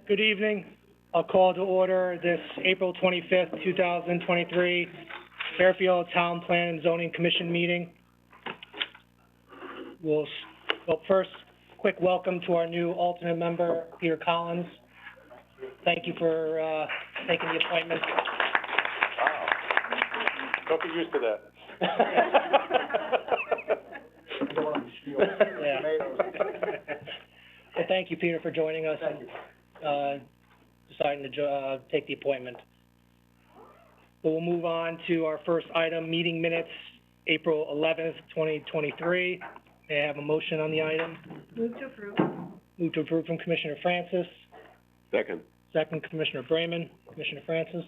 Good evening. I'll call to order this April 25th, 2023 Fairfield Town Plan and Zoning Commission meeting. Well, first, quick welcome to our new alternate member, Peter Collins. Thank you for taking the appointment. Wow. Don't get used to that. Yeah. Well, thank you, Peter, for joining us and deciding to take the appointment. So we'll move on to our first item, meeting minutes, April 11th, 2023. May I have a motion on the item? Move to approve. Move to approve from Commissioner Francis. Second. Second, Commissioner Brayman. Commissioner Francis.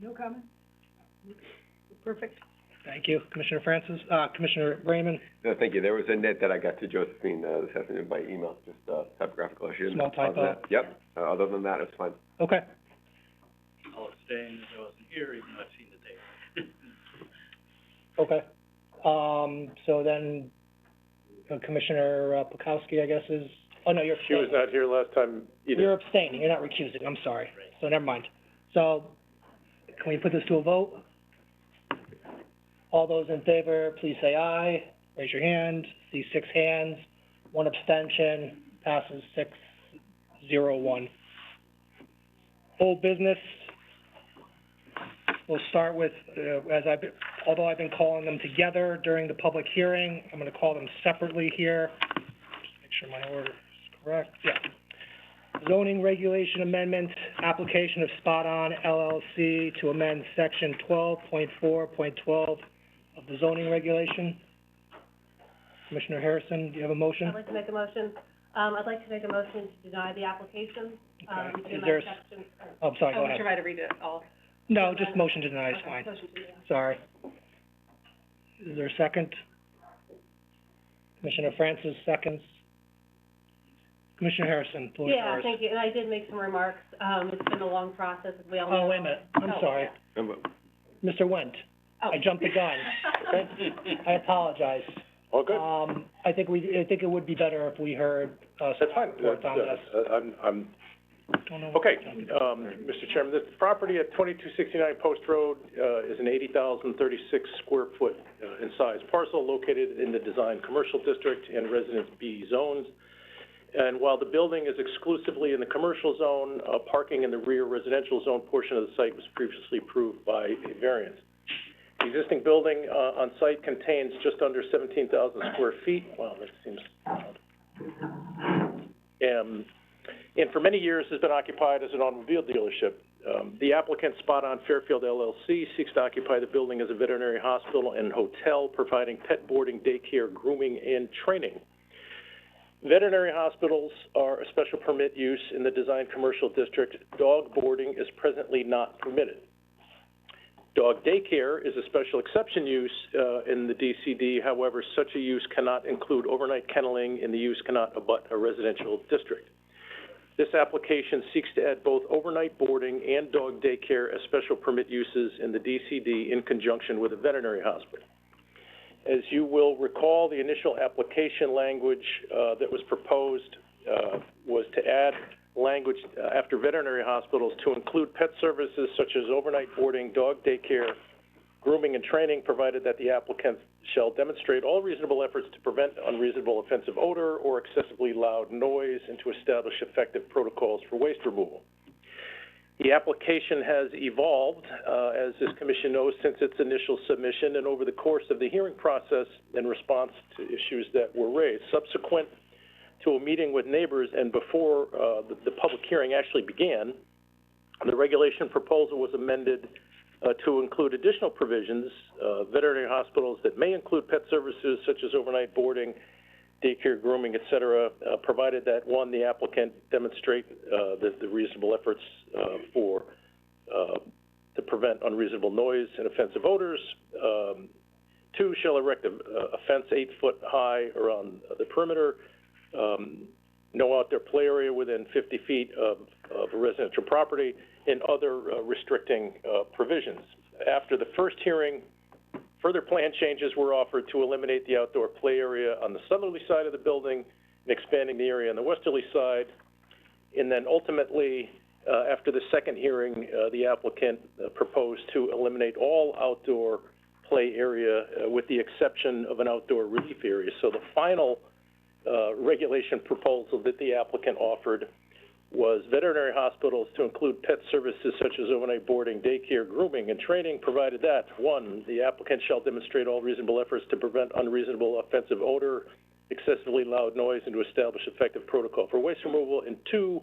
No comment. Perfect. Thank you. Commissioner Francis, Commissioner Brayman. No, thank you. There was a note that I got to Josephine this afternoon by email, just typographical issue. Small typo. Yep. Other than that, it's fine. Okay. I'll abstain as I wasn't here, even though I've seen the tape. Okay. So then, Commissioner Pukowski, I guess, is, oh, no, you're She was abstaining. not here last time either. You're abstaining. You're not recusing. I'm sorry. So never mind. So can we put this to a vote? All those in favor, please say aye. Raise your hand. See 6 hands. 1 abstention. Passes 6-0-1. Old business. We'll start with, although I've been calling them together during the public hearing, I'm going to call them separately here. Just make sure my order is correct. Yeah. Zoning regulation amendment, application of Spot On LLC to amend section 12.4.12 of the zoning regulation. Commissioner Harrison, do you have a motion? I'd like to make a motion. I'd like to make a motion to deny the application. Okay. To Is there, section, oh, sorry, go ahead. Should I to read it all? No, just motion to deny is fine. Motion to deny. Sorry. Is there a second? Commissioner Francis seconds. Commissioner Harrison, floor is Yeah, yours. thank you. And I did make some remarks. It's been a long process, as we all know. Oh, wait a minute. I'm sorry. Mr. Wendt, Oh. I jumped the gun. I apologize. All good. I think it would be better if we heard, That's fine. reports on this. Don't know what Okay, I'm jumping. Mr. Chairman, this property at 2269 Post Road, is an 80,036 square foot, in size parcel located in the design commercial district and residence B zones. And while the building is exclusively in the commercial zone, parking in the rear residential zone portion of the site was previously approved by a variance. The existing building, on site contains just under 17,000 square feet. Wow, that seems odd. And for many years has been occupied as an automobile dealership. The applicant, Spot On Fairfield LLC, seeks to occupy the building as a veterinary hospital and hotel, providing pet boarding, daycare, grooming, and training. Veterinary hospitals are a special permit use in the design commercial district. Dog boarding is presently not permitted. Dog daycare is a special exception use in the DCD. However, such a use cannot include overnight kenneling, and the use cannot abut a residential district. This application seeks to add both overnight boarding and dog daycare as special permit uses in the DCD in conjunction with a veterinary hospital. As you will recall, the initial application language that was proposed was to add language after veterinary hospitals to include pet services such as overnight boarding, dog daycare, grooming, and training, provided that the applicant shall demonstrate all reasonable efforts to prevent unreasonable offensive odor or excessively loud noise and to establish effective protocols for waste removal. The application has evolved, as this commission knows, since its initial submission and over the course of the hearing process in response to issues that were raised. Subsequent to a meeting with neighbors and before the public hearing actually began, the regulation proposal was amended to include additional provisions, veterinary hospitals that may include pet services such as overnight boarding, daycare, grooming, et cetera, provided that, one, the applicant demonstrate the reasonable efforts to prevent unreasonable noise and offensive odors. 2, shall erect a fence 8 foot high around the perimeter. No outdoor play area within 50 feet of a residential property, and other restricting provisions. After the first hearing, further plan changes were offered to eliminate the outdoor play area on the southerly side of the building and expanding the area on the westerly side. And then ultimately, after the second hearing, the applicant proposed to eliminate all outdoor play area with the exception of an outdoor relief area. So the final regulation proposal that the applicant offered was veterinary hospitals to include pet services such as overnight boarding, daycare, grooming, and training, provided that, 1, the applicant shall demonstrate all reasonable efforts to prevent unreasonable offensive odor, excessively loud noise, and to establish effective protocol for waste removal, and 2,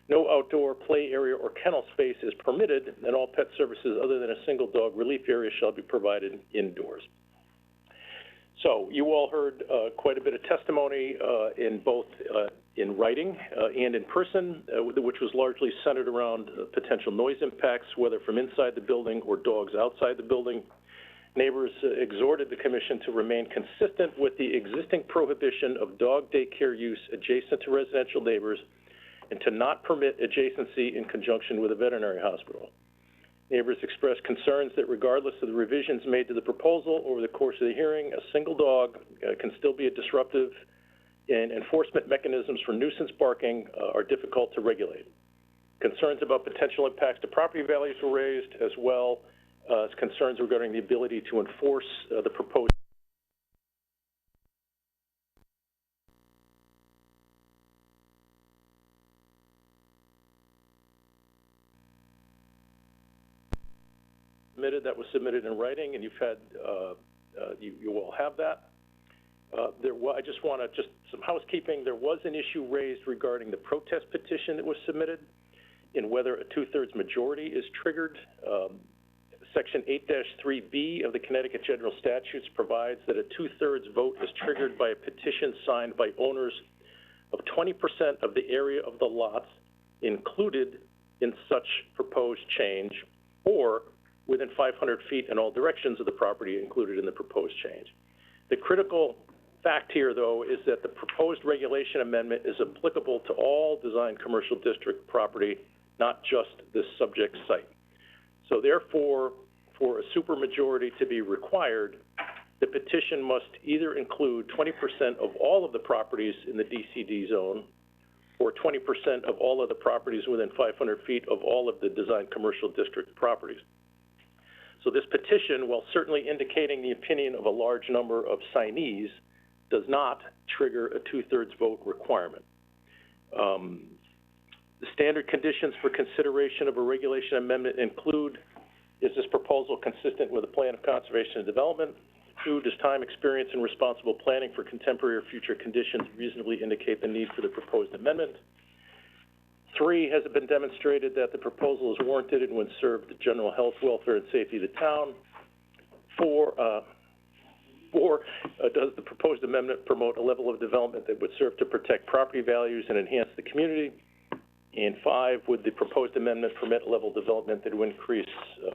no outdoor play area or kennel space is permitted, and all pet services other than a single dog relief area shall be provided indoors. So you all heard quite a bit of testimony in both in writing and in person, which was largely centered around potential noise impacts, whether from inside the building or dogs outside the building. Neighbors exhorted the commission to remain consistent with the existing prohibition of dog daycare use adjacent to residential neighbors and to not permit adjacency in conjunction with a veterinary hospital. Neighbors expressed concerns that regardless of the revisions made to the proposal over the course of the hearing, a single dog can still be a disruptive, and enforcement mechanisms for nuisance barking are difficult to regulate. Concerns about potential impacts to property values were raised, as well as concerns regarding the ability to enforce the proposed that was submitted in writing, and you've had, you all have that. I just want to, some housekeeping. There was an issue raised regarding the protest petition that was submitted in whether a 2/3 majority is triggered. Section 8-3B of the Connecticut General Statutes provides that a 2/3 vote is triggered by a petition signed by owners of 20% of the area of the lots included in such proposed change, or within 500 feet in all directions of the property included in the proposed change. The critical fact here, though, is that the proposed regulation amendment is applicable to all design commercial district property, not just this subject site. So therefore, for a supermajority to be required, the petition must either include 20% of all of the properties in the DCD zone, or 20% of all of the properties within 500 feet of all of the design commercial district properties. So this petition, while certainly indicating the opinion of a large number of signees, does not trigger a 2/3 vote requirement. The standard conditions for consideration of a regulation amendment include: is this proposal consistent with the plan of conservation and development? 2, does time, experience, and responsible planning for contemporary or future conditions reasonably indicate the need for the proposed amendment? 3, has it been demonstrated that the proposal is warranted and would serve the general health, welfare, and safety of the town? 4, does the proposed amendment promote a level of development that would serve to protect property values and enhance the community? And 5, would the proposed amendment permit a level of development that would increase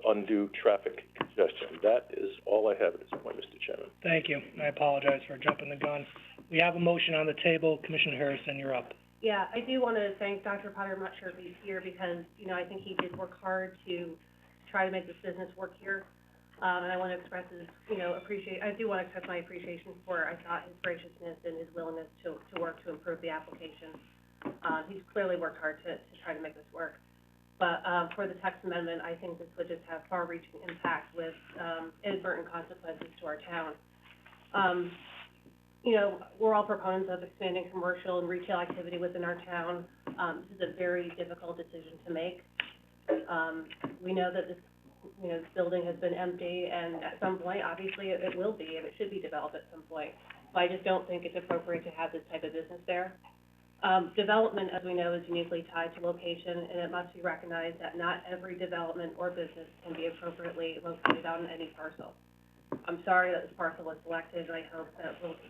undue traffic congestion? That is all I have at this point, Mr. Chairman. Thank you. I apologize for jumping the gun. We have a motion on the table. Commissioner Harrison, you're up. Yeah, I do want to thank Dr. Potter. I'm not sure if he's here because, you know, I think he did work hard to try to make this business work here. And I want to express his, I do want to express my appreciation for, I thought, his graciousness and his willingness to work to improve the application. He's clearly worked hard to try to make this work. But for the text amendment, I think this would just have far-reaching impact with inadvertent consequences to our town. We're all proponents of expanding commercial and retail activity within our town. This is a very difficult decision to make. We know that this building has been empty, and at some point, obviously, it will be, and it should be developed at some point. But I just don't think it's appropriate to have this type of business there. Development, as we know, is uniquely tied to location, and it must be recognized that not every development or business can be appropriately located on any parcel. I'm sorry that this parcel was selected, and I hope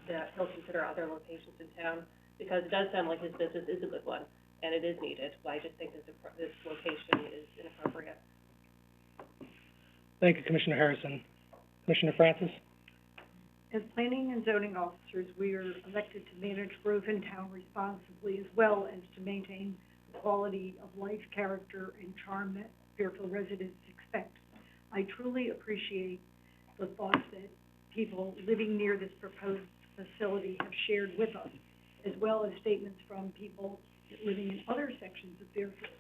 that he'll consider other locations in town, because it does sound like his business is a good one, and it is needed, but I just think this location is inappropriate. Thank you, Commissioner Harrison. Commissioner Francis? As planning and zoning officers, we are elected to manage growth in town responsibly, as well as to maintain the quality of life, character, and charm that Fairfield residents expect. I truly appreciate the thoughts that people living near this proposed facility have shared with us, as well as statements from people living in other sections of Fairfield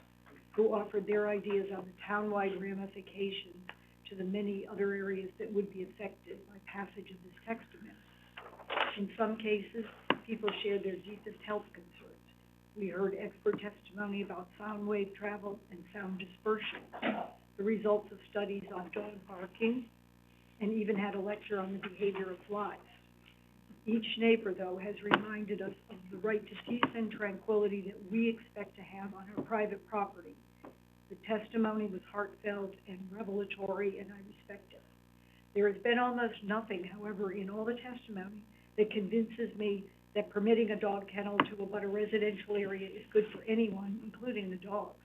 who offered their ideas on the townwide ramifications to the many other areas that would be affected by passage of this text amendment. In some cases, people shared their deepest health concerns. We heard expert testimony about sound wave travel and sound dispersion, the results of studies on dog barking, and even had a lecture on the behavior of flies. Each neighbor, though, has reminded us of the right to peace and tranquility that we expect to have on our private property. The testimony was heartfelt and revelatory, and I respect it. There has been almost nothing, however, in all the testimony that convinces me that permitting a dog kennel to abut a residential area is good for anyone, including the dogs.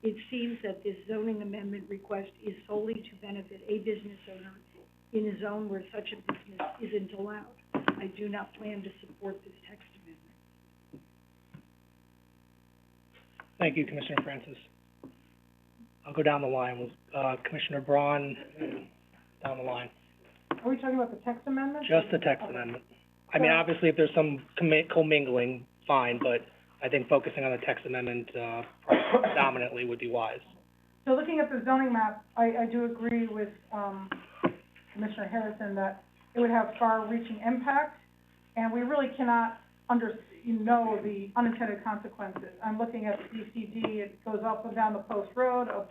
It seems that this zoning amendment request is solely to benefit a business owner in a zone where such a business isn't allowed. I do not plan to support this text amendment. Thank you, Commissioner Francis. I'll go down the line with, Commissioner Braun, down the line. Are we talking about the text amendment? Just the text amendment. I mean, obviously, if there's some commingling, fine, but I think focusing on the text amendment, predominantly would be wise. So looking at the zoning map, I do agree with, Commissioner Harrison that it would have far-reaching impact, and we really cannot know the unintended consequences. I'm looking at the DCD, it goes up and down the post road of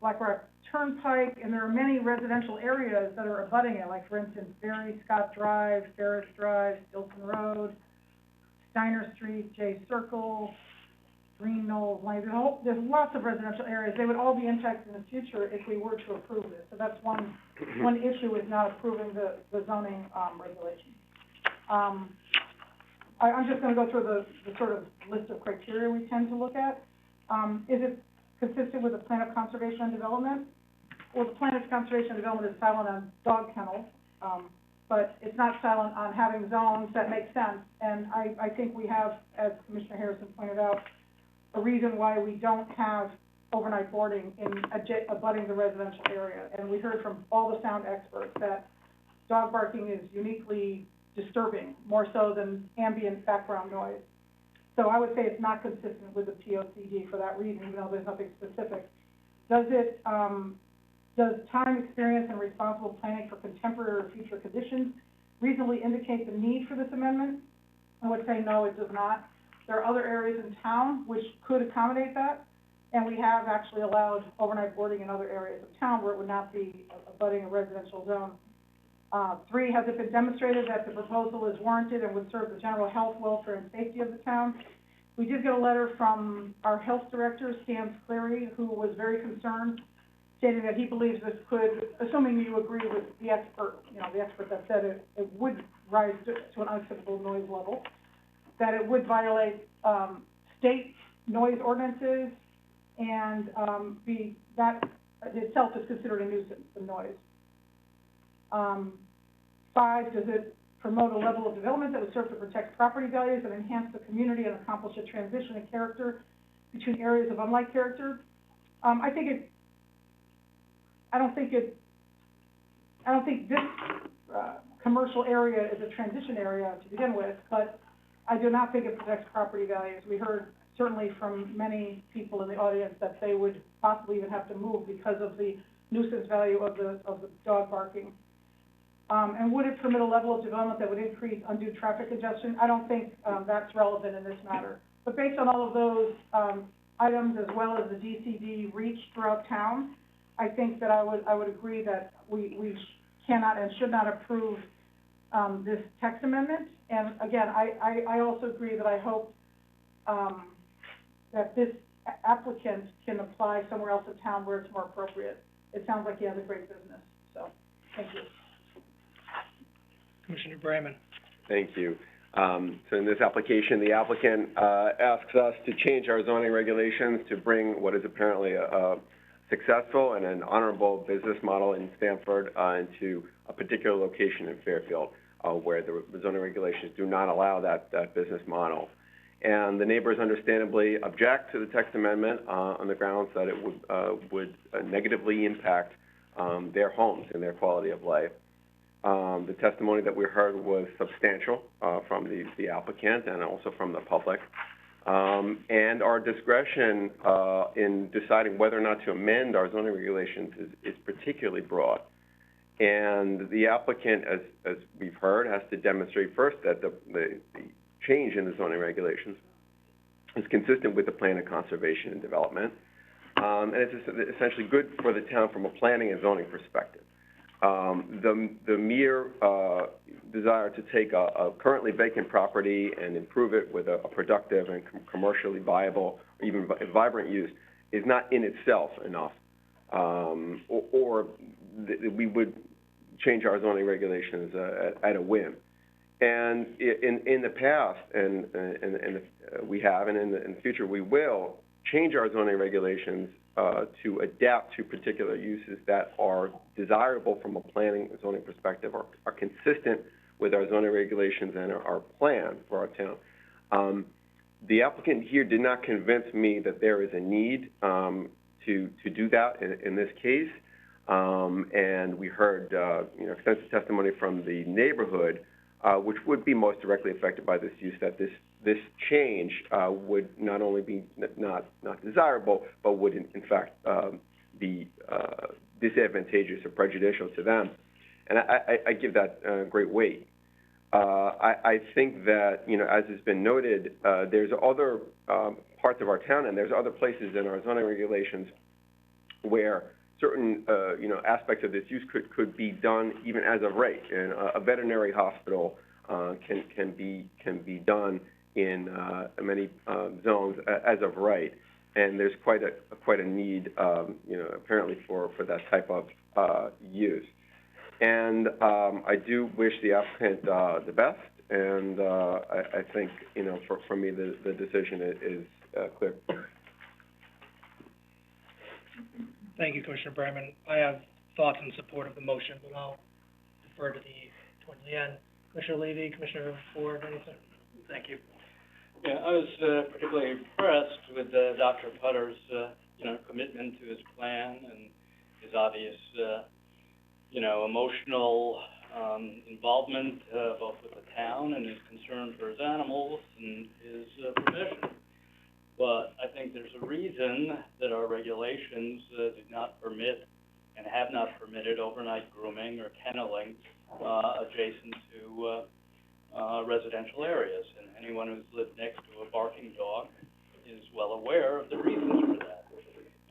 Black Rock Turnpike, and there are many residential areas that are abutting it, like, for instance, Barry Scott Drive, Ferris Drive, Stilton Road, Steiner Street, J Circle, Green Knolls Lane. There's lots of residential areas. They would all be impacted in the future if we were to approve this. So that's one issue with not approving the zoning regulations. I'm just going to go through the sort of list of criteria we tend to look at. Is it consistent with the plan of conservation and development? Well, the plan of conservation and development is silent on dog kennels, but it's not silent on having zones that make sense. And I think we have, as Commissioner Harrison pointed out, a reason why we don't have overnight boarding in abutting the residential area. And we heard from all the sound experts that dog barking is uniquely disturbing, more so than ambient background noise. So I would say it's not consistent with the POCD for that reason, even though there's nothing specific. Does time, experience, and responsible planning for contemporary or future conditions reasonably indicate the need for this amendment? I would say no, it does not. There are other areas in town which could accommodate that, and we have actually allowed overnight boarding in other areas of town where it would not be abutting a residential zone. 3, has it been demonstrated that the proposal is warranted and would serve the general health, welfare, and safety of the town? We did get a letter from our health director, Stan Cleary, who was very concerned, stating that he believes this could, assuming you agree with the expert, the expert that said it would rise to an unacceptable noise level, that it would violate state noise ordinances, and that itself is considered a nuisance, the noise. 5, does it promote a level of development that would serve to protect property values and enhance the community and accomplish a transition in character between areas of unlike character? I don't think this commercial area is a transition area to begin with, but I do not think it protects property values. We heard certainly from many people in the audience that they would possibly even have to move because of the nuisance value of the dog barking. And would it permit a level of development that would increase undue traffic congestion? I don't think that's relevant in this matter. But based on all of those items, as well as the DCD reach throughout town, I think that I would agree that we cannot and should not approve this text amendment. And again, I also agree that I hope that this applicant can apply somewhere else in town where it's more appropriate. It sounds like he has a great business, so thank you. Commissioner Brayman. Thank you. So in this application, the applicant asks us to change our zoning regulations to bring what is apparently a successful and an honorable business model in Stamford into a particular location in Fairfield where the zoning regulations do not allow that business model. And the neighbors understandably object to the text amendment on the grounds that it would negatively impact their homes and their quality of life. The testimony that we heard was substantial from the applicant and also from the public. And our discretion, in deciding whether or not to amend our zoning regulations is particularly broad. And the applicant, as we've heard, has to demonstrate first that the change in the zoning regulations is consistent with the plan of conservation and development. And it's essentially good for the town from a planning and zoning perspective. The mere desire to take a currently vacant property and improve it with a productive and commercially viable, or even vibrant use is not in itself enough, we would change our zoning regulations at a whim. And in the past, and we have, and in the future we will, change our zoning regulations to adapt to particular uses that are desirable from a planning and zoning perspective, are consistent with our zoning regulations and our plan for our town. The applicant here did not convince me that there is a need to do that in this case. And we heard extensive testimony from the neighborhood, which would be most directly affected by this use, that this change would not only be not desirable, but would in fact be disadvantageous or prejudicial to them. And I give that great weight. I think that, as has been noted, there's other parts of our town and there's other places in our zoning regulations where certain, aspects of this use could be done even as of right. And a veterinary hospital can be done in many zones as of right. And there's quite a need, apparently for that type of use. And I do wish the applicant the best. And I think, for me, the decision is clear. Thank you, Commissioner Berman. I have thoughts in support of the motion, but I'll defer towards the end. Commissioner Levy, Commissioner Ford, anything? Thank you. Yeah, I was particularly impressed with Dr. Putter's, commitment to his plan and his obvious, emotional involvement both with the town and his concern for his animals and his profession. But I think there's a reason that our regulations do not permit and have not permitted overnight grooming or kenneling adjacent to residential areas. And anyone who's lived next to a barking dog is well aware of the reasons for that.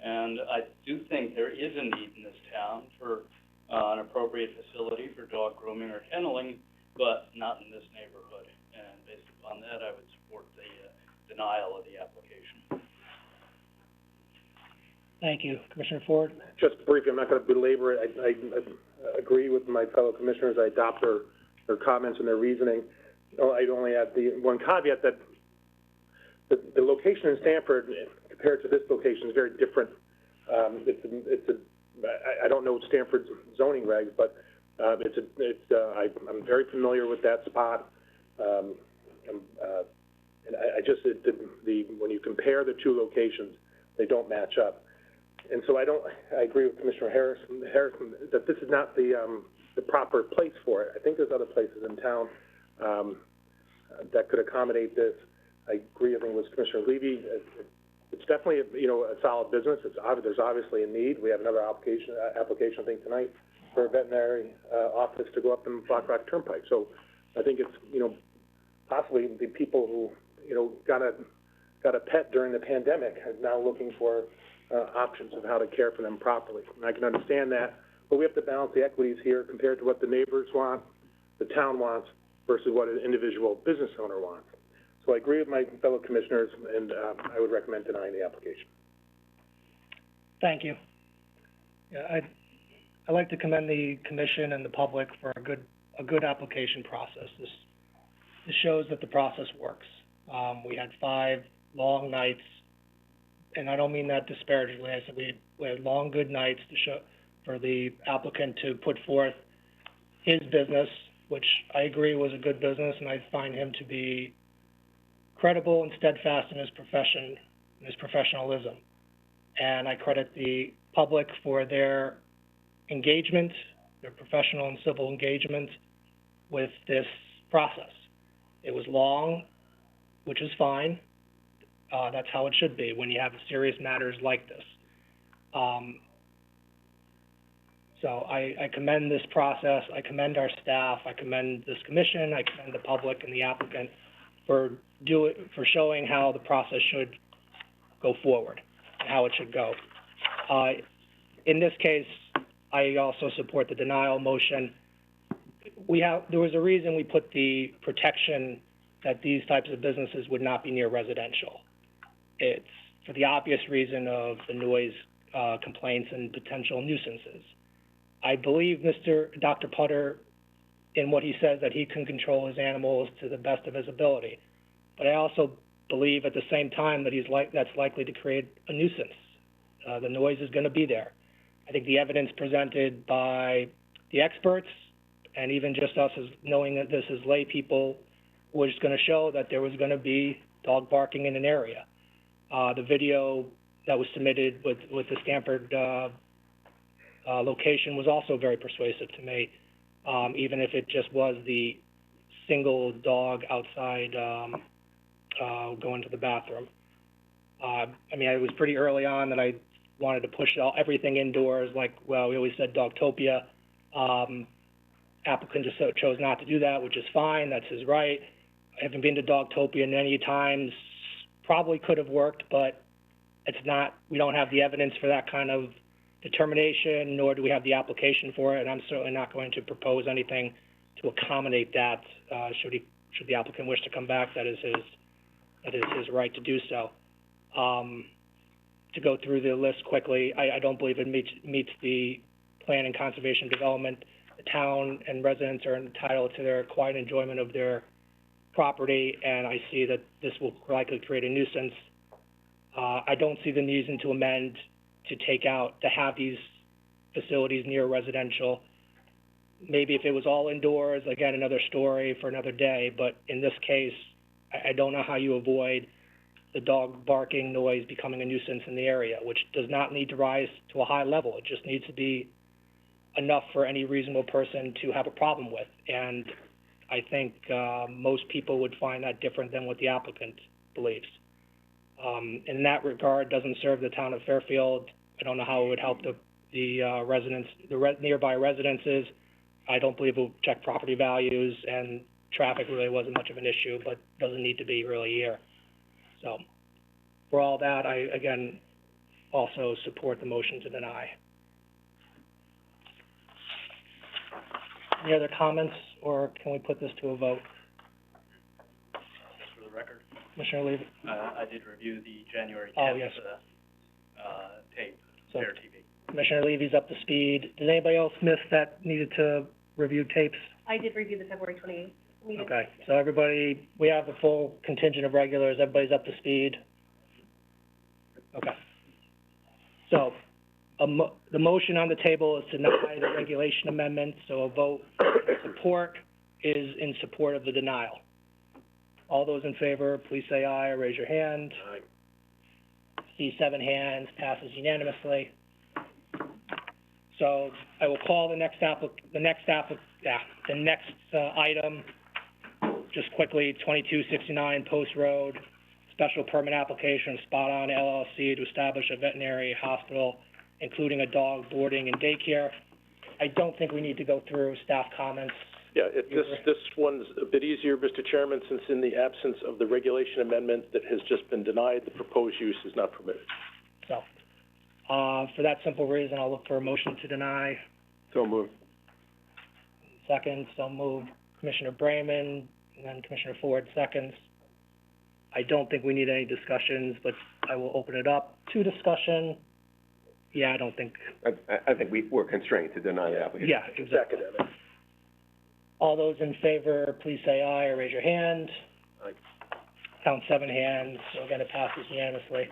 And I do think there is a need in this town for an appropriate facility for dog grooming or kenneling, but not in this neighborhood. And based upon that, I would support the denial of the application. Thank you. Commissioner Ford? Just briefly, I'm not going to belabor it. I agree with my fellow commissioners. I adopt their comments and their reasoning. I'd only add the one caveat that the location in Stamford compared to this location is very different. I don't know Stamford's zoning regs, but I'm very familiar with that spot. And when you compare the two locations, they don't match up. And so I agree with Commissioner Harrison that this is not the proper place for it. I think there's other places in town that could accommodate this. I agree, I think, with Commissioner Levy. It's definitely a solid business. There's obviously a need. We have another application I think tonight for a veterinary office to go up in Black Rock Turnpike. So I think it's possibly the people who got a pet during the pandemic are now looking for options of how to care for them properly. And I can understand that, but we have to balance the equities here compared to what the neighbors want, the town wants, versus what an individual business owner wants. So I agree with my fellow commissioners, and I would recommend denying the application. Thank you. Yeah, I'd like to commend the commission and the public for a good application process. This shows that the process works. We had 5 long nights, and I don't mean that disparagingly. I said we had long, good nights to show for the applicant to put forth his business, which I agree was a good business, and I find him to be credible and steadfast in his profession, and his professionalism. And I credit the public for their engagement, their professional and civil engagement with this process. It was long, which is fine. That's how it should be when you have serious matters like this. So I commend this process, I commend our staff, I commend this commission, I commend the public and the applicant for showing how the process should go forward, and how it should go. In this case, I also support the denial motion. There was a reason we put the protection that these types of businesses would not be near residential. It's for the obvious reason of the noise, complaints and potential nuisances. I believe Dr. Putter in what he says, that he can control his animals to the best of his ability. But I also believe at the same time that that's likely to create a nuisance. The noise is gonna be there. I think the evidence presented by the experts and even just us as knowing that this is lay people was gonna show that there was gonna be dog barking in an area. The video that was submitted with the Stanford, location was also very persuasive to me, even if it just was the single dog outside, going to the bathroom. I mean, it was pretty early on that I wanted to push everything indoors, like, well, we always said Dogtopia. Applicant just chose not to do that, which is fine, that's his right. I haven't been to Dogtopia many times, probably could have worked, but it's not, we don't have the evidence for that kind of determination, nor do we have the application for it, and I'm certainly not going to propose anything to accommodate that. Should the applicant wish to come back, that is his right to do so. To go through the list quickly, I don't believe it meets the plan and conservation development. The town and residents are entitled to their quiet enjoyment of their property, and I see that this will likely create a nuisance. I don't see the reason to amend to have these facilities near residential. Maybe if it was all indoors, again, another story for another day, but in this case, I don't know how you avoid the dog barking noise becoming a nuisance in the area, which does not need to rise to a high level. It just needs to be enough for any reasonable person to have a problem with. And I think most people would find that different than what the applicant believes. In that regard, doesn't serve the town of Fairfield. I don't know how it would help the residents, nearby residences. I don't believe it will check property values, and traffic really wasn't much of an issue, but doesn't need to be really here. So, for all that, I, again, also support the motion to deny. Any other comments, or can we put this to a vote? Just for the record, Commissioner Levy? I did review the January Oh, 10th, yes. tape, So- FairTV. Commissioner Levy's up to speed. Did anybody else miss that needed to review tapes? I did review the February 28th meeting. Okay, so everybody, we have the full contingent of regulars, everybody's up to speed? Okay. So, the motion on the table is to deny the regulation amendment, so a vote in support is in support of the denial. All those in favor, please say aye or raise your hand. Aye. See 7 hands, passes unanimously. So I will call the next item, just quickly, 2269 Post Road, special permit application of Spot On LLC to establish a veterinary hospital, including a dog boarding and daycare. I don't think we need to go through staff comments. Yeah, this one's a bit easier, Mr. Chairman, since in the absence of the regulation amendment that has just been denied, the proposed use is not permitted. So, for that simple reason, I'll look for a motion to deny. So moved. Second, so moved. Commissioner Brayman, and then Commissioner Ford seconds. I don't think we need any discussions, but I will open it up to discussion. Yeah, I don't think, I think we're constrained to deny the application. yeah, exactly. Academic. All those in favor, please say aye or raise your hand. Aye. Count 7 hands, so again, it passes unanimously.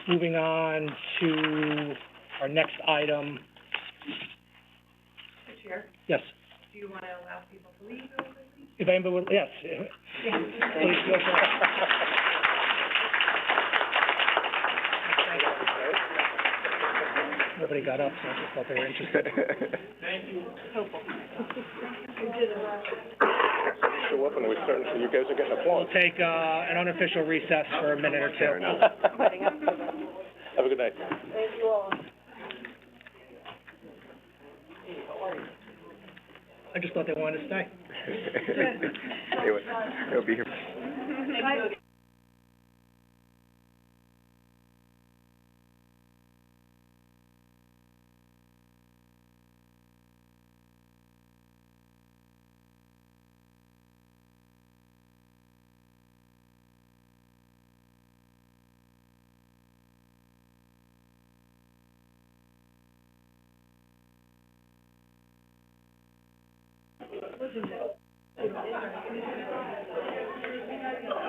Moving on to our next item. Mr. Chair, Yes, do you want to allow people to leave really quickly? if anybody would, yes. Please feel free. Nobody got up, so I just thought they were interested. Hopeful. You did it. Show up and we start, so you guys are getting applause. We'll take, an unofficial recess for a minute or Fair two. enough. Have a good night. Thank you all. I just thought they wanted to stay. He'll be here.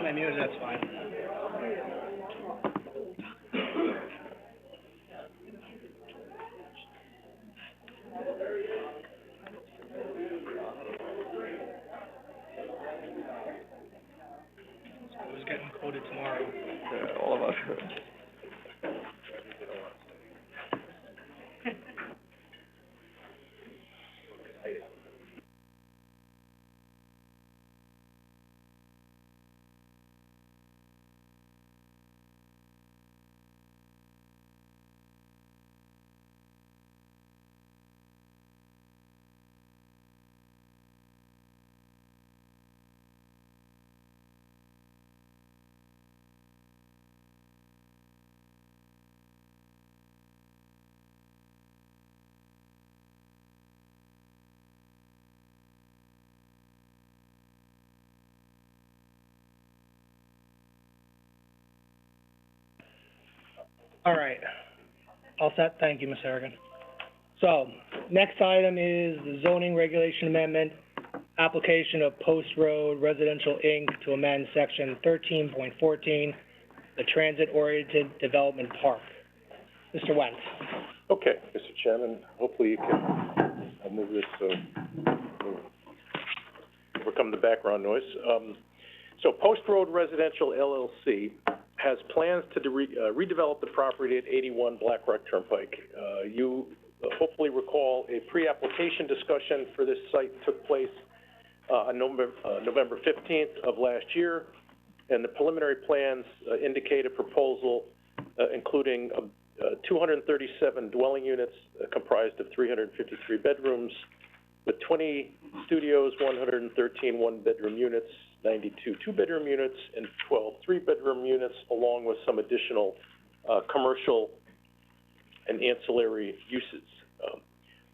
My music, that's fine. Who's getting quoted tomorrow? All of us. All right. All set? Thank you, Ms. Harrigan. So, next item is the zoning regulation amendment, application of Post Road Residential Inc. to amend section 13.14, the transit-oriented development park. Mr. Wentz. Okay, Mr. Chairman, hopefully you can, I'll move this, overcome the background noise. So Post Road Residential LLC has plans to redevelop the property at 81 Black Rock Turnpike. You hopefully recall a pre-application discussion for this site took place on November 15th of last year, and the preliminary plans indicate a proposal including 237 dwelling units comprised of 353 bedrooms, with 20 studios, 113 one-bedroom units, 92 two-bedroom units, and 12 three-bedroom units, along with some additional commercial and ancillary uses.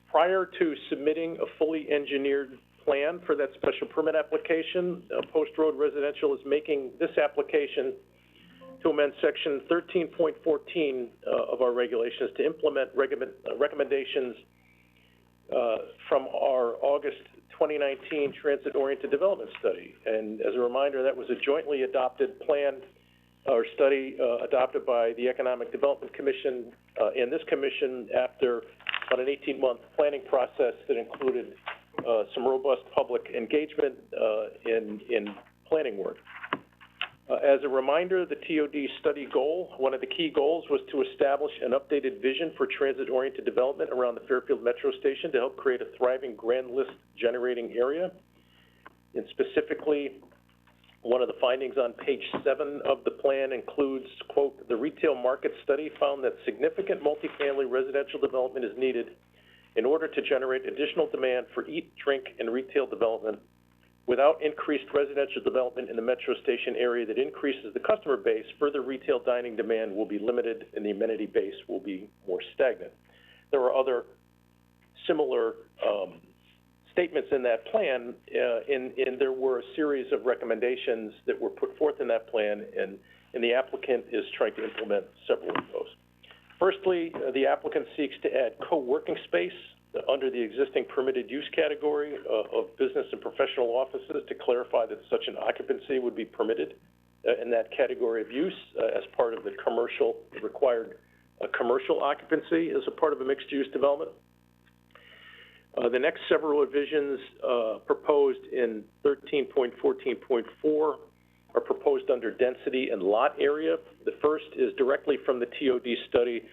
Prior to submitting a fully engineered plan for that special permit application, Post Road Residential is making this application to amend section 13.14 of our regulations to implement recommendations from our August 2019 transit-oriented development study. And as a reminder, that was a jointly adopted plan or study adopted by the Economic Development Commission and this commission after about an 18-month planning process that included some robust public engagement in planning work. As a reminder, the TOD study goal, one of the key goals was to establish an updated vision for transit-oriented development around the Fairfield Metro Station to help create a thriving grand list generating area. And specifically, one of the findings on page 7 of the plan includes, quote, the retail market study found that significant multifamily residential development is needed in order to generate additional demand for eat, drink, and retail development. Without increased residential development in the Metro Station area that increases the customer base, further retail dining demand will be limited and the amenity base will be more stagnant. There are other similar statements in that plan, and there were a series of recommendations that were put forth in that plan, and the applicant is trying to implement several of those. Firstly, the applicant seeks to add co-working space under the existing permitted use category of business and professional offices to clarify that such an occupancy would be permitted in that category of use as part of the commercial, required commercial occupancy as a part of a mixed-use development. The next several revisions proposed in 13.14.4 are proposed under density and lot area. The first is directly from the TOD study,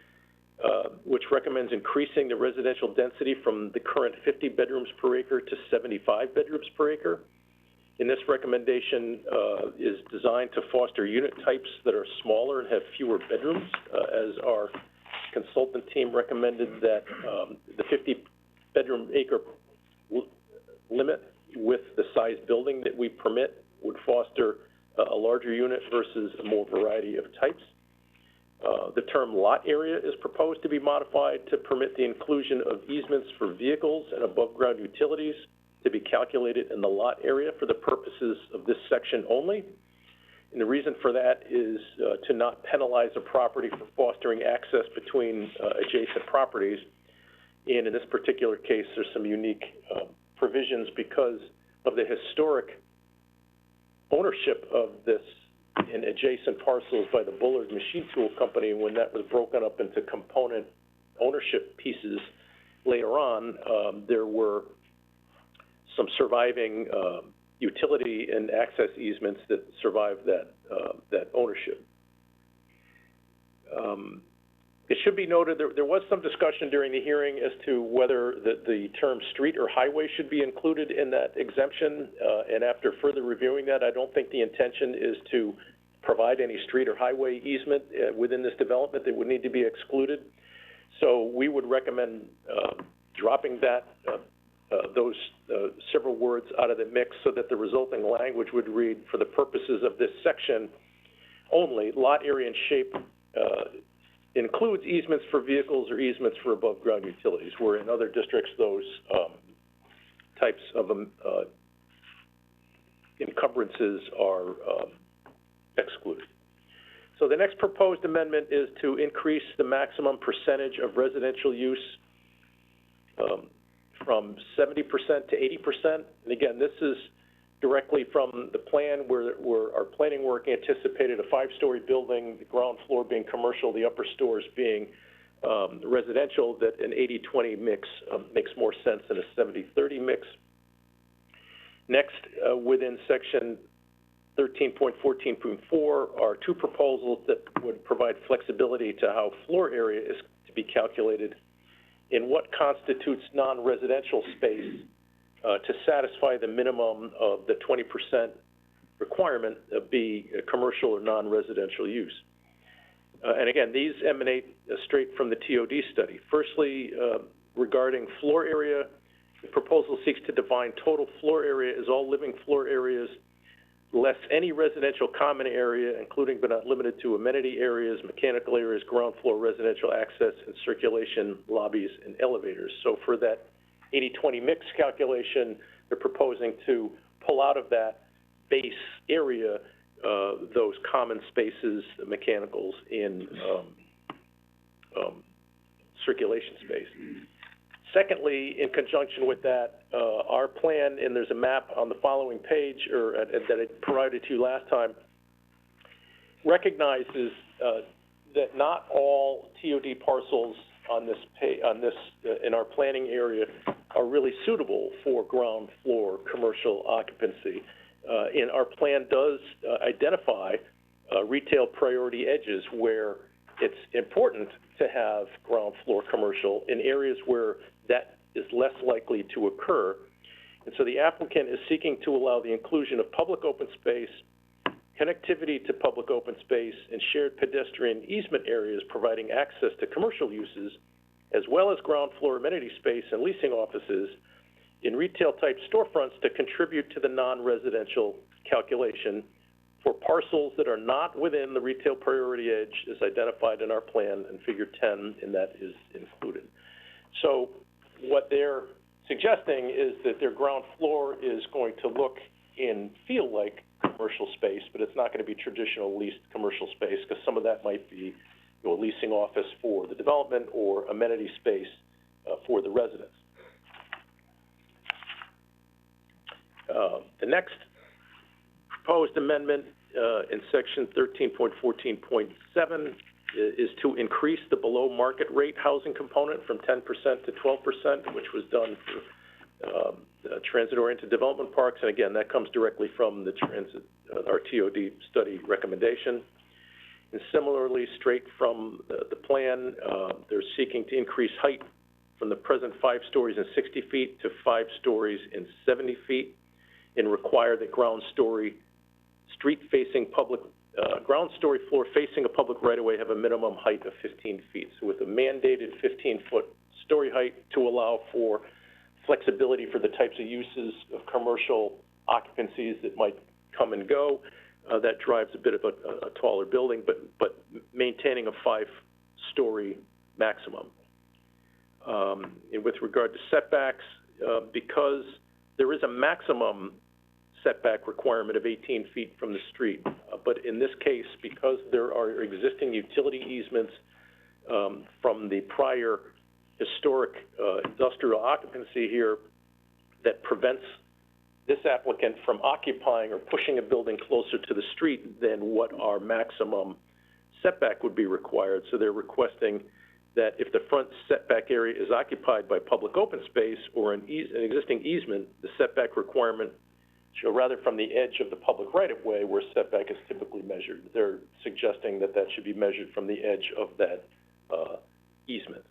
which recommends increasing the residential density from the current 50 bedrooms per acre to 75 bedrooms per acre. in this recommendation, is designed to foster unit types that are smaller and have fewer bedrooms, as our consultant team recommended that, the 50-bedroom acre limit with the size building that we permit would foster a larger unit versus a more variety of types. The term lot area is proposed to be modified to permit the inclusion of easements for vehicles and above-ground utilities to be calculated in the lot area for the purposes of this section only. And the reason for that is to not penalize a property for fostering access between adjacent properties. And in this particular case, there's some unique provisions because of the historic ownership of this in adjacent parcels by the Bullard Machine Tool Company. When that was broken up into component ownership pieces later on, there were some surviving utility and access easements that survived that ownership. It should be noted there was some discussion during the hearing as to whether the term street or highway should be included in that exemption, and after further reviewing that, I don't think the intention is to provide any street or highway easement within this development that would need to be excluded. So we would recommend dropping that those several words out of the mix so that the resulting language would read, for the purposes of this section only, lot area and shape includes easements for vehicles or easements for above-ground utilities, where in other districts those types of encumbrances are excluded. So the next proposed amendment is to increase the maximum percentage of residential use from 70% to 80%. And again, this is directly from the plan where our planning work anticipated a 5-story building, the ground floor being commercial, the upper stories being residential, that an 80-20 mix makes more sense than a 70-30 mix. Next, within section 13.14.4 are two proposals that would provide flexibility to how floor area is to be calculated in what constitutes non-residential space to satisfy the minimum of the 20% requirement of be commercial or non-residential use. And again, these emanate straight from the TOD study. Firstly, regarding floor area, the proposal seeks to define total floor area as all living floor areas less any residential common area, including but not limited to amenity areas, mechanical areas, ground floor residential access, and circulation, lobbies, and elevators. So for that 80-20 mix calculation, they're proposing to pull out of that base area those common spaces, mechanicals, in circulation space. Secondly, in conjunction with that, our plan, and there's a map on the following page, or that I provided to you last time, recognizes that not all TOD parcels on this in our planning area are really suitable for ground floor commercial occupancy. And our plan does identify retail priority edges where it's important to have ground floor commercial in areas where that is less likely to occur. And so the applicant is seeking to allow the inclusion of public open space, connectivity to public open space, and shared pedestrian easement areas providing access to commercial uses, as well as ground floor amenity space and leasing offices in retail-type storefronts to contribute to the non-residential calculation for parcels that are not within the retail priority edge as identified in our plan in Figure 10, and that is included. So what they're suggesting is that their ground floor is going to look and feel like commercial space, but it's not going to be traditional leased commercial space, because some of that might be, you know, a leasing office for the development or amenity space for the residents. The next proposed amendment in section 13.14.7 is to increase the below market rate housing component from 10% to 12%, which was done for transit-oriented development parks. And again, that comes directly from the our TOD study recommendation. And similarly, straight from the plan, they're seeking to increase height from the present 5 stories and 60 feet to 5 stories and 70 feet and require that ground story floor facing a public right-of-way have a minimum height of 15 feet. So with a mandated 15-foot story height to allow for flexibility for the types of uses of commercial occupancies that might come and go, that drives a bit of a taller building, but maintaining a 5-story maximum. And with regard to setbacks, because there is a maximum setback requirement of 18 feet from the street, but in this case, because there are existing utility easements from the prior historic industrial occupancy here that prevents this applicant from occupying or pushing a building closer to the street than what our maximum setback would be required. So they're requesting that if the front setback area is occupied by public open space or an existing easement, the setback requirement shall rather from the edge of the public right-of-way where setback is typically measured. They're suggesting that that should be measured from the edge of that easement.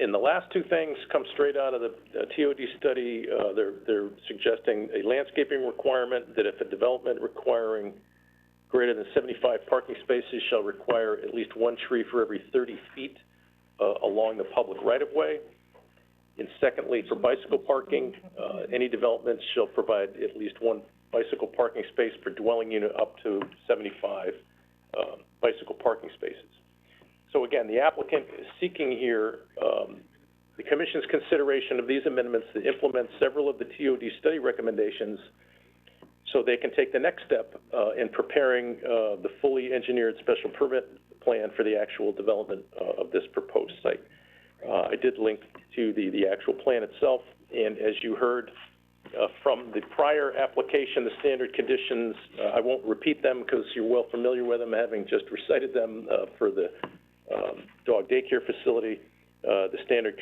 And the last two things come straight out of the TOD study. They're suggesting a landscaping requirement that if a development requiring greater than 75 parking spaces shall require at least one tree for every 30 feet along the public right-of-way. And secondly, for bicycle parking, any development shall provide at least one bicycle parking space per dwelling unit up to 75 bicycle parking spaces. So again, the applicant is seeking here the Commission's consideration of these amendments to implement several of the TOD study recommendations so they can take the next step in preparing the fully engineered special permit plan for the actual development of this proposed site. I did link to the actual plan itself, and as you heard from the prior application, the standard conditions, I won't repeat them because you're well familiar with them, having just recited them for the dog daycare facility, the standard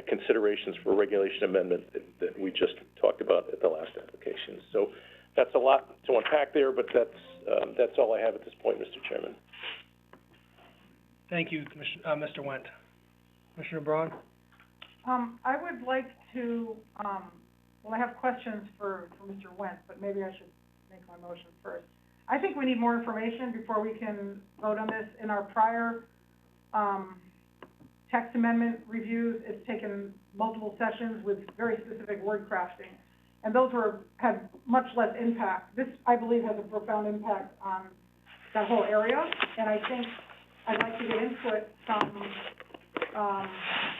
considerations for regulation amendment that we just talked about at the last application. So that's a lot to unpack there, but that's all I have at this point, Mr. Chairman. Thank you, Mr. Wendt. Commissioner Braun? I would like to, well, I have questions for Mr. Wendt, but maybe I should make my motion first. I think we need more information before we can vote on this. In our prior text amendment reviews, it's taken multiple sessions with very specific word crafting, and those had much less impact. This, I believe, has a profound impact on that whole area, and I think I'd like to get input from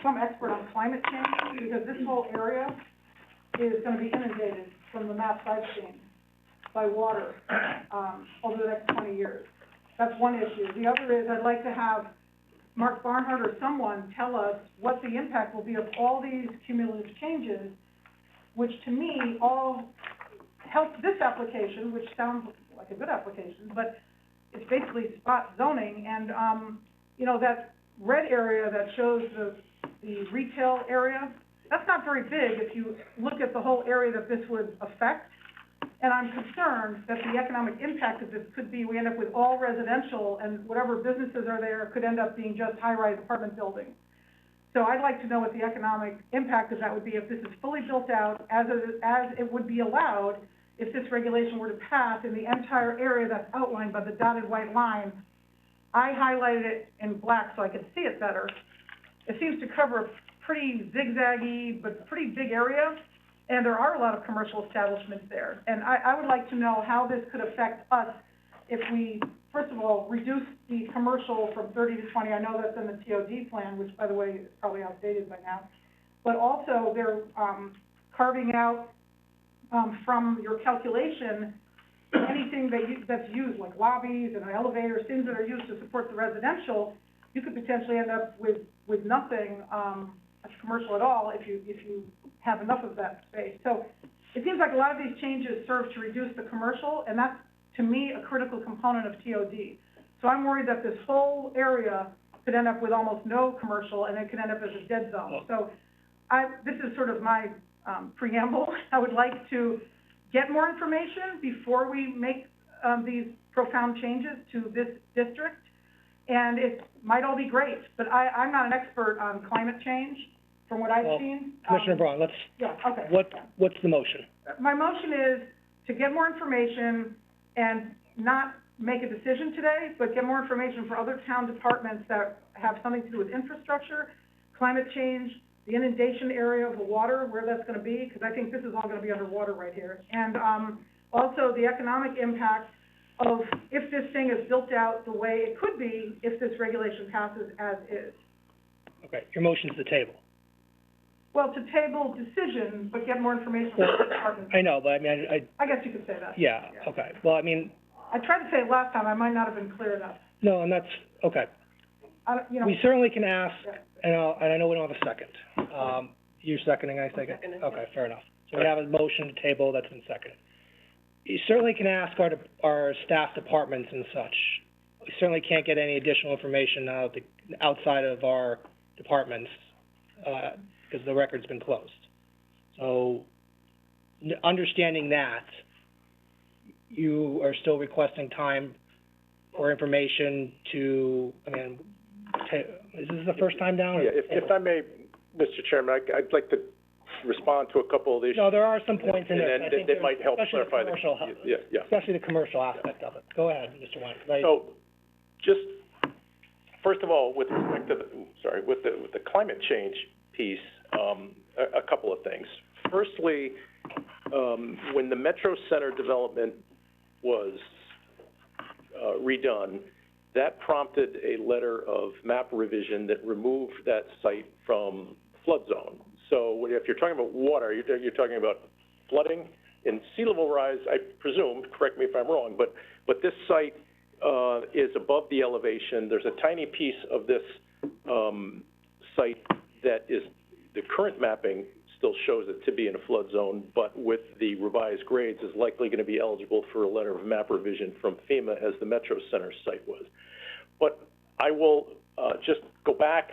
some expert on climate change, because this whole area is going to be inundated from the maps I've seen by water over the next 20 years. That's one issue. The other is I'd like to have Mark Barnhart or someone tell us what the impact will be of all these cumulative changes, which to me all help this application, which sounds like a good application, but it's basically spot zoning. And, you know, that red area that shows the retail area, that's not very big if you look at the whole area that this would affect. And I'm concerned that the economic impact of this could be we end up with all residential, and whatever businesses are there could end up being just high-rise apartment buildings. So I'd like to know what the economic impact of that would be if this is fully built out as it would be allowed if this regulation were to pass in the entire area that's outlined by the dotted white line. I highlighted it in black so I could see it better. It seems to cover a pretty zigzaggy but pretty big area, and there are a lot of commercial establishments there. And I would like to know how this could affect us if we, first of all, reduce the commercial from 30 to 20. I know that's in the TOD plan, which, by the way, is probably outdated by now. But also, they're carving out from your calculation anything that's used, like lobbies and elevators, things that are used to support the residential. You could potentially end up with nothing commercial at all if you have enough of that space. So it seems like a lot of these changes serve to reduce the commercial, and that's, to me, a critical component of TOD. So I'm worried that this whole area could end up with almost no commercial, and it could end up as a dead zone. So this is sort of my preamble. I would like to get more information before we make these profound changes to this district. And it might all be great, but I'm not an expert on climate change, from what I've Well, seen. Commissioner Braun, let's, Yeah, okay. what's the motion? My motion is to get more information and not make a decision today, but get more information for other town departments that have something to do with infrastructure, climate change, the inundation area of the water, where that's gonna be, because I think this is all gonna be underwater right here. And, also the economic impact of if this thing is built out the way it could be if this regulation passes as is. Okay, your motion's the table. Well, to table decision, but get more information from the department. I know, but I mean, I guess you could say that. yeah, okay. Well, I mean, I tried to say it last time, I might not have been clear enough. no, and that's, okay. I don't, you know. We certainly can ask, Yeah. and I know we don't have a second. You're seconding, I think? Seconding, yeah. Okay, fair enough. So we have a motion to table that's been seconded. You certainly can ask our staff departments and such. We certainly can't get any additional information outside of our departments, because the record's been closed. So, understanding that, you are still requesting time for information to, I mean, is this the first time down? Yeah, if I may, Mr. Chairman, I'd like to respond to a couple of issues. No, there are some points in there. And then that might help especially clarify the commercial, yeah. especially the commercial aspect of it. Go ahead, Mr. Wayne. So, just, first of all, with respect to with the climate change piece, a couple of things. Firstly, when the Metro Center development was redone, that prompted a letter of map revision that removed that site from flood zone. So if you're talking about water, you're talking about flooding and sea level rise, I presume, correct me if I'm wrong, but this site is above the elevation. There's a tiny piece of this site that is, the current mapping still shows it to be in a flood zone, but with the revised grades is likely going to be eligible for a letter of map revision from FEMA as the Metro Center site was. But I will just go back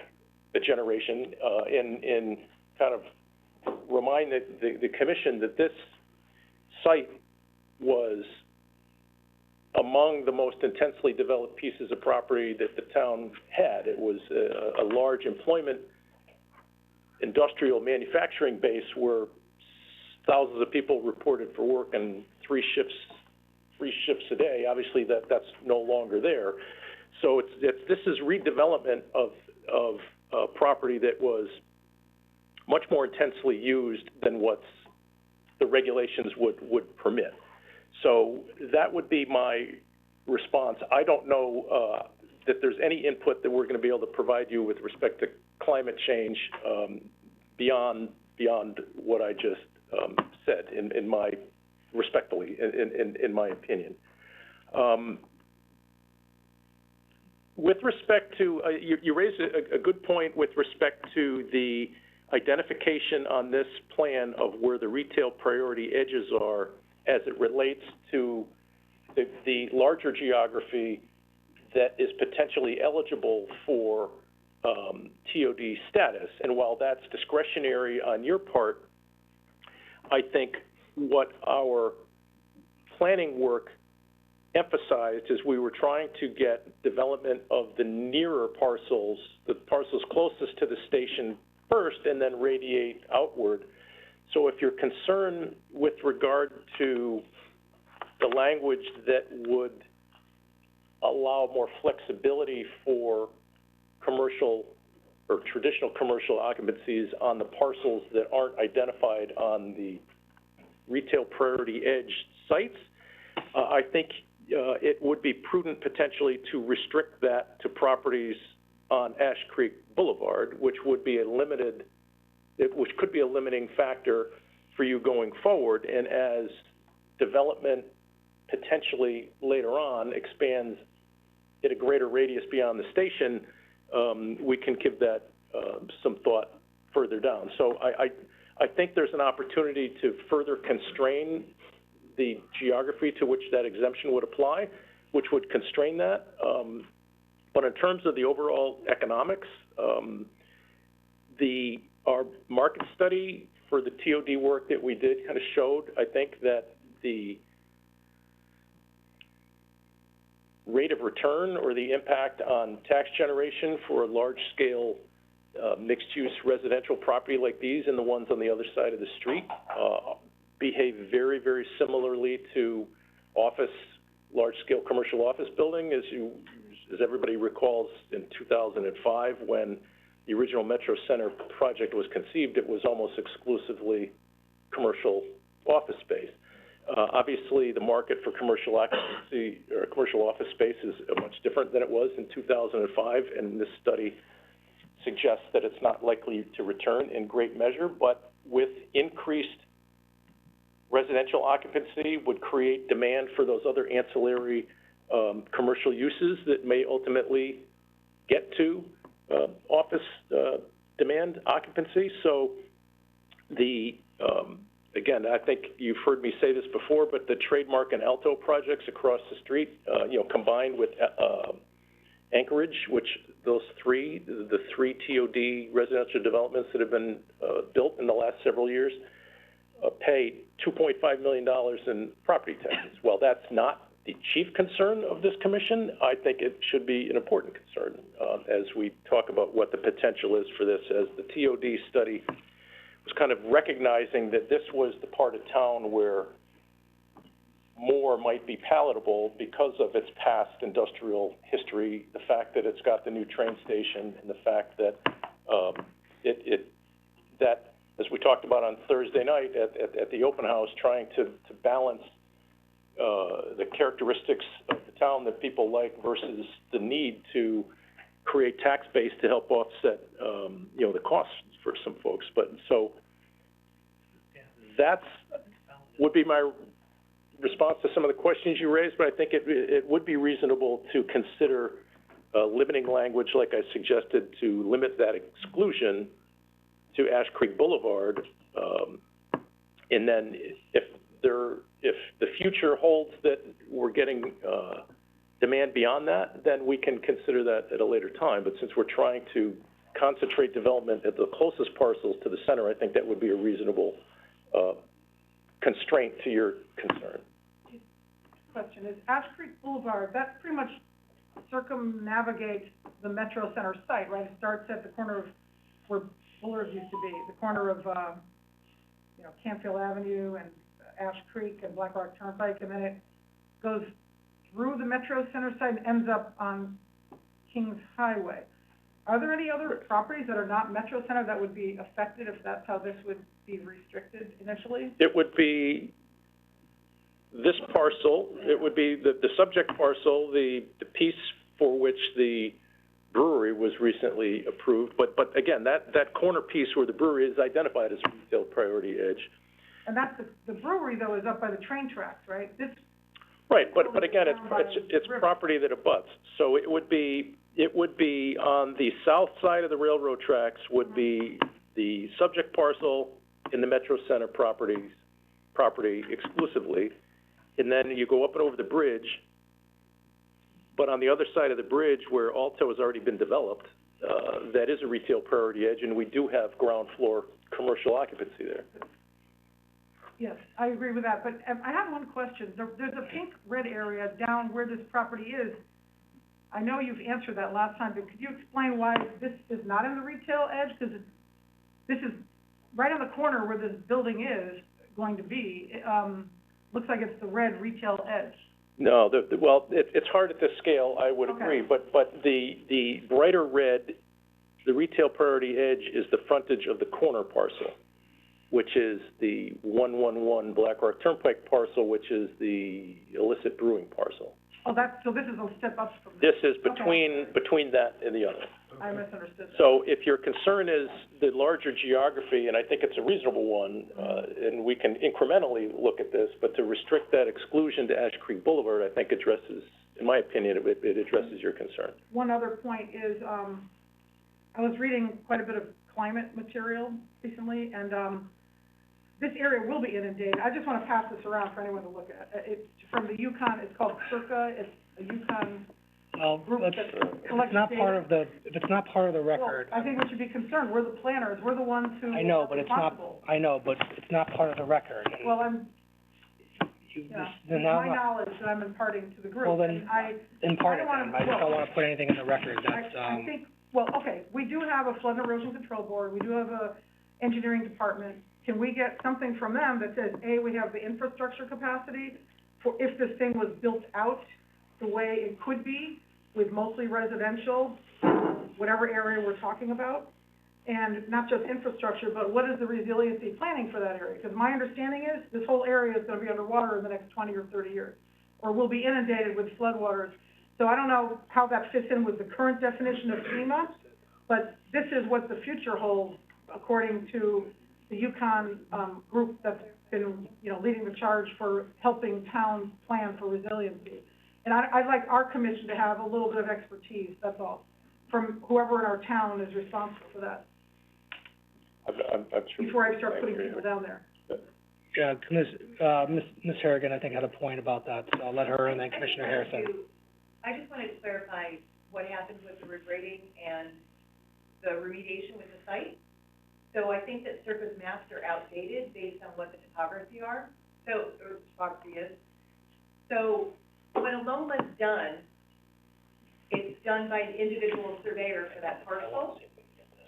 a generation and kind of remind the commission that this site was among the most intensely developed pieces of property that the town had. It was a large employment, industrial manufacturing base where thousands of people reported for work and three shifts a day. Obviously, that's no longer there. So this is redevelopment of property that was much more intensely used than what the regulations would permit. So that would be my response. I don't know that there's any input that we're going to be able to provide you with respect to climate change beyond what I just said in my respectfully in my opinion. With respect to you raised a good point with respect to the identification on this plan of where the retail priority edges are as it relates to the larger geography that is potentially eligible for TOD status. And while that's discretionary on your part, I think what our planning work emphasized is we were trying to get development of the nearer parcels, the parcels closest to the station first, and then radiate outward. So if you're concerned with regard to the language that would allow more flexibility for commercial or traditional commercial occupancies on the parcels that aren't identified on the retail priority edge sites, I think it would be prudent potentially to restrict that to properties on Ash Creek Boulevard, which could be a limiting factor for you going forward. And as development potentially later on expands at a greater radius beyond the station, we can give that some thought further down. So I think there's an opportunity to further constrain the geography to which that exemption would apply, which would constrain that. But in terms of the overall economics, our market study for the TOD work that we did kind of showed, I think, that the rate of return or the impact on tax generation for a large-scale mixed-use residential property like these and the ones on the other side of the street behave very, very similarly to large-scale commercial office building. As everybody recalls, in 2005, when the original Metro Center project was conceived, it was almost exclusively commercial office space. Obviously, the market for commercial occupancy or commercial office space is much different than it was in 2005, and this study suggests that it's not likely to return in great measure, but with increased residential occupancy would create demand for those other ancillary commercial uses that may ultimately get to office demand occupancy. So again, I think you've heard me say this before, but the Trademark and Alto projects across the street, combined with Anchorage, which the three TOD residential developments that have been built in the last several years, pay $2.5 million in property taxes. While that's not the chief concern of this commission, I think it should be an important concern as we talk about what the potential is for this, as the TOD study was kind of recognizing that this was the part of town where more might be palatable because of its past industrial history, the fact that it's got the new train station, and the fact that that, as we talked about on Thursday night at the open house, trying to balance the characteristics of the town that people like versus the need to create tax base to help offset, the costs for some folks. But so that's would be my response to some of the questions you raised, but I think it would be reasonable to consider limiting language, like I suggested, to limit that exclusion to Ash Creek Boulevard, and then if the future holds that we're getting demand beyond that, then we can consider that at a later time. But since we're trying to concentrate development at the closest parcels to the center, I think that would be a reasonable constraint to your concern. Question is, Ash Creek Boulevard, that pretty much circumnavigates the Metro Center site, right? It starts at the corner of where Buller's used to be, the corner of, Canfield Avenue and Ash Creek and Black Rock Turnpike, and then it goes through the Metro Center site and ends up on Kings Highway. Are there any other properties that are not Metro Center that would be affected if that's how this would be restricted initially? It would be this parcel. It would be the subject parcel, the piece for which the brewery was recently approved. But again, that corner piece where the brewery is identified as retail priority edge. And that's the brewery, though, is up by the train tracks, right? Right, but again, it's property that abuts. So it would be on the south side of the railroad tracks would be the subject parcel in the Metro Center property exclusively, and then you go up and over the bridge. But on the other side of the bridge, where Alto has already been developed, that is a retail priority edge, and we do have ground floor commercial occupancy there. Yes, I agree with that, but I have one question. There's a pink-red area down where this property is. I know you've answered that last time, but could you explain why this is not in the retail edge? Because this is right on the corner where this building is going to be. It looks like it's the red retail edge. No, it's hard at this scale, I would agree, but the brighter red, the retail priority edge is the frontage of the corner parcel, which is the 111 Black Rock Turnpike parcel, which is the illicit brewing parcel. Oh, so this is a step up from this. This is between that and the other. I misunderstood that. So if your concern is the larger geography, and I think it's a reasonable one, and we can incrementally look at this, but to restrict that exclusion to Ash Creek Boulevard, I think addresses, in my opinion, it addresses your concern. One other point is, I was reading quite a bit of climate material recently, and this area will be inundated. I just want to pass this around for anyone to look at. It's from the Yukon. It's called Circa. It's a Yukon group that collects data. If it's not part of the record. Well, I think we should be concerned. We're the planners. We're the ones who I know, but it's responsible. not part of the record. Well, Yeah, then it's now, my knowledge that I'm imparting to the group, Well, then, and I impart it I then, don't I just wanna- don't wanna put anything in the record, that's, I think, well, okay, we do have a flood and erosion control board, we do have a engineering department. Can we get something from them that says, A, we have the infrastructure capacity for if this thing was built out the way it could be, with mostly residential, whatever area we're talking about? And not just infrastructure, but what is the resiliency planning for that area? Because my understanding is, this whole area is gonna be underwater in the next 20 or 30 years, or will be inundated with floodwaters. So I don't know how that fits in with the current definition of FEMA, but this is what the future holds, according to the Yukon, group that's been, leading the charge for helping towns plan for resiliency. And I'd like our commission to have a little bit of expertise, that's all, from whoever in our town is responsible for that, I'm sure. before I start putting people down there. yeah, Ms. Harrigan, I think, had a point about that, so I'll let her and then Commissioner Harrison. I just wanted to clarify what happened with the regrading and the remediation with the site. So I think that surface maps are outdated based on what the topography is. So when a loam is done, it's done by an individual surveyor for that parcel.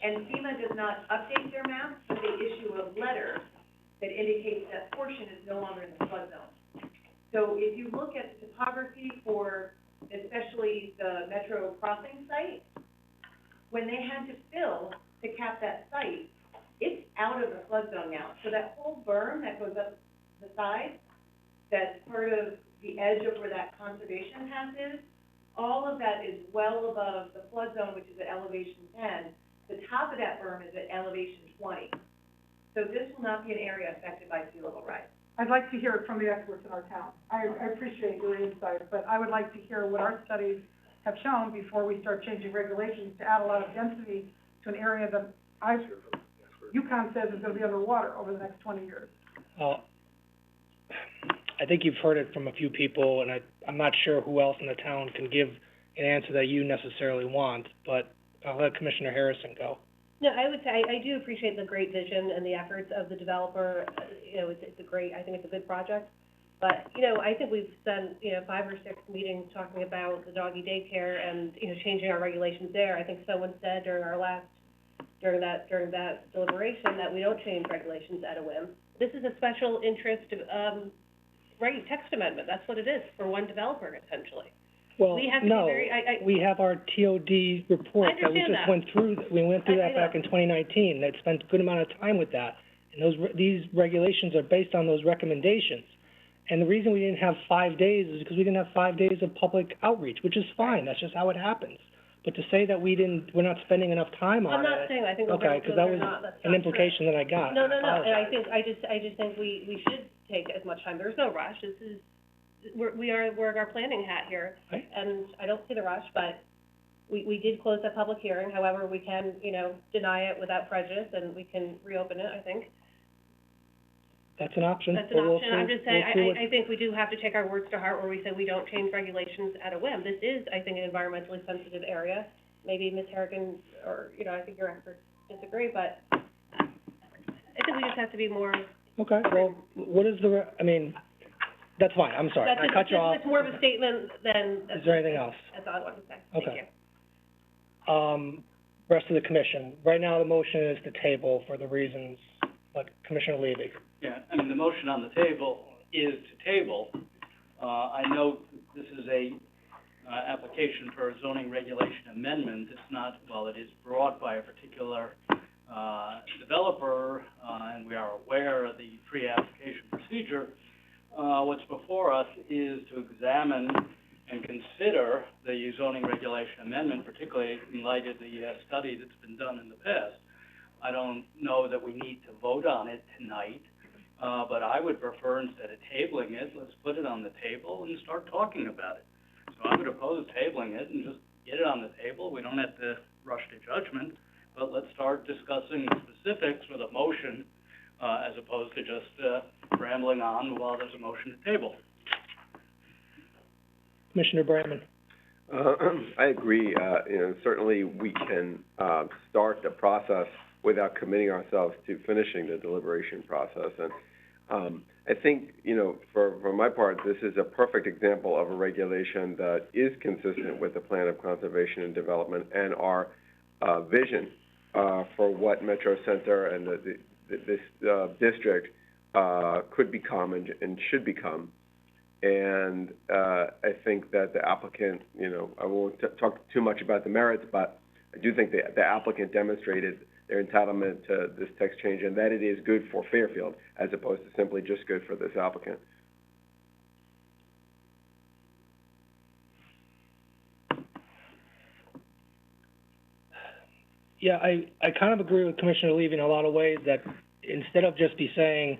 And FEMA does not update their maps, but they issue a letter that indicates that portion is no longer in the flood zone. So if you look at the topography for especially the Metro Crossing site, when they had to fill to cap that site, it's out of the flood zone now. So that whole berm that goes up the side, that's part of the edge of where that conservation path is, all of that is well above the flood zone, which is at elevation 10. The top of that berm is at elevation 20. So this will not be an area affected by sea level rise. I'd like to hear it from the experts in our town. I appreciate your insight, but I would like to hear what our studies have shown before we start changing regulations to add a lot of density to an area that Yukon says is gonna be underwater over the next 20 years. I think you've heard it from a few people, and I'm not sure who else in the town can give an answer that you necessarily want, but I'll let Commissioner Harrison go. No, I would say, I do appreciate the great vision and the efforts of the developer. It's a great, I think it's a good project. But, I think we've spent, 5 or 6 meetings talking about the doggy daycare and, changing our regulations there. I think someone said during that deliberation that we don't change regulations at a whim. This is a special interest, text amendment. That's what it is for one developer, essentially. Well, We have to be no, very, we have our TOD report that we understand just that. went through. We went through I that back in 2019. That spent a good amount of time with that. And these regulations are based on those recommendations. And the reason we didn't have 5 days is because we didn't have 5 days of public outreach, which is fine. That's just how it happens. But to say that we're not spending enough time on it. I'm not saying, I think we're Okay, because that was an implication that I got. No, I and I apologize. just think we should take as much time. There's no rush. We're wearing our planning hat here. Right. And I don't see the rush, but we did close that public hearing. However, we can, deny it without prejudice, and we can reopen it, I think. That's an option. That's an but we'll option. see- I'm just saying, we'll see what- I think we do have to take our words to heart where we say we don't change regulations at a whim. This is, I think, an environmentally sensitive area. Maybe Ms. Harrigan, or, I think your experts disagree, but I think we just have to be more. Okay, well, what is that's fine, I'm sorry, I cut you off. It's more of a statement than. Is there anything else? That's all I wanted to say. Thank Okay. you. Rest of the commission, right now the motion is to table for the reasons, like Commissioner Levy. Yeah, the motion on the table is to table. I note this is a, application for a zoning regulation amendment. It's not, well, it is brought by a particular, developer, and we are aware of the pre-application procedure. What's before us is to examine and consider the zoning regulation amendment, particularly in light of the, study that's been done in the past. I don't know that we need to vote on it tonight, but I would prefer, instead of tabling it, let's put it on the table and start talking about it. So I would oppose tabling it and just get it on the table. We don't have to rush to judgment, but let's start discussing the specifics with a motion, as opposed to just, rambling on while there's a motion to table. Commissioner Bramman. I agree, certainly we can, start the process without committing ourselves to finishing the deliberation process, and I think, for my part, this is a perfect example of a regulation that is consistent with the Plan of Conservation and Development and our vision for what Metro Center and this district could become and should become. And I think that the applicant, I won't talk too much about the merits, but I do think the applicant demonstrated their entitlement to this text change and that it is good for Fairfield as opposed to simply just good for this applicant. Yeah, I kind of agree with Commissioner Levy in a lot of ways that instead of just be saying,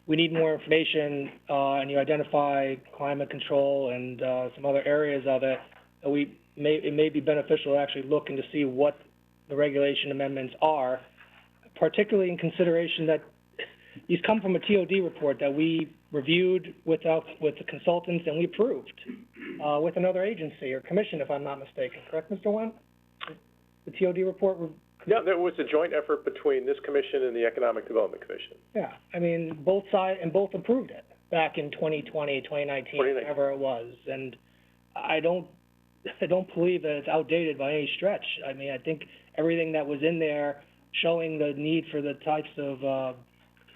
we need more information, and you identify climate control and, some other areas of it, it may be beneficial to actually look and to see what the regulation amendments are, particularly in consideration that these come from a TOD report that we reviewed with the consultants and we approved, with another agency or commission, if I'm not mistaken. Correct, Mr. Wen? The TOD report. Yeah, there was a joint effort between this commission and the Economic Development Commission. Yeah, I mean, both sides, and both approved it back in 2020, 2019, whatever it was. And I don't believe that it's outdated by any stretch. I mean, I think everything that was in there showing the need for the types of,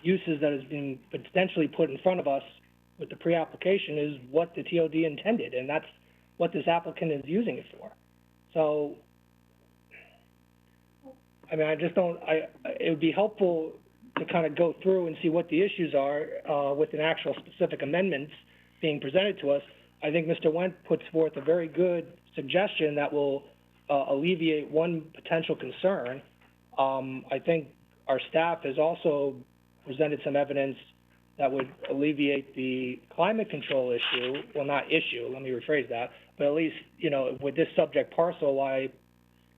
uses that is being potentially put in front of us with the pre-application is what the TOD intended, and that's what this applicant is using it for. So, I mean, it would be helpful to kind of go through and see what the issues are, with an actual specific amendments being presented to us. I think Mr. Wendt puts forth a very good suggestion that will, alleviate one potential concern. I think our staff has also presented some evidence that would alleviate the climate control issue, well, not issue, let me rephrase that, but at least, with this subject parcel, why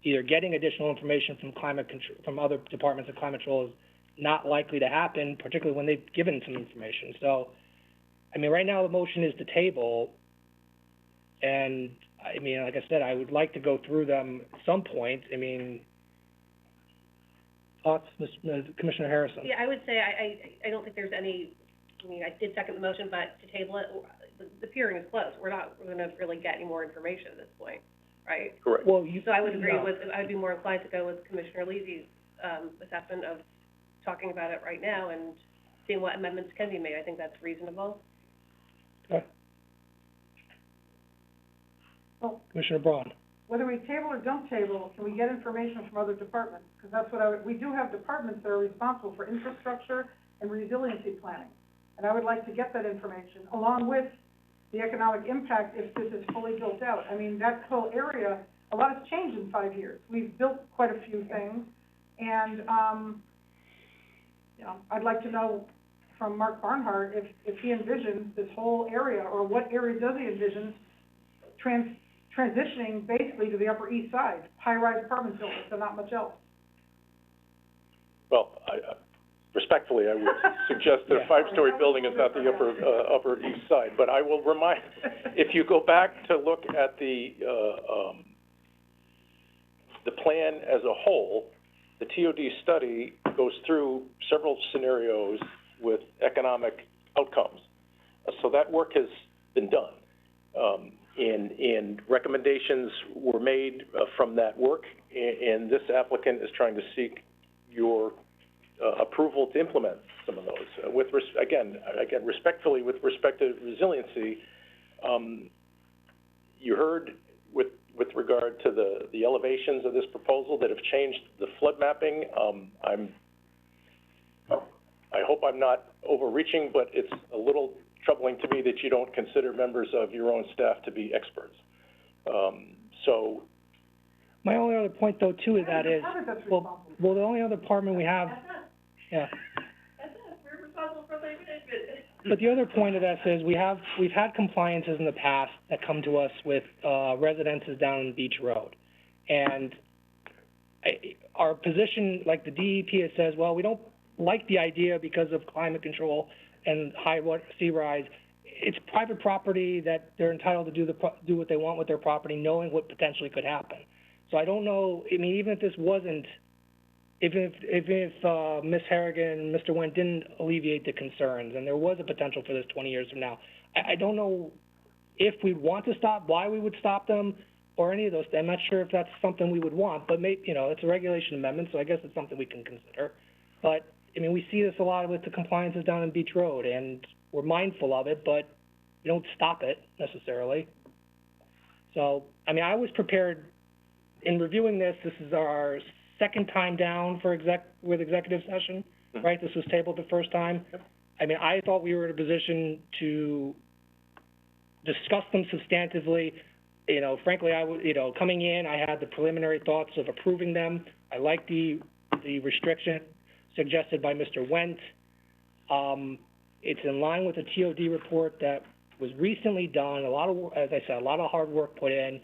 either getting additional information from climate control, from other departments of climate control is not likely to happen, particularly when they've given some information. So, I mean, right now the motion is to table, and I mean, like I said, I would like to go through them at some point. I mean, thoughts, Commissioner Harrison? Yeah, I would say I don't think there's any, I mean, I did second the motion, but to table it, the hearing is closed. We're gonna really get any more information at this point, right? Correct. Well, So I would agree with, I would be more inclined to go with Commissioner Levy's, assessment of talking about it right now and seeing what amendments can be made. I think that's reasonable. Okay. Well, Commissioner Braun? whether we table or don't table, can we get information from other departments? Because that's what we do have departments that are responsible for infrastructure and resiliency planning. And I would like to get that information, along with the economic impact if this is fully built out. I mean, that whole area, a lot has changed in 5 years. We've built quite a few things, and, I'd like to know from Mark Barnhart if he envisions this whole area, or what area does he envision transitioning basically to the Upper East Side, high-rise apartment buildings, and not much else. Well, respectfully, I would suggest that a five-story building is not the upper east side, but I will remind, if you go back to look at the plan as a whole, the TOD study goes through several scenarios with economic outcomes. So that work has been done. And recommendations were made from that work, and this applicant is trying to seek your approval to implement some of those. Again, respectfully, with respect to resiliency, you heard with regard to the elevations of this proposal that have changed the flood mapping. I hope I'm not overreaching, but it's a little troubling to me that you don't consider members of your own staff to be experts. So. My only other point, though, too, is that is, well, the only other department we have, yeah. We're responsible for the management. But the other point of this is we've had compliances in the past that come to us with, residences down on Beach Road. And our position, like the DEP, it says, well, we don't like the idea because of climate control and high sea rise. It's private property that they're entitled to do what they want with their property, knowing what potentially could happen. So I don't know, I mean, even if this wasn't if Ms. Harrigan and Mr. Wendt didn't alleviate the concerns, and there was a potential for this 20 years from now, I don't know if we'd want to stop, why we would stop them, or any of those. I'm not sure if that's something we would want, but it's a regulation amendment, so I guess it's something we can consider. But, I mean, we see this a lot with the compliances down in Beach Road, and we're mindful of it, but we don't stop it necessarily. So, I mean, I was prepared, in reviewing this, this is our second time down for executive session, right? This was tabled the first time. Yep. I mean, I thought we were in a position to discuss them substantively. You know, frankly, coming in, I had the preliminary thoughts of approving them. I like the restriction suggested by Mr. Wendt. It's in line with the TOD report that was recently done, as I said, a lot of hard work put in,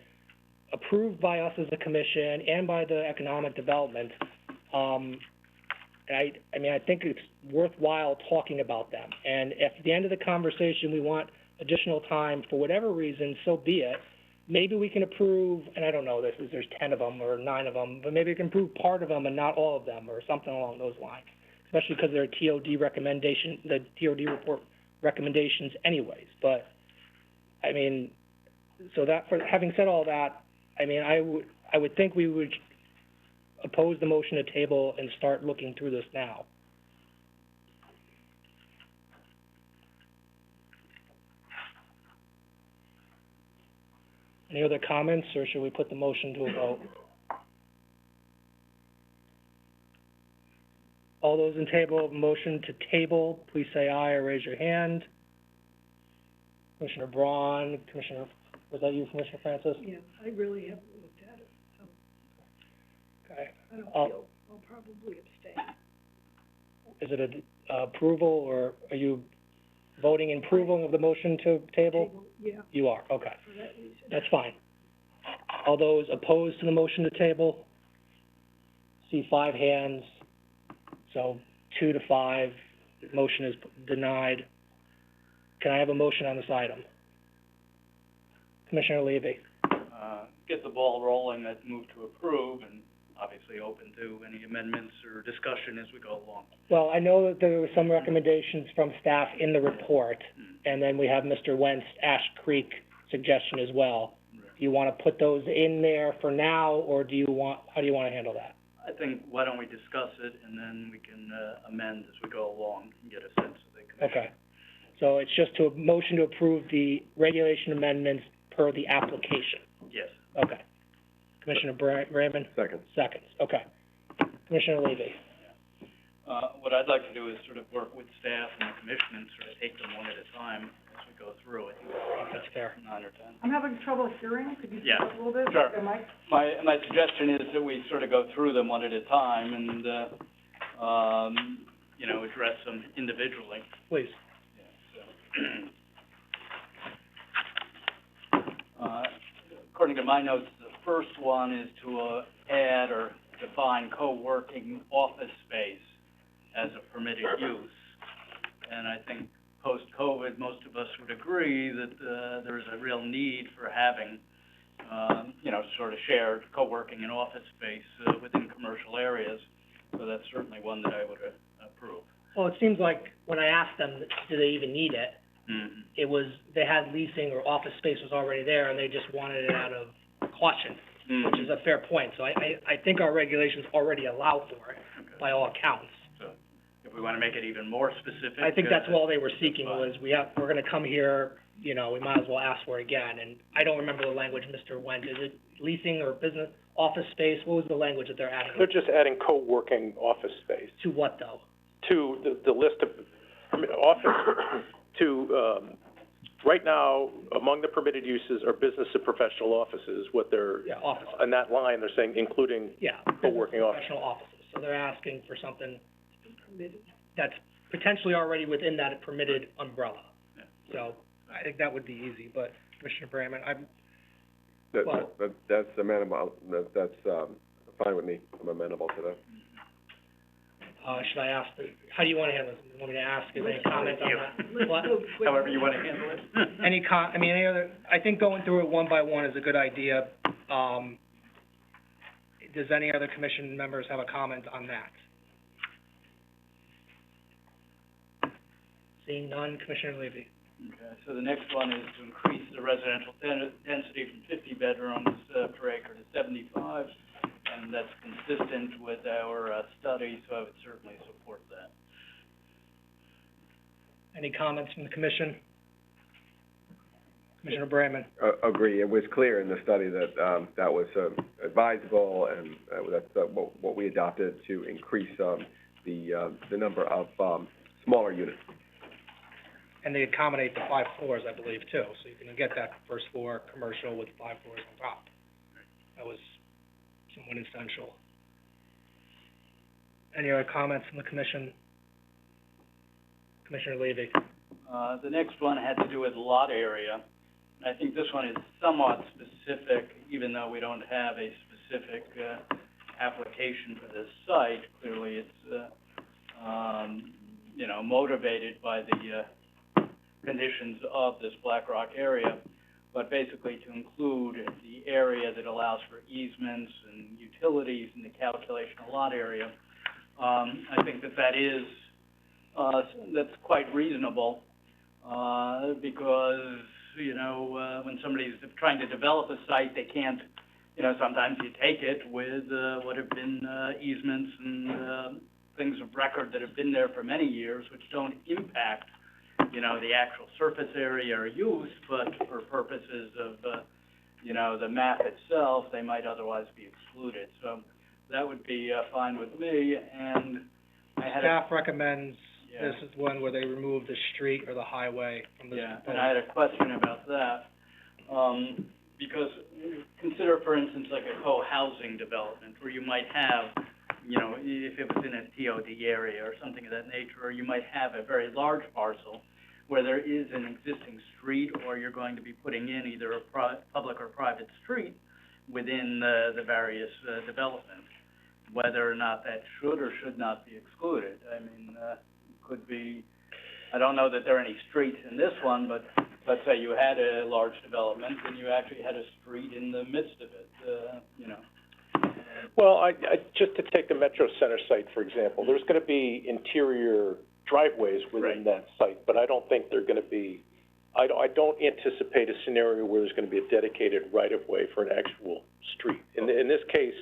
approved by us as a commission and by the economic development. And I mean, I think it's worthwhile talking about them. And if at the end of the conversation we want additional time for whatever reason, so be it. Maybe we can approve, and I don't know, there's 10 of them or 9 of them, but maybe we can approve part of them and not all of them, or something along those lines. Especially because they're TOD recommendation, the TOD report recommendations anyways. But, I mean, so that, having said all that, I mean, I would think we would oppose the motion to table and start looking through this now. Any other comments, or should we put the motion to a vote? All those in favor of motion to table, please say aye or raise your hand. Commissioner Braun, was that you, Commissioner Francis? Yeah, I really haven't looked at it, so Okay. I don't feel, I'll probably abstain. Is it a approval, or are you voting in approval of the motion to table? Yeah, You are, okay. for that reason. That's fine. All those opposed to the motion to table? See 5 hands, so 2 to 5, the motion is denied. Can I have a motion on this item? Commissioner Levy? Get the ball rolling, I'd move to approve, and obviously open to any amendments or discussion as we go along. Well, I know that there were some recommendations from staff in the report, and then we have Mr. Wendt's Ash Creek suggestion as well. Right. Do you want to put those in there for now, or how do you want to handle that? I think, why don't we discuss it, and then we can, amend as we go along and get a sense of the commission. Okay. So it's just to motion to approve the regulation amendments per the application. Yes. Okay. Commissioner Raymond? Second. Seconds, okay. Commissioner Levy? What I'd like to do is sort of work with staff and the commission and sort of take them one at a time as we go through. I think That's fair. 9 or 10. I'm having trouble hearing, could you speak Yeah. up a little bit? Sure. Okay, Mike? My suggestion is that we sort of go through them one at a time and, address them individually. Please. According to my notes, the first one is to add or define co-working office space as a permitted use. And I think post-COVID, most of us would agree that there is a real need for having, sort of shared co-working and office space within commercial areas. So that's certainly one that I would approve. Well, it seems like when I asked them, do they even need it, Mm-hmm. it was, they had leasing or office space was already there, and they just wanted it out of caution, which is a fair point. So I think our regulations already allow for it, Okay. by all accounts. So if we want to make it even more specific. I think that's all they were seeking fine. was, we're gonna come here, we might as well ask for it again. And I don't remember the language, Mr. Wendt, is it leasing or business, office space? What was the language that they're adding? They're just adding co-working office space To what, though? to the list of, office, right now, among the permitted uses are business and professional offices, what they're, Yeah, office, on that line, they're saying including yeah. co-working office. Professional offices. So they're asking for something Permitted. that's potentially already within that permitted umbrella. Yeah. So I think that would be easy, but Commissioner Bramman, That's amenable, that's fine with me. I'm amenable to that. should I ask, how do you want to handle this? You want me to ask, is there any comment on that? What? However you want to handle it. Any any other, I think going through it one by one is a good idea. Does any other commission members have a comment on that? Seeing none, Commissioner Levy. Okay, so the next one is to increase the residential density from 50 bedrooms per acre to 75, and that's consistent with our study, so I would certainly support that. Any comments from the commission? Commissioner Bramman? Agree. It was clear in the study that, that was, advisable, and, that's, what we adopted to increase, the number of, smaller units. And they accommodate the 5 floors, I believe, too, so you can get that first floor commercial with 5 floors on top. That was somewhat essential. Any other comments from the commission? Commissioner Levy? The next one had to do with lot area. I think this one is somewhat specific, even though we don't have a specific, application for this site. Clearly, it's, you know, motivated by the, conditions of this Black Rock area, but basically to include the area that allows for easements and utilities in the calculation of lot area. I think that is, that's quite reasonable, because, you know, when somebody's trying to develop a site, they can't, you know, sometimes you take it with, what have been, easements and, things of record that have been there for many years, which don't impact, you know, the actual surface area or use, but for purposes of, you know, the map itself, they might otherwise be excluded. So that would be, fine with me, and I had Staff recommends yeah. this is one where they remove the street or the highway from this Yeah, proposal. and I had a question about that, because consider, for instance, like a co-housing development, where you might have, you know, if it was in a TOD area or something of that nature, or you might have a very large parcel where there is an existing street, or you're going to be putting in either a public or private street within the various developments, whether or not that should or should not be excluded. I mean, could be, I don't know that there are any streets in this one, but let's say you had a large development and you actually had a street in the midst of it, you know. Well, I just to take the Metro Center site, for example, there's gonna be interior driveways within that site, but I don't think they're gonna be, I don't anticipate a scenario where there's gonna be a dedicated right-of-way for an actual street. In this case,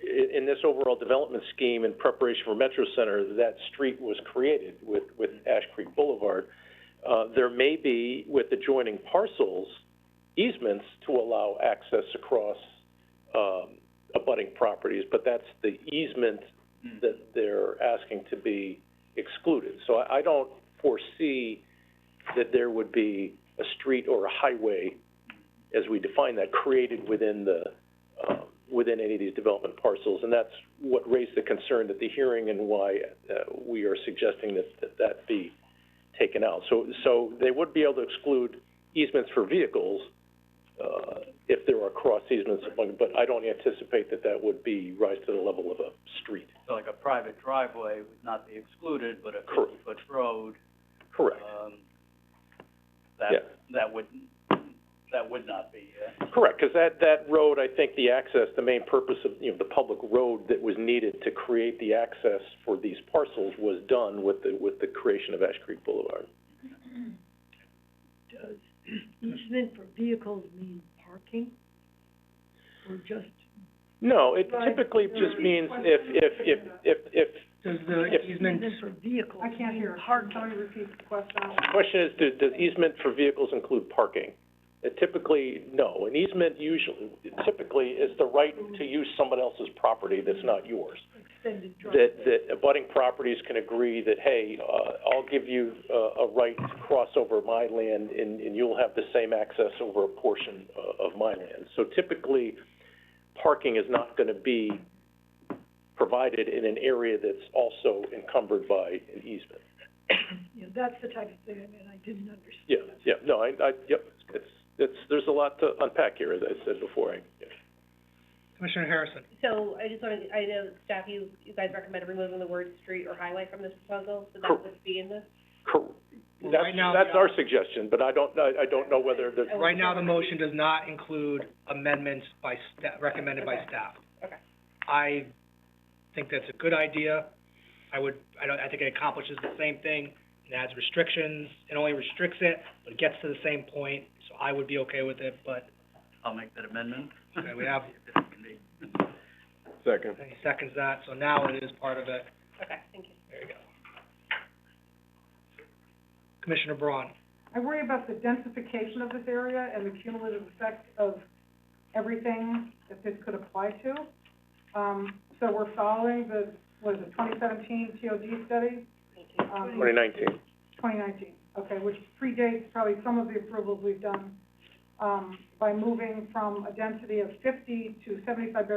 in this overall development scheme in preparation for Metro Center, that street was created with Ash Creek Boulevard. There may be, with adjoining parcels, easements to allow access across, abutting properties, but that's the easement that they're asking to be excluded. So I don't foresee that there would be a street or a highway, as we define that, created within the, within any of these development parcels, and that's what raised the concern at the hearing and why, we are suggesting that be taken out. So they would be able to exclude easements for vehicles, if there are cross easements, but I don't anticipate that would be rise to the level of a street. So like a private driveway would not be excluded, but a 50-foot road. Correct. That would not be, Correct, because that road, I think the access, the main purpose of, you know, the public road that was needed to create the access for these parcels was done with the creation of Ash Creek Boulevard. Does easement for vehicles mean parking, or just? No, it typically just means if Does the easement, For vehicles? I can't hear. Parking. Can you repeat the question? the question is, does easement for vehicles include parking? Typically, no. An easement typically is the right to use someone else's property that's not yours. Extended driveway. That abutting properties can agree that, hey, I'll give you a right to cross over my land, and you'll have the same access over a portion of my land. So typically, parking is not gonna be provided in an area that's also encumbered by an easement. Yeah, that's the type of thing, I didn't understand. There's a lot to unpack here, as I said before. Commissioner Harrison? So I just wanted, I know staff, you guys recommended removing the word street or highway from this proposal, so that would be in this? Right now, That's our suggestion, but I don't know whether the. Right now, the motion does not include amendments by recommended by staff. Okay. I think that's a good idea. I think it accomplishes the same thing. It adds restrictions, it only restricts it, but it gets to the same point, so I would be okay with it, but, I'll make that amendment. okay, we have, If it can be. Second. he seconds that, so now it is part of it. Okay, thank you. There you go. Commissioner Braun. I worry about the densification of this area and the cumulative effect of everything that this could apply to. So we're following the, what is it, 2017 TOD study? 2019. 2019, okay, which predates probably some of the approvals we've done, by moving from a density of 50 to 75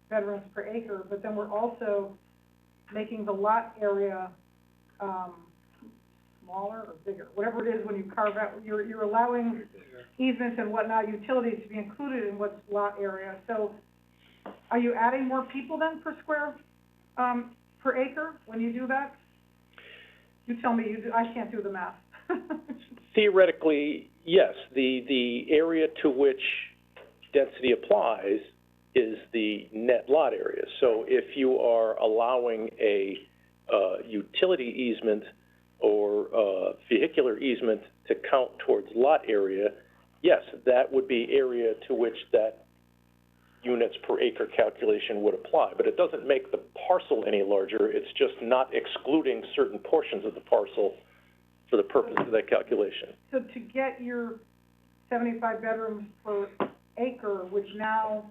bedrooms per acre, but then we're also making the lot area, smaller or bigger, whatever it is when you carve out, you're allowing easements and whatnot, utilities to be included in what's lot area. So are you adding more people then per square, per acre when you do that? You tell me, I can't do the math. Theoretically, yes, the area to which density applies is the net lot area. So if you are allowing a, utility easement or, vehicular easement to count towards lot area, yes, that would be area to which that units per acre calculation would apply, but it doesn't make the parcel any larger, it's just not excluding certain portions of the parcel for the purpose of that calculation. So to get your 75 bedrooms per acre, which now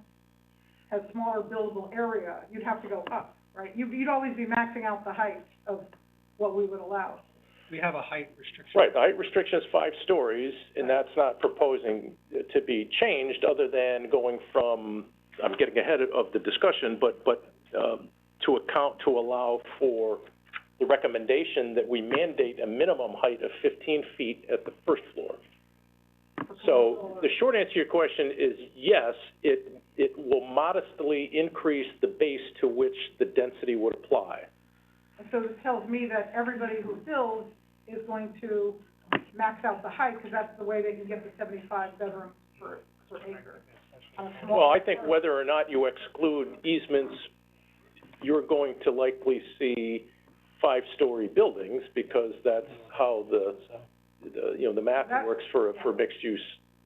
has smaller buildable area, you'd have to go up, right? You'd always be maxing out the height of what we would allow. We have a height restriction. Right, the height restriction is 5 stories, and that's not proposing to be changed other than going from, I'm getting ahead of the discussion, but to account, to allow for the recommendation that we mandate a minimum height of 15 feet at the first floor. So the short answer to your question is yes, it will modestly increase the base to which the density would apply. And so this tells me that everybody who builds is going to max out the height, because that's the way they can get the 75 bedrooms per acre. Well, I think whether or not you exclude easements, you're going to likely see 5-story buildings, because that's how the math works for mixed-use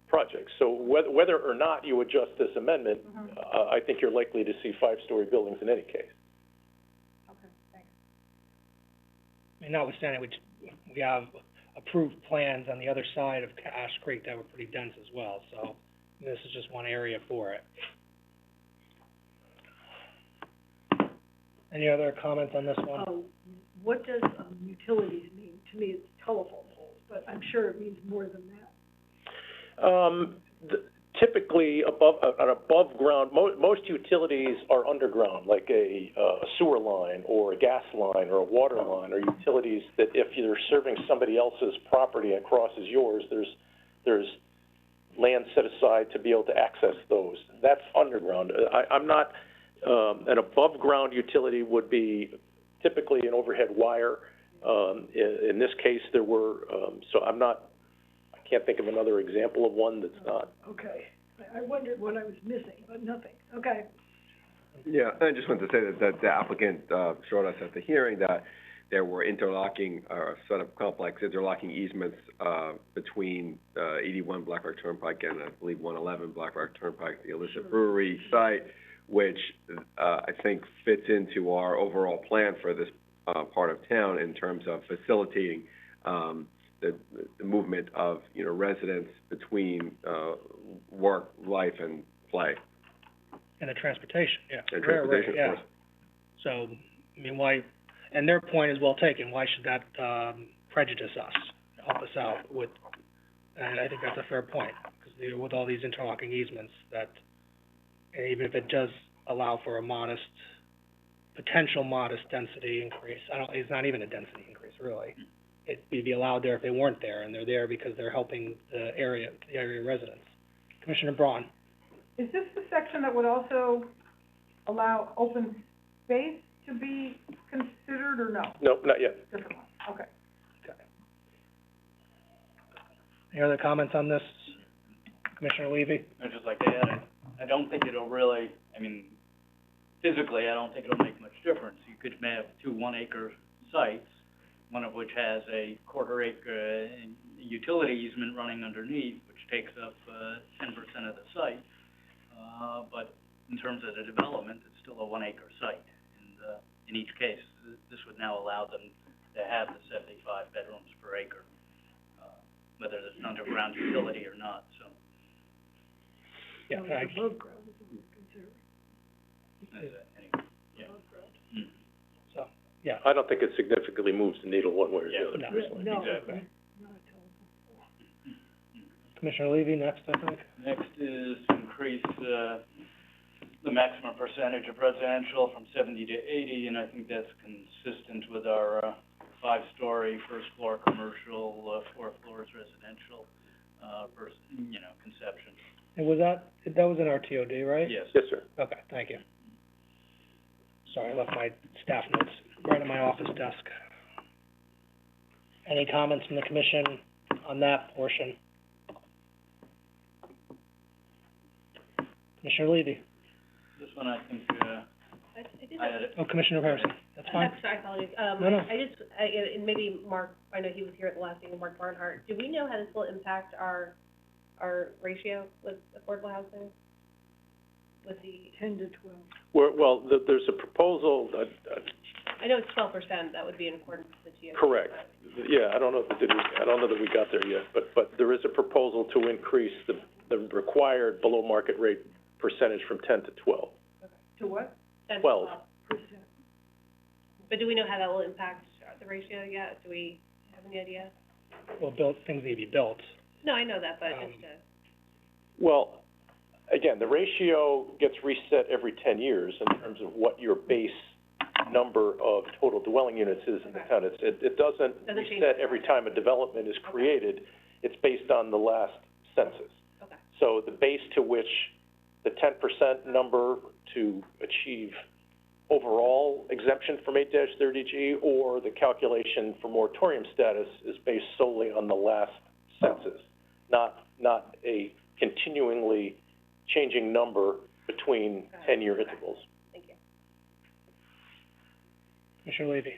projects. So whether or not you adjust this amendment, I think you're likely to see 5-story buildings in any case. Okay, thanks. And notwithstanding, we have approved plans on the other side of Ash Creek that were pretty dense as well, so this is just one area for it. Any other comments on this one? Oh, what does, utilities mean? To me, it's telephone poles, but I'm sure it means more than that. Typically, an above ground, most utilities are underground, like a sewer line or a gas line or a water line, or utilities that if you're serving somebody else's property and crosses yours, there's land set aside to be able to access those. That's underground. I'm not, an above ground utility would be typically an overhead wire. In this case, there were, so I can't think of another example of one that's not. Okay, I wondered what I was missing, but nothing, okay. Yeah, I just wanted to say that the applicant, showed us at the hearing that there were interlocking, set of complex interlocking easements, between, 81 Black Rock Turnpike and I believe 111 Black Rock Turnpike, the illicit brewery site, which, I think fits into our overall plan for this, part of town in terms of facilitating, the movement of, residents between, work, life, and play. And the transportation, yeah. And transportation, of course. So, I mean, why, and their point is well taken, why should that, prejudice us, help us out with, and I think that's a fair point, because with all these interlocking easements, that, even if it does allow for a potential modest density increase, it's not even a density increase, really. It'd be allowed there if they weren't there, and they're there because they're helping the area residents. Commissioner Braun. Is this the section that would also allow open space to be considered, or no? No, not yet. Different one, okay. Okay. Any other comments on this, Commissioner Levy? I'd just like to add, I don't think it'll really, physically, I don't think it'll make much difference. You could have two 1-acre sites, one of which has a 1/4-acre utility easement running underneath, which takes up 10% of the site. But in terms of the development, it's still a 1-acre site. And in each case, this would now allow them to have the 75 bedrooms per acre, whether there's an underground utility or not, so. Yeah, Above ground is what we're considering. Anyway, yeah. Above ground. Mm. so, yeah. I don't think it significantly moves the needle one way or the Yeah, other, no. personally. No, Exactly. not at all. Commissioner Levy, next, I think. Next is to increase, the maximum percentage of residential from 70 to 80, and I think that's consistent with our, 5-story, first floor commercial, 4 floors residential, conception. And was that was in our TOD, right? Yes. Yes, sir. Okay, thank you. Sorry, I left my staff notes right on my office desk. Any comments from the commission on that portion? Commissioner Levy? This one, I think, I did I had it. Oh, Commissioner Harrison, that's fine. I'm sorry, I apologize. No. And maybe Mark, I know he was here at the last meeting, Mark Barnhart. Do we know how this will impact our ratio with affordable housing? With the, 10 to 12. Well, there's a proposal, I know it's 12%, that would be in accordance with the TOD. correct. Yeah, I don't know that we got there yet, but there is a proposal to increase the required below market rate percentage from 10 to 12. To what? 10 to 12. Percent. But do we know how that will impact the ratio yet? Do we have any idea? Well, things need to be built. No, I know that, but just to, Well, again, the ratio gets reset every 10 years in terms of what your base number of total dwelling units is in the town. It doesn't change. reset every time a development is created. It's based on the last census. okay, So the base to which the 10% number to achieve overall exemption from 8-30G or the calculation for moratorium status is based solely on the last census, not a continually changing number between 10-year intervals. thank you. Commissioner Levy?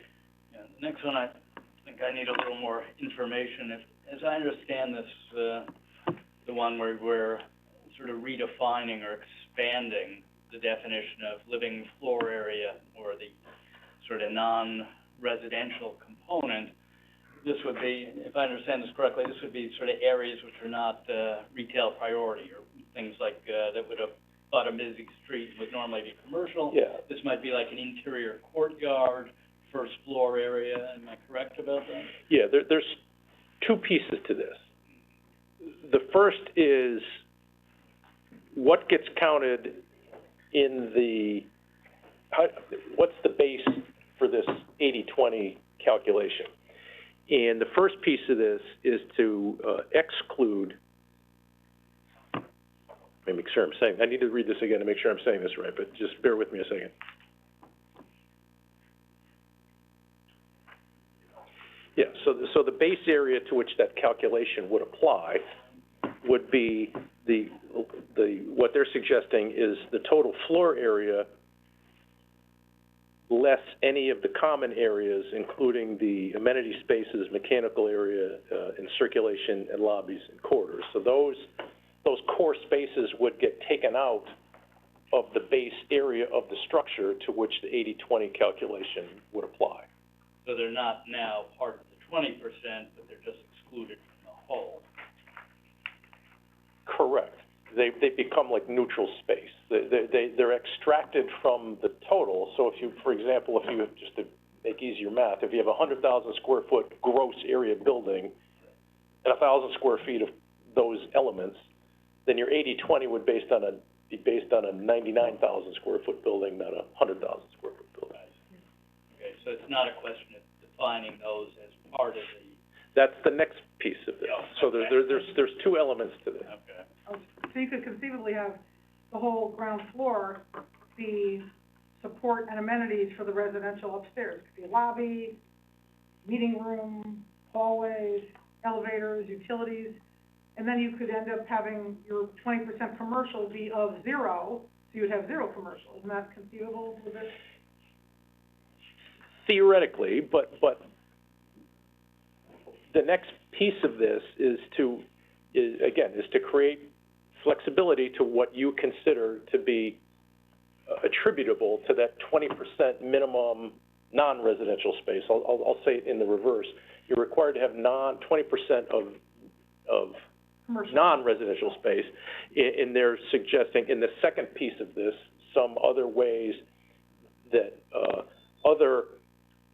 Yeah, the next one, I think I need a little more information. As I understand this, the one where we're sort of redefining or expanding the definition of living floor area or the sort of non-residential component, this would be, if I understand this correctly, this would be sort of areas which are not, retail priority or things like, that would abut a busy street would normally be commercial. Yeah. This might be like an interior courtyard, first floor area, am I correct about that? Yeah, there's two pieces to this. The first is what gets counted in what's the base for this 80-20 calculation? And the first piece of this is to exclude, let me make sure I'm saying, I need to read this again to make sure I'm saying this right, but just bear with me a second. Yeah, so the base area to which that calculation would apply would be what they're suggesting is the total floor area less any of the common areas, including the amenity spaces, mechanical area, and circulation and lobbies and corridors. So those core spaces would get taken out of the base area of the structure to which the 80-20 calculation would apply. So they're not now part of the 20%, but they're just excluded from the whole. Correct. They become like neutral space. They're extracted from the total. So if you, for example, if you, just to make easier math, if you have a 100,000 square foot gross area building and 1,000 square feet of those elements, then your 80-20 would be based on a 99,000 square foot building, not a 100,000 square foot building. Okay, so it's not a question of defining those as part of the. That's the next piece of this. Yeah, So okay. there's two elements to this. Okay. So you could conceivably have the whole ground floor be support and amenities for the residential upstairs. It could be a lobby, meeting room, hallways, elevators, utilities, and then you could end up having your 20% commercial be of 0 So you'd have zero commercial, isn't that conceivable with this? Theoretically, but the next piece of this is to create flexibility to what you consider to be attributable to that 20% minimum non-residential space. I'll say it in the reverse. You're required to have 20% of Commercial. non-residential space, and they're suggesting in the second piece of this some other ways that other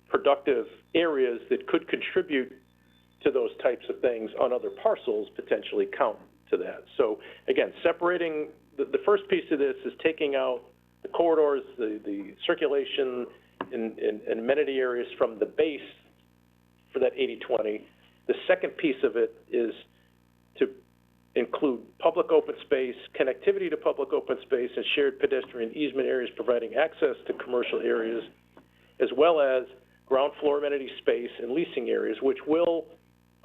productive areas that could contribute to those types of things on other parcels potentially count to that. So again, separating the first piece of this is taking out the corridors, the circulation and amenity areas from the base for that 80-20. The second piece of it is to include public open space, connectivity to public open space, and shared pedestrian easement areas providing access to commercial areas, as well as ground floor amenity space and leasing areas, which will,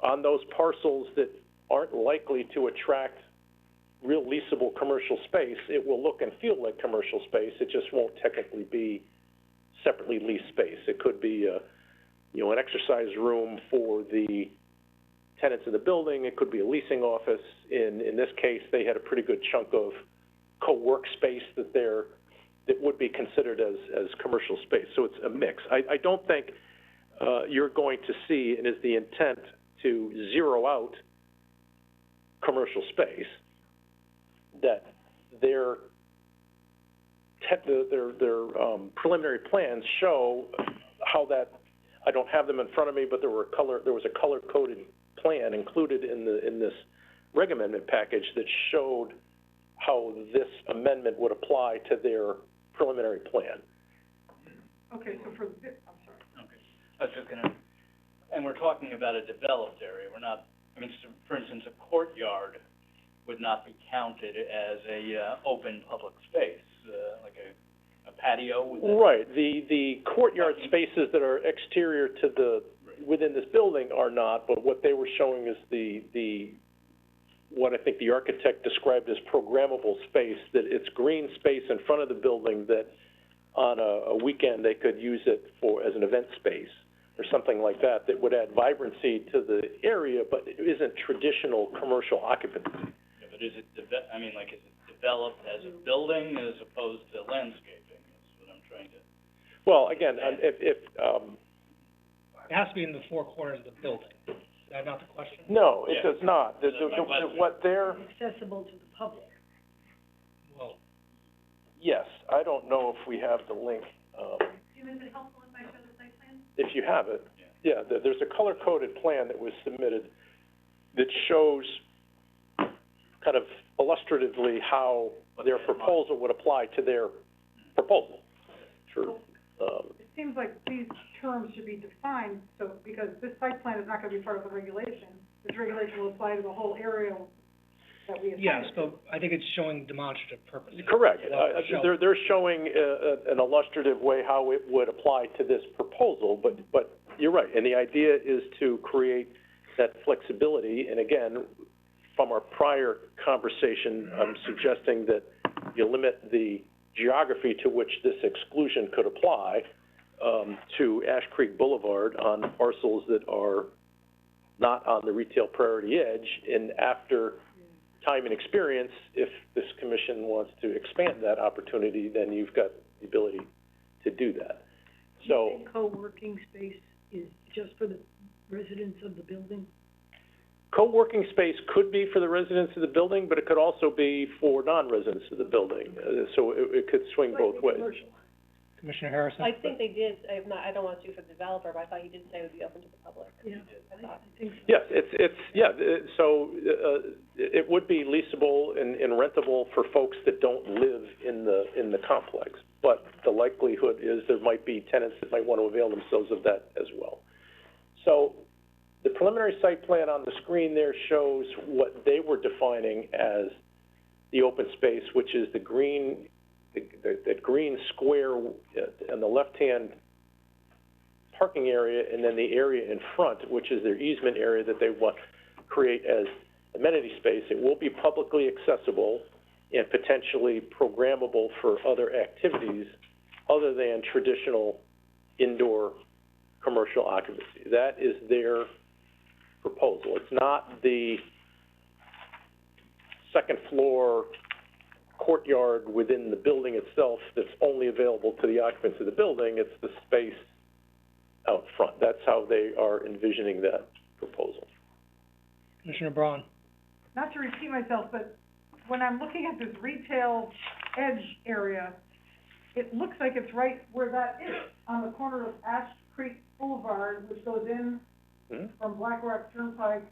on those parcels that aren't likely to attract real leasable commercial space, it will look and feel like commercial space. It just won't technically be separately leased space. It could be an exercise room for the tenants in the building. It could be a leasing office. In this case, they had a pretty good chunk of co-work space that would be considered as commercial space. So it's a mix. I don't think you're going to see, and is the intent, to zero out commercial space, that their preliminary plans show how that. I don't have them in front of me, but there was a color-coded plan included in this reg amendment package that showed how this amendment would apply to their preliminary plan. Okay, so for this, I'm sorry. Okay, I was just gonna, and we're talking about a developed area, we're not, I mean, so for instance, a courtyard would not be counted as a, open public space, like a patio with a... Right, the courtyard spaces that are exterior to within this building are not, but what they were showing is what I think the architect described as programmable space, that it's green space in front of the building that on a weekend they could use it as an event space or something like that, that would add vibrancy to the area, but it isn't traditional commercial occupancy. Yeah, but is it is it developed as a building as opposed to landscaping, is what I'm trying to... Well, again, It has to be in the four corners of the building. Is that not the question? no, it Yeah. does not. What they're... Accessible to the public. Well, Yes, I don't know if we have the link. Jim, is it helpful if I show the site plan? If you have it, yeah, there's a color-coded plan that was submitted that shows kind of illustratively how their proposal would apply to their proposal. Sure. It seems like these terms should be defined, so, because this site plan is not gonna be part of the regulation. This regulation will apply to the whole area that we assign. yes, but I think it's showing demonstrative purposes. Correct. So- They're showing an illustrative way how it would apply to this proposal, but you're right. And the idea is to create that flexibility. And again, from our prior conversation, I'm suggesting that you limit the geography to which this exclusion could apply to Ash Creek Boulevard on parcels that are not on the retail priority edge. And after time and experience, if this commission wants to expand that opportunity, then you've got the ability to do that. So, Do you think co-working space is just for the residents of the building? co-working space could be for the residents of the building, but it could also be for non-residents of the building. So it could swing both ways. Commercial. Commissioner Harrison? I think they did, I don't want to speak for the developer, but I thought he did say it would be open to the public. Yeah, I thought. I think so. Yes, it would be leasable and rentable for folks that don't live in the complex. But the likelihood is there might be tenants that might want to avail themselves of that as well. So the preliminary site plan on the screen there shows what they were defining as the open space, which is the green, that green square on the left-hand parking area, and then the area in front, which is their easement area that they want to create as amenity space. It will be publicly accessible. and potentially programmable for other activities other than traditional indoor commercial occupancy. That is their proposal. It's not the second floor courtyard within the building itself that's only available to the occupants of the building. It's the space out front. That's how they are envisioning that proposal. Commissioner Braun? Not to repeat myself, but when I'm looking at this retail edge area, it looks like it's right where that is, on the corner of Ash Creek Boulevard, which goes in from Black Rock Turnpike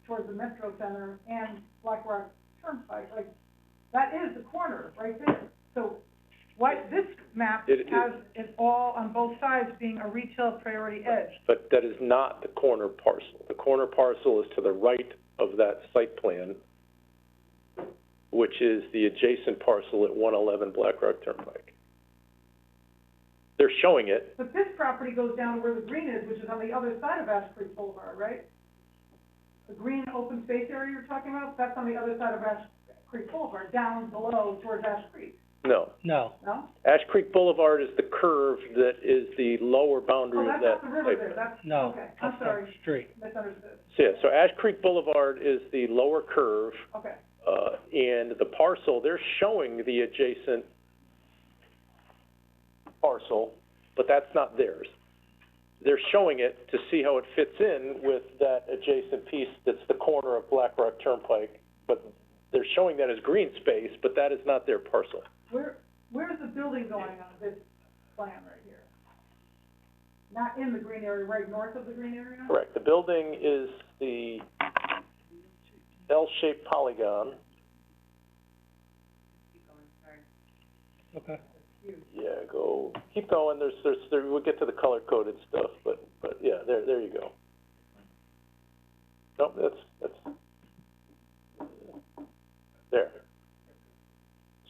towards the Metro Center and Black Rock Turnpike. Like, that is the corner right there. So what this map has it all on both sides being a retail priority edge. But that is not the corner parcel. The corner parcel is to the right of that site plan, which is the adjacent parcel at 111 Black Rock Turnpike. They're showing it. But this property goes down where the green is, which is on the other side of Ash Creek Boulevard, right? The green open space area you're talking about, that's on the other side of Ash Creek Boulevard, down below towards Ash Creek. No. No. No? Ash Creek Boulevard is the curve that is the lower boundary Oh, of that's that not the river site there, plan. that's, No. okay, I'm That's the sorry, street. misunderstood. So, yeah, so Ash Creek Boulevard is the lower curve, Okay, and the parcel, they're showing the adjacent parcel, but that's not theirs. They're showing it to see how it fits in with that adjacent piece that's the corner of Black Rock Turnpike, but they're showing that as green space, but that is not their parcel. where's the building going on this plan right here? Not in the green area, right north of the green area? Correct. The building is the L-shaped polygon. Okay. Yeah, keep going, we'll get to the color-coded stuff, but yeah, there you go. Nope, that's, there.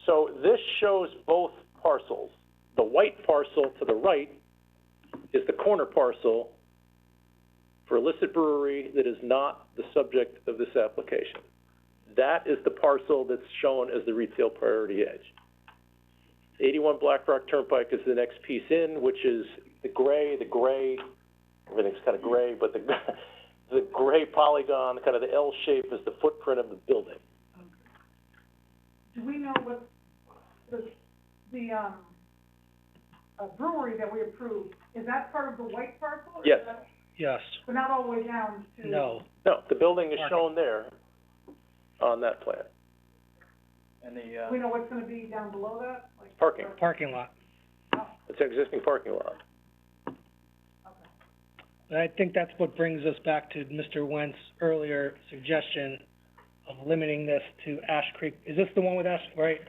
So this shows both parcels. The white parcel to the right is the corner parcel for illicit brewery that is not the subject of this application. That is the parcel that's shown as the retail priority edge. 81 Black Rock Turnpike is the next piece in, which is the gray, everything's kind of gray, but the gray polygon, kind of the L shape, is the footprint of the building. Do we know what the brewery that we approved, is that part of the white parcel? Or Yes. is that, Yes. but not all the way down to? No. No, the building is shown there on that plan. And Do we know what's gonna be down below that? Like, Parking. Parking lot. It's an existing parking lot. Okay. And I think that's what brings us back to Mr. Wentz' earlier suggestion of limiting this to Ash Creek. Is this the one with Ash, right?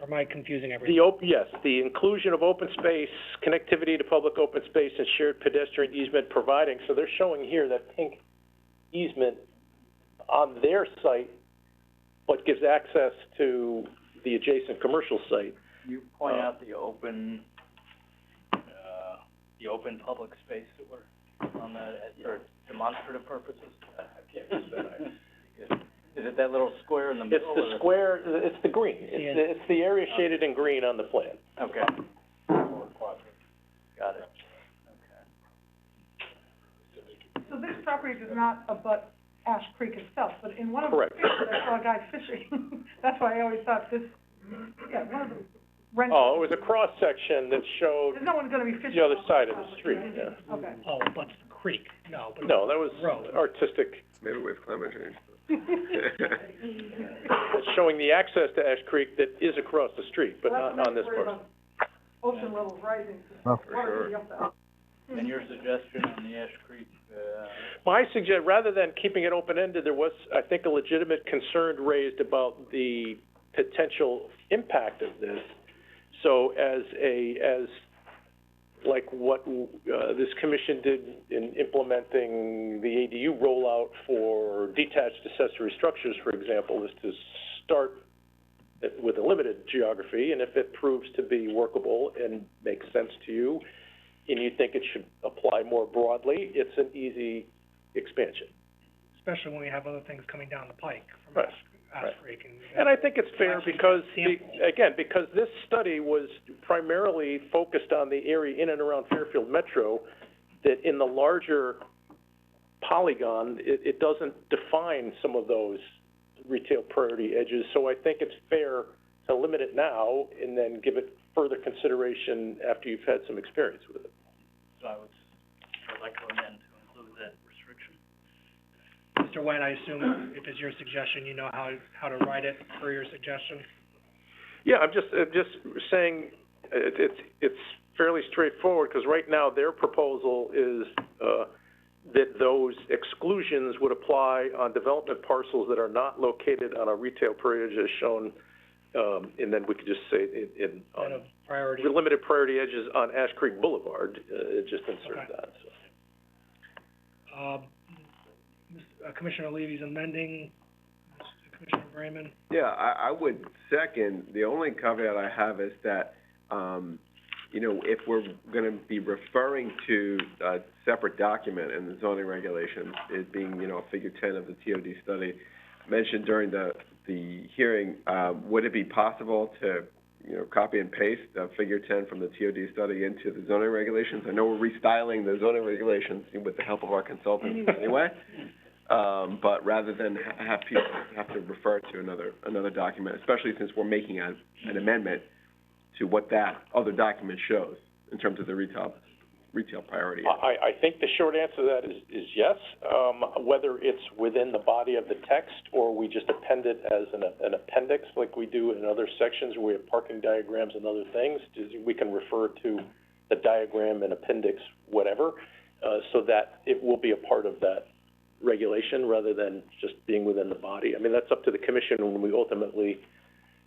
Or am I confusing everything? Yes, the inclusion of open space, connectivity to public open space, and shared pedestrian easement providing, so they're showing here that pink easement on their site, but gives access to the adjacent commercial site. You point out the open public space that we're on that, for demonstrative purposes? I can't use that. Is it that little square in the middle? It's the square, it's the green. It's the area shaded in green on the plan. Okay. Got it. Okay. So this property does not abut Ash Creek itself, but in one of the Correct. pictures, I saw a guy fishing. That's why I always thought this, one of the rentals. Oh, it was a cross-section that showed There's no one's gonna be fishing. the other on side this of the property. street, yeah. Okay. Oh, but the creek. No, but. No, that was Road. artistic. Maybe with climate change. It's showing the access to Ash Creek that is across the street, but Well, not on this that's worried parcel. about Ocean levels rising, Oh, for water sure. will be up there. And your suggestion on the Ash Creek, Rather than keeping it open-ended, there was, I think, a legitimate concern raised about the potential impact of this. So like what, this commission did in implementing the ADU rollout for detached accessory structures, for example, is to start with a limited geography, and if it proves to be workable and makes sense to you, and you think it should apply more broadly, it's an easy expansion. Especially when we have other things coming down the pike from Right. Ash Creek and. And I think it's fair because, Sample. because this study was primarily focused on the area in and around Fairfield Metro, that in the larger polygon, it doesn't define some of those retail priority edges. So I think it's fair to limit it now and then give it further consideration after you've had some experience with it. So I'd like to amend to include that restriction. Mr. White, I assume if it's your suggestion, you know how to write it for your suggestion? Yeah, I'm just saying, it's fairly straightforward, because right now their proposal is, that those exclusions would apply on development parcels that are not located on a retail priority as shown, and then we could just say Kind of priority. limited priority edges on Ash Creek Boulevard, just insert Okay. that, so. Commissioner Levy's amending, Commissioner Brayman. Yeah, I would second. The only caveat I have is that, you know, if we're gonna be referring to a separate document in the zoning regulations, it being, you know, figure 10 of the TOD study, mentioned during the hearing, would it be possible to, you know, copy and paste figure 10 from the TOD study into the zoning regulations? I know we're restyling the zoning regulations with the help of our consultants anyway. But rather than have people have to refer to another document, especially since we're making an amendment to what that other document shows in terms of the retail priority. I think the short answer to that is yes. Whether it's within the body of the text or we just append it as an appendix like we do in other sections where we have parking diagrams and other things, we can refer to the diagram and appendix whatever, so that it will be a part of that regulation rather than just being within the body. I mean, that's up to the commission when we ultimately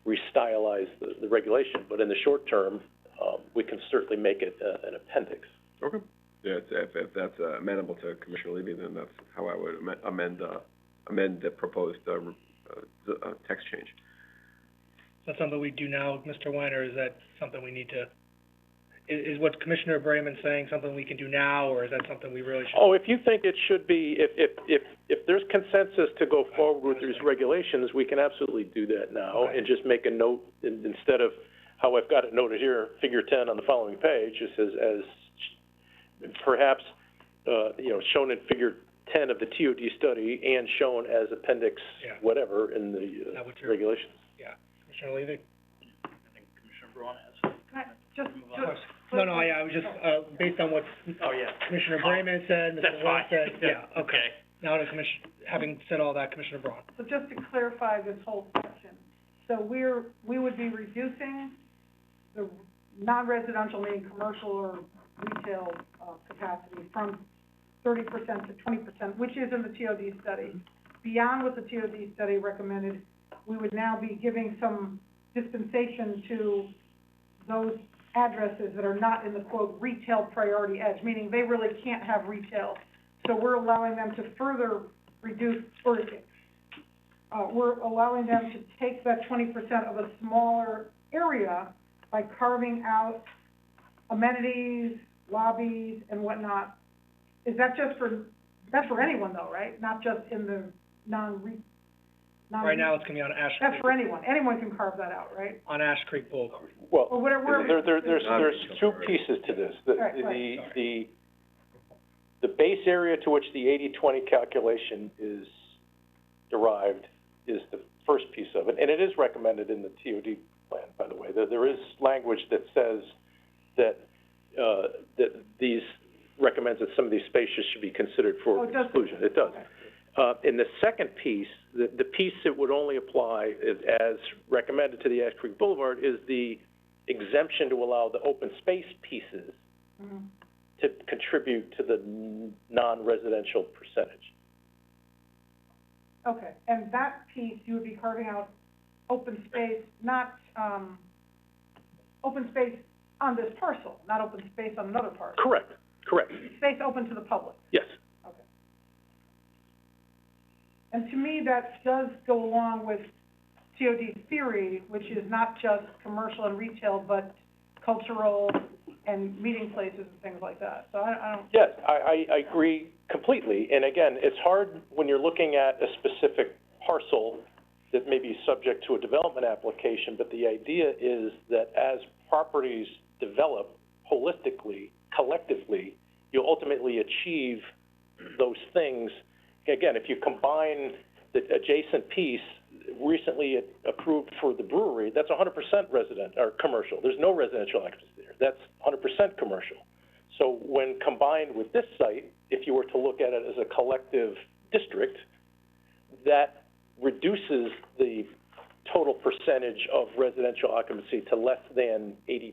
restylize the regulation, but in the short term, we can certainly make it an appendix. Okay. Yeah, if that's amenable to Commissioner Levy, then that's how I would amend the proposed text change. Is that something we do now, Mr. Wine, or is that something we need to, is what Commissioner Brayman saying something we can do now, or is that something we really should? Oh, if you think it should be, if there's consensus to go forward with these regulations, we can absolutely do that now, Okay. and just make a note, instead of how I've got it noted here, figure 10 on the following page, it says as perhaps, you know, shown in figure 10 of the TOD study and shown as appendix Yeah. whatever in the Is that what you're- regulations. Yeah. Commissioner Levy? I think Commissioner Braun has. Can I just, Move Of on. course. No, I was just, based on what Oh, yeah. Commissioner Brayman said, That's Mr. Wine fine. said, yeah, okay. Now to having said all that, Commissioner Braun. So just to clarify this whole section, so we would be reducing the non-residential, meaning commercial or retail, capacity from 30% to 20%, which is in the TOD study. Beyond what the TOD study recommended, we would now be giving some dispensation to those addresses that are not in the quote retail priority edge, meaning they really can't have retail. So we're allowing them to further reduce, or, we're allowing them to take that 20% of a smaller area by carving out amenities, lobbies, and whatnot. Is that just that's for anyone though, right? Not just in the Right now, it's gonna be on Ash Creek. That's for anyone. Anyone can carve that out, right? On Ash Creek Boulevard. Well, Or whatever. there's two pieces to this. The base area to which the 80-20 calculation is derived is the first piece of it, and it is recommended in the TOD plan, by the way. There is language that says that, that these recommends that some of these spaces should be considered for exclusion. It does. Okay. In the second piece, the piece that would only apply as recommended to the Ash Creek Boulevard is the exemption to allow the open space pieces Mhm. to contribute to the non-residential percentage. Okay, and that piece, you would be carving out open space, not, open space on this parcel, not open space on another parcel. Correct. Space open to the public. Yes. Okay. And to me, that does go along with TOD theory, which is not just commercial and retail, but cultural and meeting places and things like that. So I don't. Yes, I agree completely. And again, it's hard when you're looking at a specific parcel that may be subject to a development application, but the idea is that as properties develop holistically, collectively, you'll ultimately achieve those things. Again, if you combine the adjacent piece, recently approved for the brewery, that's 100% resident, or commercial. There's no residential occupancy there. That's 100% commercial. So when combined with this site, if you were to look at it as a collective district, that reduces the total percentage of residential occupancy to less than 80%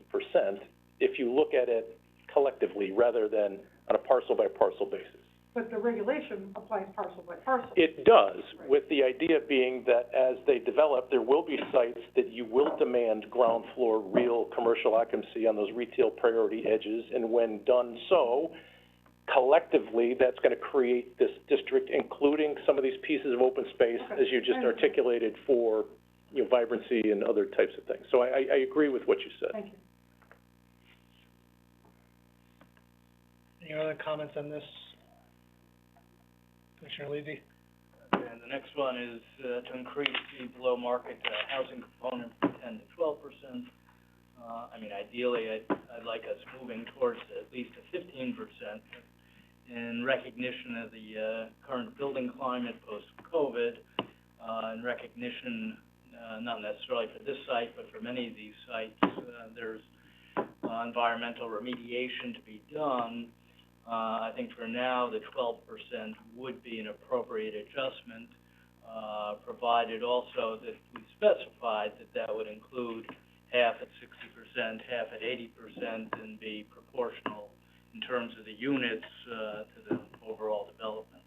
if you look at it collectively rather than on a parcel-by-parcel basis. But the regulation applies parcel by parcel. It does, Right. with the idea being that as they develop, there will be sites that you will demand ground floor real commercial occupancy on those retail priority edges, and when done so, collectively, that's gonna create this district, including some of these pieces of open space, Okay. as you just articulated, for, you know, vibrancy and other types of things. So I agree with what you said. Thank you. Any other comments on this? Commissioner Levy? And the next one is, to increase the below-market, housing component from 10 to 12%. I mean, ideally, I'd like us moving towards at least a 15%, in recognition of the, current building climate post-COVID, in recognition, not necessarily for this site, but for many of these sites, there's, environmental remediation to be done. I think for now, the 12% would be an appropriate adjustment, provided also that we specified that that would include half at 60%, half at 80%, and be proportional in terms of the units, to the overall development.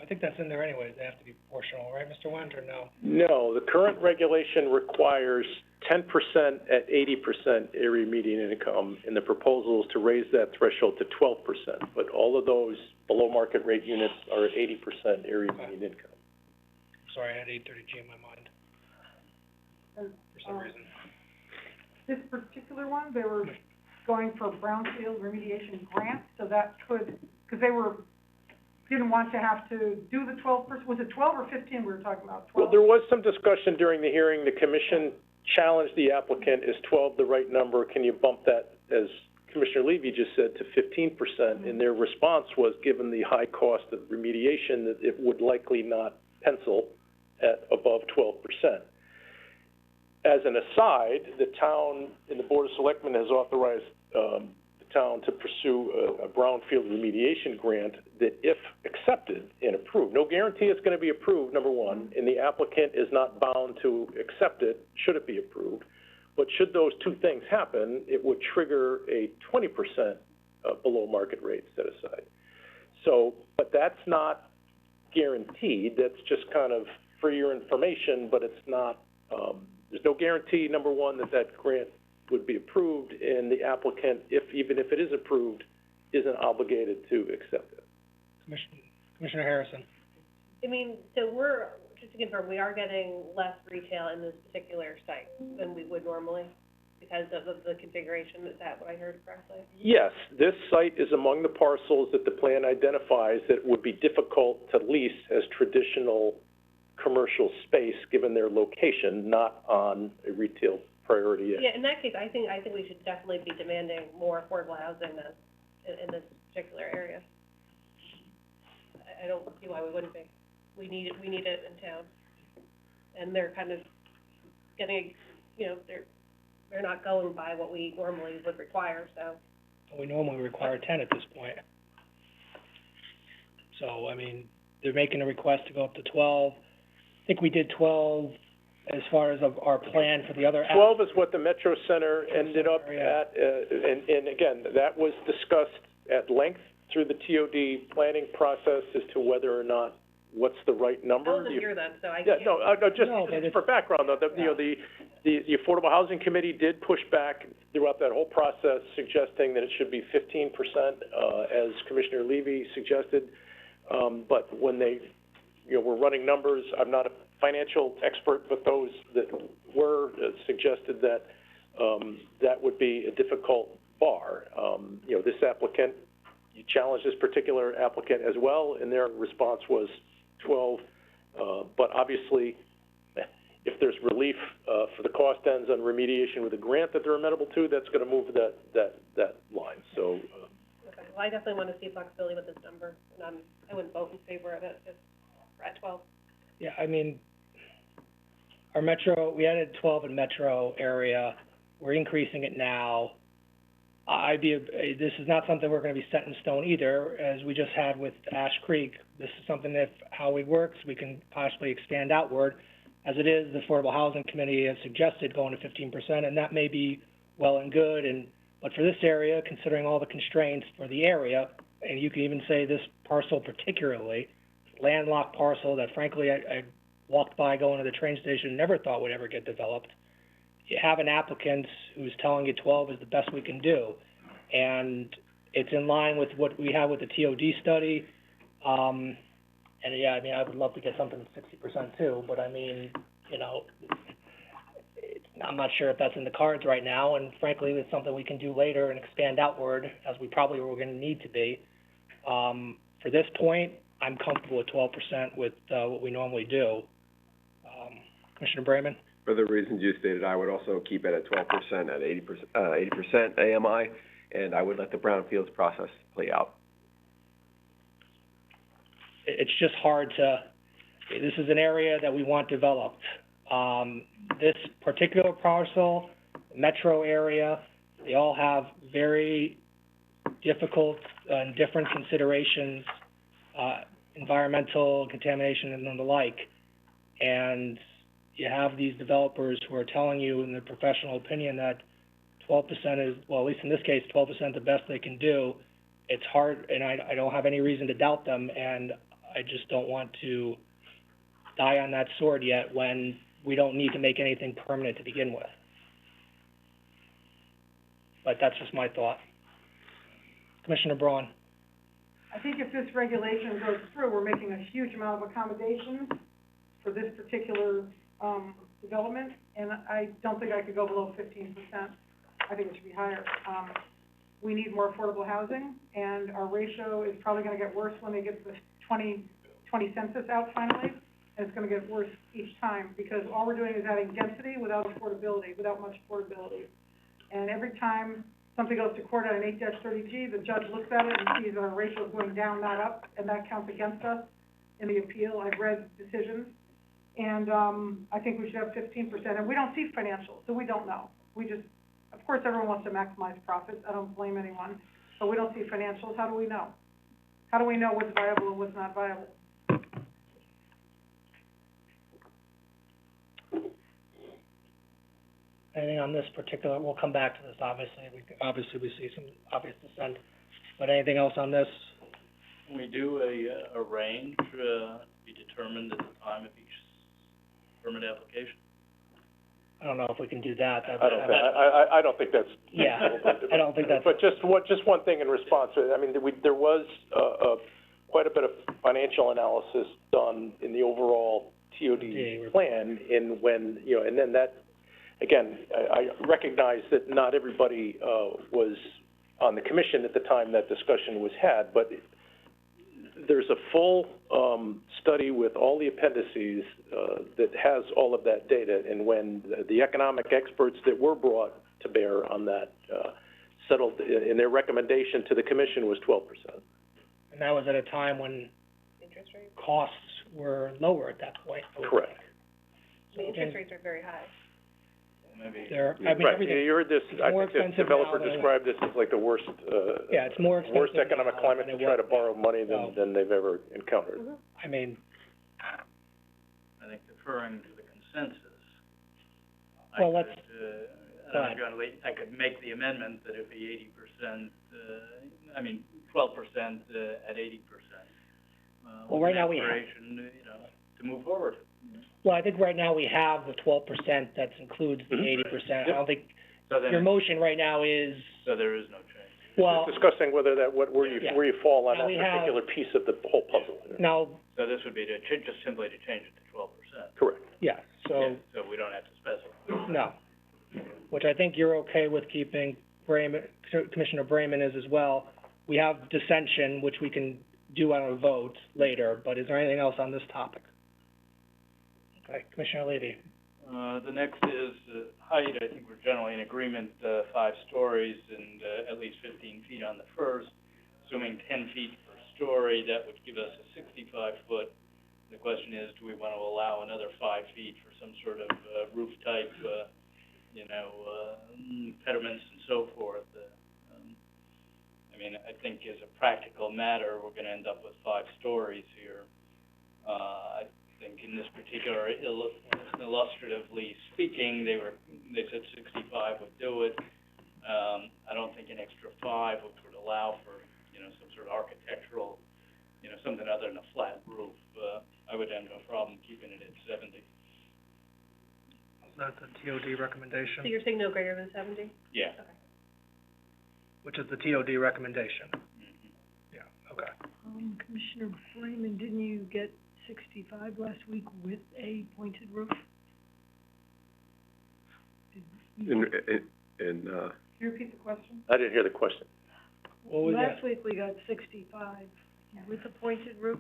I think that's in there anyways, they have to be proportional, right, Mr. Wendt, or no? No, the current regulation requires 10% at 80% area median income, and the proposal is to raise that threshold to 12%. But all of those below-market rate units are at 80% area median income. Sorry, I had 830G in my mind, for some reason. This particular one, they were going for brownfield remediation grant, so that could, because they didn't want to have to do the 12%, was it 12 or 15 we were talking about? 12? Well, there was some discussion during the hearing. The commission challenged the applicant, is 12 the right number? Can you bump that, as Commissioner Levy just said, to 15%? And their response was, given the high cost of remediation, that it would likely not pencil at above 12%. As an aside, the town and the Board of Selectmen has authorized the town to pursue a brownfield remediation grant that, if accepted and approved, no guarantee it's going to be approved, number one, and the applicant is not bound to accept it should it be approved, but should those two things happen, it would trigger a 20% below market rate set aside. So, but that's not guaranteed, that's just kind of for your information, but it's not, there's no guarantee, number one, that that grant would be approved, and the applicant, even if it is approved, isn't obligated to accept it. Commissioner Harrison? I mean, so we're, just to confirm, we are getting less retail in this particular site than we would normally because of the configuration. Is that what I heard correctly? Yes, this site is among the parcels that the plan identifies that would be difficult to lease as traditional commercial space, given their location, not on a retail priority edge. Yeah, in that case, I think we should definitely be demanding more affordable housing in this particular area. I don't see why we wouldn't be. We need it in town. And they're kind of getting, you know, they're not going by what we normally would require, so. We normally require 10 at this point. So, I mean, they're making a request to go up to 12. I think we did 12 as far as of our plan for the other. 12 is what the Metro Center ended up at, and again, that was discussed at length through the TOD planning process as to whether or not, what's the right number. I wasn't here then, so I Yeah, can't. just for background though, the Affordable Housing Committee did push back throughout that whole process, suggesting that it should be 15%, as Commissioner Levy suggested. But when they, were running numbers, I'm not a financial expert, but those that were suggested that that would be a difficult bar. This applicant, you challenged this particular applicant as well, and their response was 12 But obviously, if there's relief, for the cost ends on remediation with a grant that they're amenable to, that's gonna move that line, so, Okay, well, I definitely want to see flexibility with this number, and I wouldn't vote in favor of it if we're at 12. Yeah, I mean, our metro, we added 12 in metro area, we're increasing it now. This is not something we're gonna be set in stone either, as we just had with Ash Creek. This is something that, how it works, we can possibly expand outward. As it is, the Affordable Housing Committee has suggested going to 15%, and that may be well and good, but for this area, considering all the constraints for the area, and you can even say this parcel particularly, landlocked parcel that frankly I walked by going to the train station and never thought would ever get developed. You have an applicant who's telling you 12 is the best we can do, and it's in line with what we have with the TOD study. And yeah, I mean, I would love to get something 60% too, but I mean, you know, I'm not sure if that's in the cards right now, and frankly, it's something we can do later and expand outward, as we probably were gonna need to be. For this point, I'm comfortable with 12% with, what we normally do. Commissioner Brayman? For the reasons you stated, I would also keep it at 12% at 80% AMI, and I would let the brownfields process play out. It's just hard to, this is an area that we want developed. This particular parcel, metro area, they all have very difficult and different considerations, environmental contamination and the like. And you have these developers who are telling you in their professional opinion that 12% is, well, at least in this case, 12% the best they can do. It's hard, and I don't have any reason to doubt them, and I just don't want to die on that sword yet when we don't need to make anything permanent to begin with. But that's just my thought. Commissioner Braun? I think if this regulation goes through, we're making a huge amount of accommodations for this particular, development, and I don't think I could go below 15%. I think it should be higher. We need more affordable housing, and our ratio is probably gonna get worse when they get the 2020 census out finally, and it's gonna get worse each time, because all we're doing is adding density without affordability, without much affordability. And every time something goes to court on an 8-30G, the judge looks at it and sees that our ratio is going down, not up, and that counts against us in the appeal. I've read decisions, and, I think we should have 15%, and we don't see financials, so we don't know. We just, of course, everyone wants to maximize profits, I don't blame anyone, but we don't see financials. How do we know? How do we know what's viable and what's not viable? Anything on this particular, we'll come back to this, obviously, we see some obvious dissent, but anything else on this? Can we do a range, be determined at the time of each permit application? I don't know if we can do that. I don't think that's. Yeah, I don't think that's. But just one thing in response, I mean, there was, quite a bit of financial analysis done in the overall TOD plan and then that, again, I recognize that not everybody, was on the commission at the time that discussion was had, but there's a full, study with all the appendices, that has all of that data, and when the economic experts that were brought to bear on that, settled, in their recommendation to the commission was 12%. And that was at a time when Interest rates? costs were lower at that point. Correct. The interest rates are very high. Maybe. Right, you heard this, I think this developer described this as like the worst, yeah, it's more expensive worst economic now climate than to it try was to borrow money then. than they've ever encountered. I mean, I think deferring to the consensus. Well, let's, I could make the amendment that it be 80%, 12% at 80%. Well, right now we have- aspiration, to move forward. well, I think right now we have the 12% that includes the 80%. I don't think, So then, your motion right now is, so there is no change. well, Just discussing whether that, where you fall on Now that we have- particular piece of the whole puzzle. now, So this would be just simply to change it to 12%. Correct. yeah, so, So we don't have to specify. no. Which I think you're okay with keeping, Commissioner Brayman is as well. We have dissension, which we can do on a vote later, but is there anything else on this topic? Okay, Commissioner Levy. The next is, height. I think we're generally in agreement, 5 stories and, at least 15 feet on the first. Assuming 10 feet per story, that would give us a 65-foot. The question is, do we want to allow another 5 feet for some sort of, roof type, pediments and so forth? I think as a practical matter, we're gonna end up with 5 stories here. I think in this particular, illustratively speaking, they said 65 would do it. I don't think an extra 5 would allow for, some sort of architectural, something other than a flat roof. I would have no problem keeping it at 70. Is that the TOD recommendation? So you're saying no greater than 70? Yeah. Okay. Which is the TOD recommendation? Mm-hmm. Yeah, okay. Commissioner Freeman, didn't you get 65 last week with a pointed roof? In, Can you repeat the question? I didn't hear the question. What was that? Last week we got 65 with a pointed roof,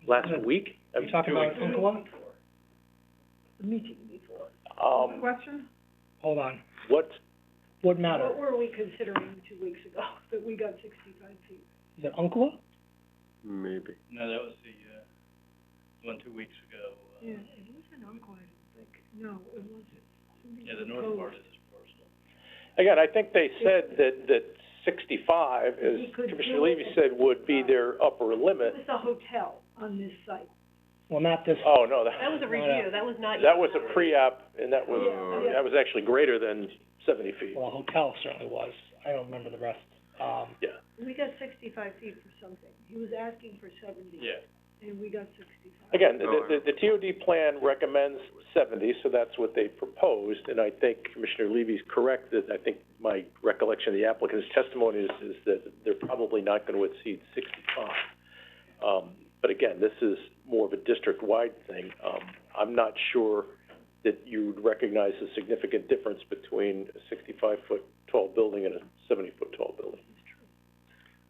Last week? Are you talking about Umpqua? the meeting before. Question? Hold on. What matter? What were we considering 2 weeks ago, that we got 65 feet? Is it Umpqua? maybe. No, that was the, one 2 weeks ago. Yeah, it wasn't Umpqua, I don't think. No, it wasn't. Somebody Yeah, the north proposed. part of this parcel. Again, I think they said that 65, as He could Commissioner do Levy it. said, would be their upper It limit. was a hotel on this site. Well, not this. Oh, no, That was a review, that was not. that was a pre-app, and that was, Yeah. that was actually greater than 70 feet. Well, a hotel certainly was. I don't remember the rest. Yeah. We got 65 feet for something. He was asking for 70. Yeah. And we got 65. Again, the TOD plan recommends 70, so that's what they proposed, and I think Commissioner Levy's correct, that I think my recollection of the applicant's testimony is that they're probably not going to exceed 65. But again, this is more of a district-wide thing. I'm not sure that you would recognize a significant difference between a 65-foot tall building and a 70-foot tall building.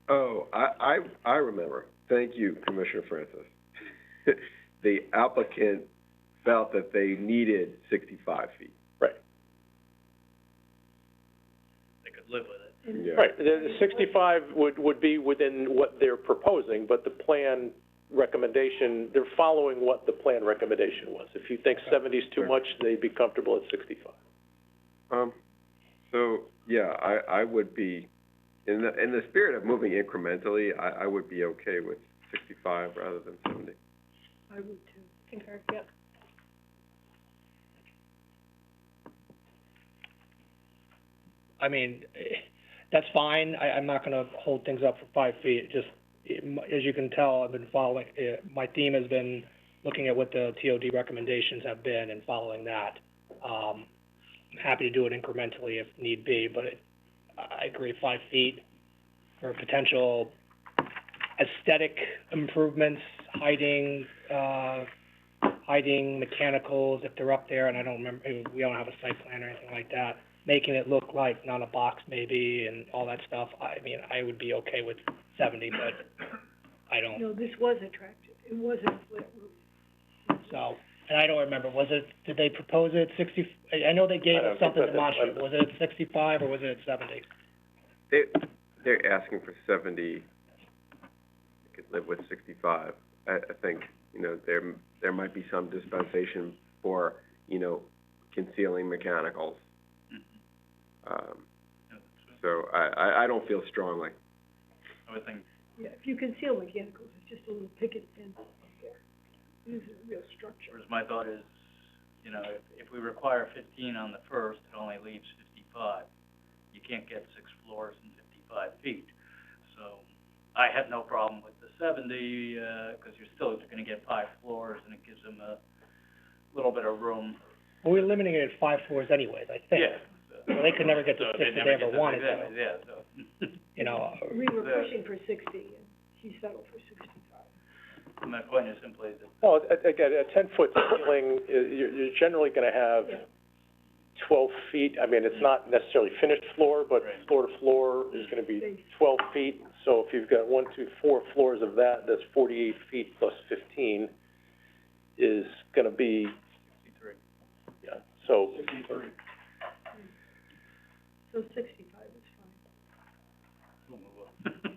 Oh, I remember. Thank you, Commissioner Francis. The applicant felt that they needed 65 feet. Right. They could live with it. And Yeah. Right, the 65 would be within what they're proposing, but the plan recommendation, they're following what the plan recommendation was. If you think 70 is too much, they'd be comfortable at 65. So, yeah, I would be, in the spirit of moving incrementally, I would be okay with 65 rather than 70. I would too. Concur, yep. I mean, that's fine. I'm not gonna hold things up for 5 feet. Just, as you can tell, I've been following, my theme has been looking at what the TOD recommendations have been and following that. I'm happy to do it incrementally if need be, but I agree 5 feet for potential aesthetic improvements, hiding mechanicals if they're up there, and I don't remember, we don't have a site plan or anything like that, making it look like not a box maybe and all that stuff. I mean, I would be okay with 70, but I don't, No, this was attractive. It wasn't a flat roof. so, and I don't remember, did they propose it 60, I know they gave I don't us something think that- demonstrative, was it at 65 or was it at 70? They're asking for 70. They could live with 65. I think, there might be some dispensation for, concealing mechanicals. So I don't feel strongly. I would think, Yeah, if you conceal mechanicals, it's just a little picket fence up there. It is a real structure. whereas my thought is, if we require 15 on the first, it only leaves 55. You can't get 6 floors and 55 feet. So I have no problem with the 70, because you're still gonna get 5 floors, and it gives them a little bit of room. Well, we're limiting it at 5 floors anyways, I think. Yeah. So they could never get to So 6 they if never they get ever to wanted six, to, yeah, so. We were pushing for 60, and he settled for 65. My point is simply that, Well, again, a 10-foot ceiling, you're generally going to have Yeah. 12 feet. I mean, it's not necessarily finished floor, but Right. floor to floor is going to be 12 feet. So if you've got 1, 2, 4 floors of that, that's 48 feet plus 15 is going to be So, So 65 is fine.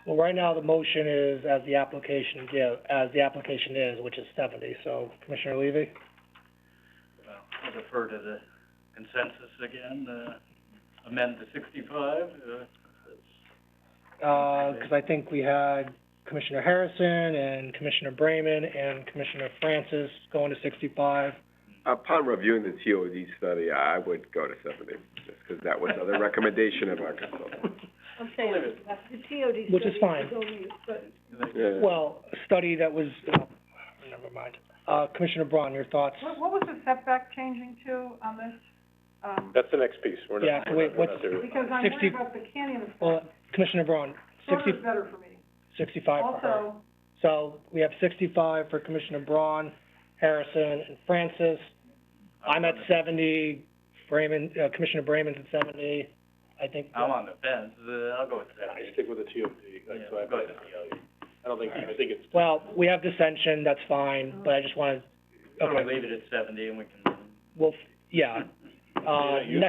Well, right now, the motion is as the application is, which is 70, so Commissioner Levy? Well, I'll defer to the consensus again, amend to 65, Because I think we had Commissioner Harrison and Commissioner Brayman and Commissioner Francis going to 65. Upon reviewing the TOD study, I would go to 70, just because that was the recommendation of our consultant. I'm saying, the TOD Which is study fine. is only a study. Yeah. Well, a study that was, never mind. Commissioner Braun, your thoughts? What was the setback changing to on this? that's the next piece, we're not, Yeah, so wait, we're not what's- there. Because I'm 60 worried about the canyon Well, effect. Commissioner Braun, Shorter is better for me. 65 for her. Also, So we have 65 for Commissioner Braun, Harrison, and Francis. I'm at 70, Commissioner Brayman's at 70, I think. I'm on the fence, I'll go with I 70. stick with the TOD, Yeah, so I go with the TOD. I don't think, I think it's. Well, we have dissension, that's fine, but I just wanted, Why don't okay, we leave it at 70 and we can, well, yeah. you-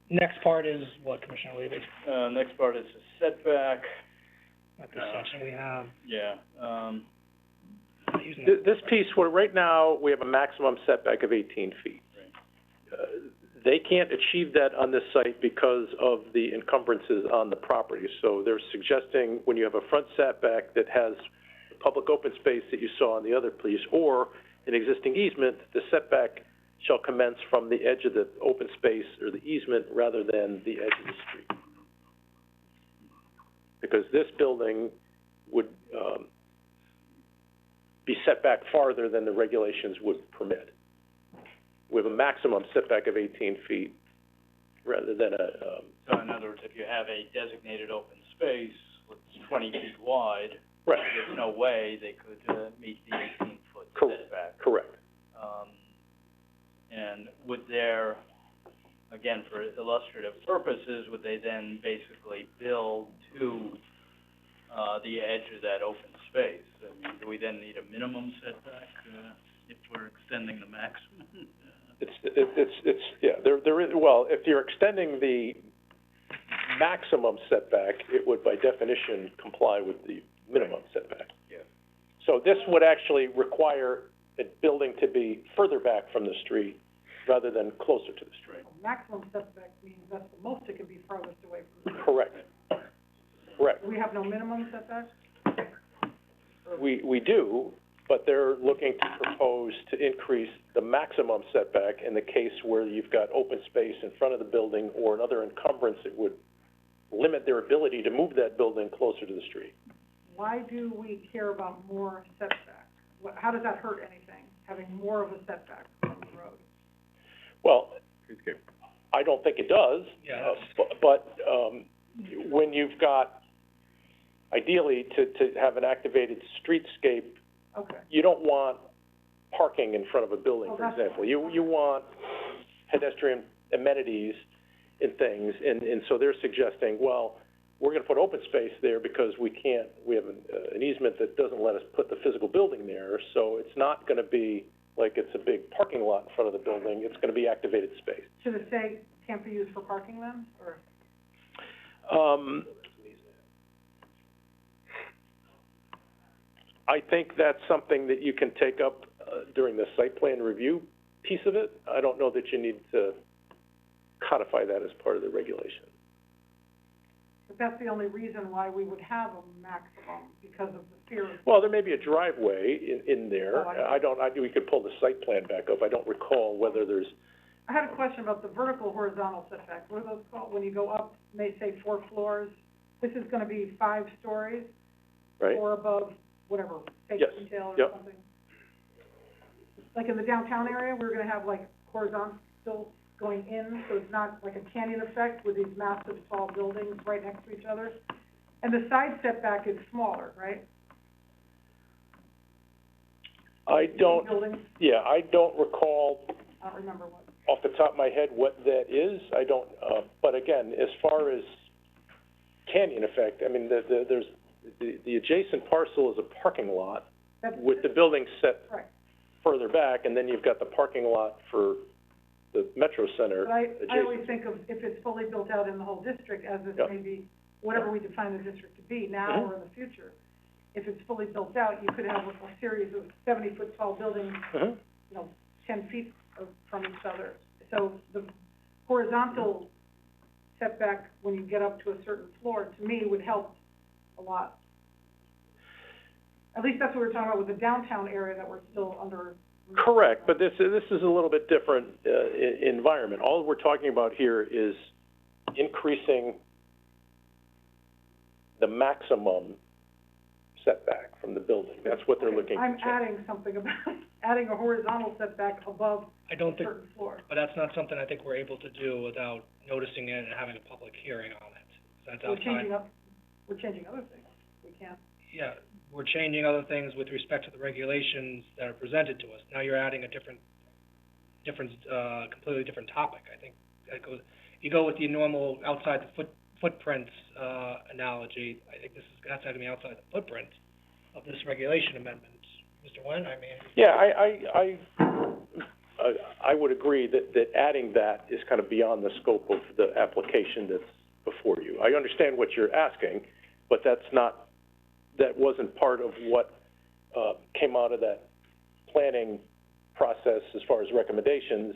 Next part is what, Commissioner Levy? next part is the setback, Not dissension, we have, yeah, using This piece, where right now, we have a maximum setback of 18 feet. They can't achieve that on this site because of the encumbrances on the property. So they're suggesting when you have a front setback that has the public open space that you saw on the other piece, or an existing easement, the setback shall commence from the edge of the open space or the easement rather than the edge of the street. Because this building would, be set back farther than the regulations would permit. We have a maximum setback of 18 feet rather than a, so in other words, if you have a designated open space that's 20 feet wide, right, there's no way they could, meet the 18-foot Correct. setback. correct. And would there, again, for illustrative purposes, would they then basically build to, the edge of that open space? I mean, do we then need a minimum setback, if we're extending the maximum? Yeah, there is, well, if you're extending the maximum setback, it would by definition comply with the minimum setback. Yeah. So this would actually require a building to be further back from the street rather than closer to the street. maximum setback means that's the most it can be farthest away from the. Correct. Correct. We have no minimum setback? We do, but they're looking to propose to increase the maximum setback in the case where you've got open space in front of the building or another encumbrance that would limit their ability to move that building closer to the street. Why do we care about more setback? How does that hurt anything, having more of a setback from the road? Well, Okay. I don't think it does. Yeah. But when you've got, ideally, to have an activated streetscape, Okay, you don't want parking in front of a building, Oh, for that's- example. You want pedestrian amenities and things, and so they're suggesting, well, we're gonna put open space there because we have an easement that doesn't let us put the physical building there, so it's not gonna be like it's a big parking lot in front of the building, it's gonna be activated space. should it say can't be used for parking then, or? I think that's something that you can take up, during the site plan review piece of it. I don't know that you need to codify that as part of the regulation. But that's the only reason why we would have a maximum, because of the fear of. Well, there may be a driveway in there. Oh, We could pull the site plan back up. I don't recall whether there's, I had a question about the vertical horizontal setback. What are those called, when you go up, may say 4 floors? This is gonna be 5 stories, right? or above, whatever, take Yes. retail or Yep. something. Like in the downtown area, we're gonna have like horizontal going in, so it's not like a canyon effect with these massive tall buildings right next to each other. And the side setback is smaller, right? I don't recall I don't remember what. off the top of my head what that is. I don't, but again, as far as canyon effect, I mean, the adjacent parcel is a parking lot That's, with the building set right. further back, and then you've got the parking lot for the Metro Center But I always adjacent. think of if it's fully built out in the whole district, as it Yep. may be, whatever we define the district to be now Mhm. or in the future. If it's fully built out, you could have a series of 70-foot tall buildings, Mhm. 10 feet from each other. So the horizontal setback, when you get up to a certain floor, to me, would help a lot. At least that's what we were talking about with the downtown area that we're still under. Correct, but this is a little bit different, environment. All we're talking about here is increasing the maximum setback from the building. That's what they're looking to I'm change. adding something about, adding a horizontal setback above I a don't think, certain floor. but that's not something I think we're able to do without noticing it and having a public hearing on it. That's We're outside, changing other things. We can't. yeah, we're changing other things with respect to the regulations that are presented to us. Now you're adding a completely different topic. I think that goes, you go with the normal outside the footprint, analogy. I think that's gonna be outside the footprint of this regulation amendment. Mr. Nguyen, I mean. Yeah, I would agree that adding that is kind of beyond the scope of the application that's before you. I understand what you're asking, but that wasn't part of what, came out of that planning process as far as recommendations,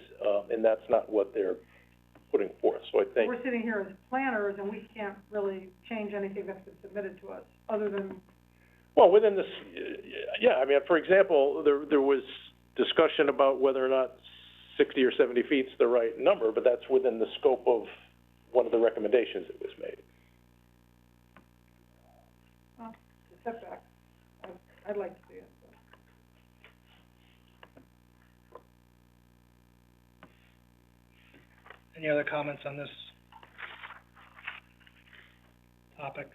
and that's not what they're putting forth. So I think, We're sitting here as planners, and we can't really change anything that's been submitted to us, other than, well, within this, yeah, I mean, for example, there was discussion about whether or not 60 or 70 feet's the right number, but that's within the scope of one of the recommendations that was made. well, the setback. I'd like to see it, so. Any other comments on this topic?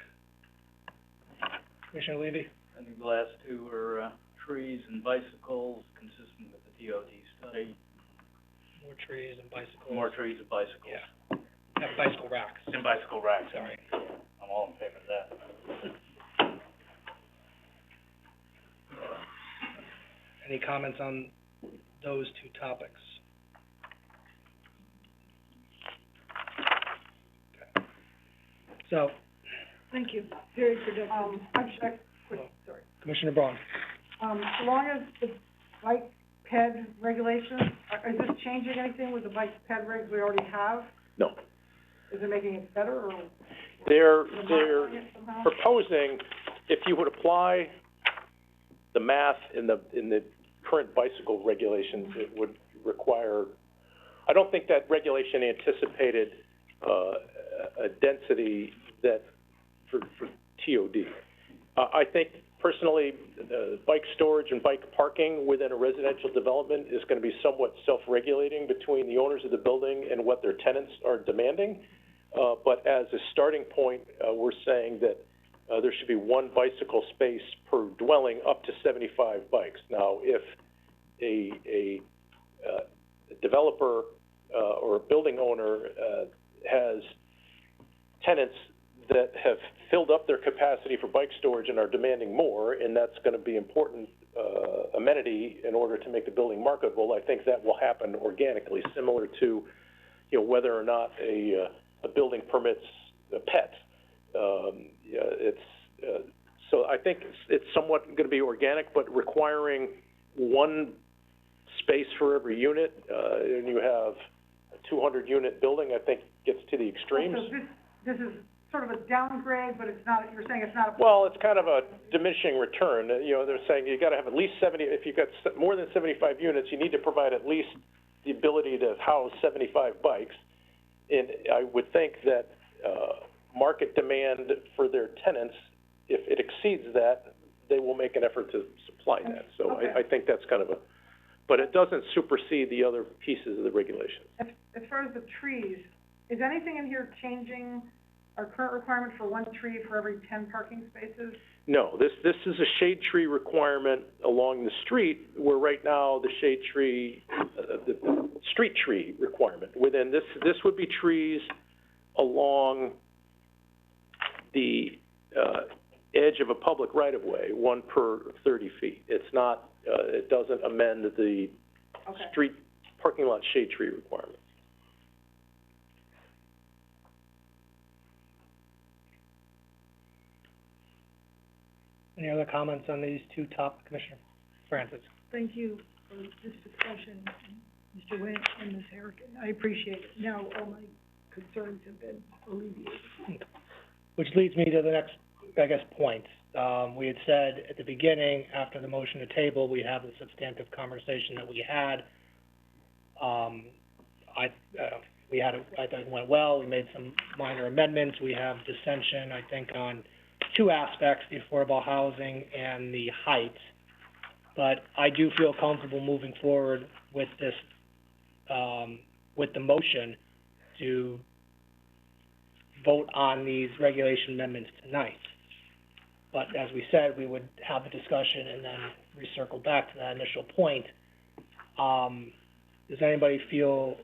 Commissioner Levy? I think the last two were, trees and bicycles, consistent with the DOT study. More trees and bicycles. More trees and bicycles. Yeah. Have bicycle racks. And bicycle racks. Sorry. I'm all in favor of that. Any comments on those two topics? Okay. So, Thank you, very productive. I've checked, sorry. Commissioner Braun. So long as the bike ped regulations, is this changing anything with the bike ped regs we already have? No. Is it making it better, or? They're modifying it somehow? proposing, if you would apply the math in the current bicycle regulations, it would require, I don't think that regulation anticipated, a density that, for TOD. I think personally, bike storage and bike parking within a residential development is gonna be somewhat self-regulating between the owners of the building and what their tenants are demanding. But as a starting point, we're saying that, there should be one bicycle space per dwelling up to 75 bikes. Now, if a developer, or a building owner, has tenants that have filled up their capacity for bike storage and are demanding more, and that's gonna be important, amenity in order to make the building marketable, I think that will happen organically, similar to, whether or not a building permits pets. So I think it's somewhat gonna be organic, but requiring one space for every unit, and you have a 200-unit building, I think gets to the extremes. So this is sort of a downgrade, but it's not, you're saying it's not a. Well, it's kind of a diminishing return. They're saying you gotta have at least 70, if you've got more than 75 units, you need to provide at least the ability to house 75 bikes. And I would think that, market demand for their tenants, if it exceeds that, they will make an effort to supply that. So Okay. I think that's kind of but it doesn't supersede the other pieces of the regulation. As far as the trees, is anything in here changing our current requirement for one tree for every 10 parking spaces? No, this is a shade tree requirement along the street, where right now the shade tree, the street tree requirement within this would be trees along the edge of a public right-of-way, one per 30 feet. It's not It doesn't amend the Okay. street parking lot shade tree requirement. Any other comments on these two top, Commissioner Francis? Thank you for this discussion, Mr. Wynn and Ms. Harrigan. I appreciate it. Now all my concerns have been alleviated. Which leads me to the next, I guess, point. We had said at the beginning, after the motion to table, we have the substantive conversation that we had. I thought it went well. We made some minor amendments. We have dissension, I think, on two aspects, the affordable housing and the height. But I do feel comfortable moving forward with this, with the motion to vote on these regulation amendments tonight. But as we said, we would have the discussion and then recircle back to that initial point. Does anybody feel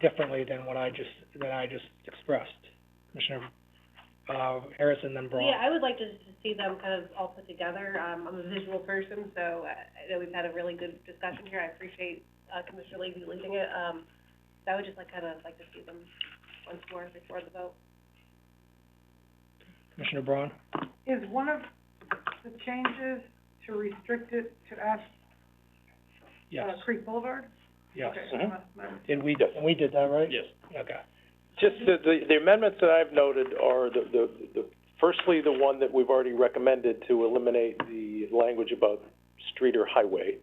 differently than what I just expressed? Commissioner, Harrison, then Braun. Yeah, I would like to see them kind of all put together. I'm a visual person, so I know we've had a really good discussion here. I appreciate, Commissioner Levy leading it. So I would just like to see them once more before the vote. Commissioner Braun? Is one of the changes to restrict it to Yes. Creek Boulevard? Yes. Okay. Did we, Yes. we did that, right? Yes. Okay. Just the amendments that I've noted are firstly, the one that we've already recommended to eliminate the language about street or highway,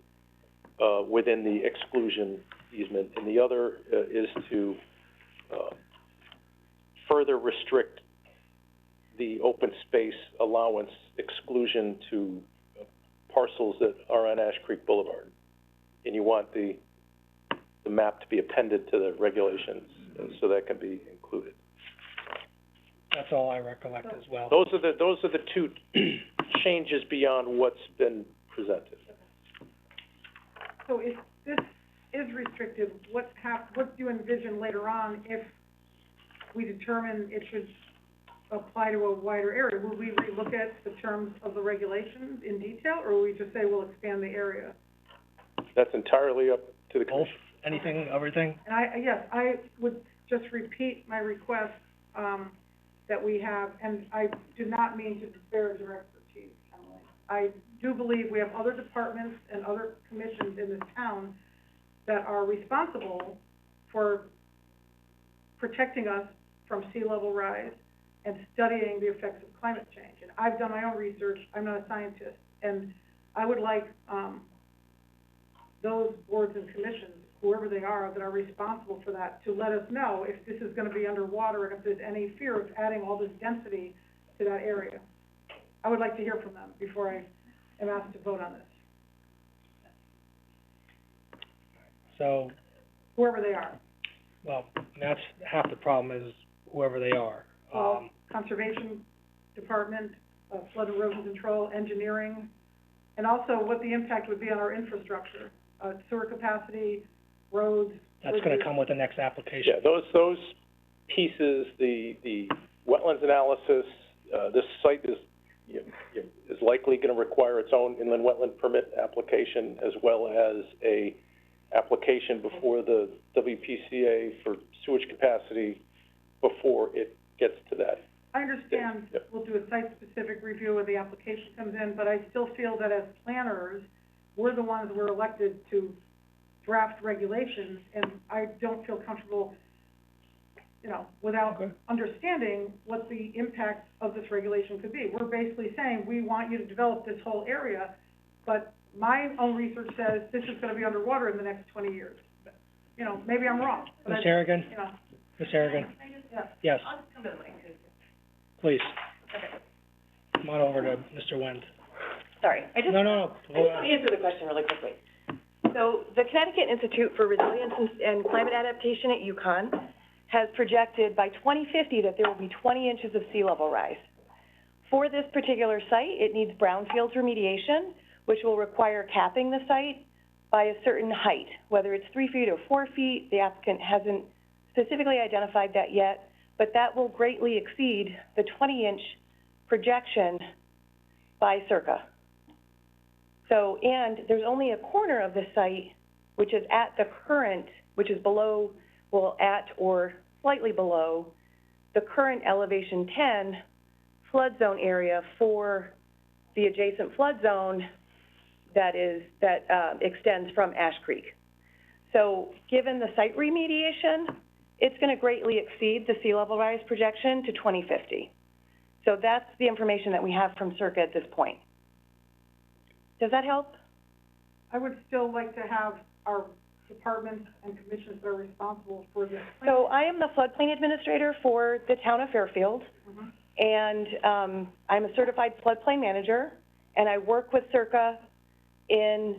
within the exclusion easement, and the other, is to, further restrict the open space allowance exclusion to parcels that are on Ash Creek Boulevard. And you want the map to be appended to the regulations, so that can be included. That's all I recollect as well. Those are the two changes beyond what's been presented. So if this is restrictive, what do you envision later on if we determine it should apply to a wider area? Will we relook at the terms of the regulations in detail, or will we just say we'll expand the area? That's entirely up to the Both, commission. anything, everything? And I would just repeat my request, that we have, and I do not mean to disparage your expertise, Emily. I do believe we have other departments and other commissions in this town that are responsible for protecting us from sea level rise and studying the effects of climate change. And I've done my own research. I'm not a scientist. And I would like, those boards and commissions, whoever they are, that are responsible for that, to let us know if this is gonna be underwater and if there's any fear of adding all this density to that area. I would like to hear from them before I am asked to vote on this, So, whoever they are. well, that's half the problem is whoever they are. Conservation Department, flood erosion control, engineering, and also what the impact would be on our infrastructure, sewer capacity, roads. That's gonna come with the next application. Yeah, those pieces, the wetlands analysis, this site is likely gonna require its own inland wetland permit application, as well as a application before the WPCA for sewage capacity before it gets to that. I understand. Yep. We'll do a site-specific review when the application comes in, but I still feel that as planners, we're the ones who were elected to draft regulations, and I don't feel comfortable, without understanding what the impact of this regulation could be. We're basically saying, we want you to develop this whole area, but my own research says this is gonna be underwater in the next 20 years. Maybe I'm wrong, but Ms. Harrigan? you know, Ms. Harrigan? yeah. Yes, I'll just come to the mic, too. please. Okay. Come on over to Mr. Wendt. Sorry, I just No. I just want to answer the question really quickly. So, the Connecticut Institute for Resilience and Climate Adaptation at UConn has projected by 2050 that there will be 20 inches of sea level rise. For this particular site, it needs brownfields remediation, which will require capping the site by a certain height, whether it's 3 feet or 4 feet. The applicant hasn't specifically identified that yet, but that will greatly exceed the 20-inch projection by circa. So, and there's only a corner of the site which is at the current, which is below, well, at or slightly below the current elevation 10 flood zone area for the adjacent flood zone that extends from Ash Creek. So given the site remediation, it's going to greatly exceed the sea level rise projection to 2050. So that's the information that we have from Circa at this point. Does that help? I would still like to have our departments and commissions that are responsible for this. So I am the floodplain administrator for the town of Fairfield, and I'm a certified floodplain manager, and I work with Circa in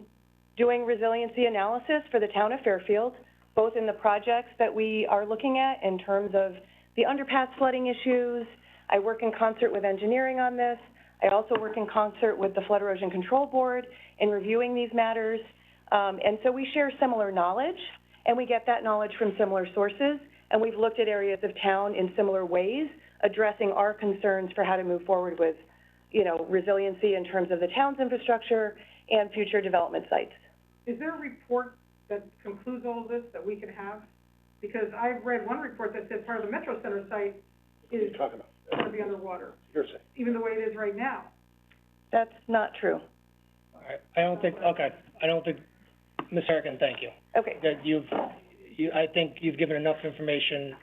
doing resiliency analysis for the town of Fairfield, both in the projects that we are looking at in terms of the underpass flooding issues. I work in concert with engineering on this. I also work in concert with the Flood Erosion Control Board in reviewing these matters. And so we share similar knowledge, and we get that knowledge from similar sources, and we've looked at areas of town in similar ways, addressing our concerns for how to move forward with, you know, resiliency in terms of the town's infrastructure and future development sites. Is there a report that concludes all of this that we can have? Because I've read one report that said part of the Metro Center site is going to be underwater, even the way it is right now. That's not true. All right, I don't think, Ms. Harrigan, thank you. Okay. That I think you've given enough information,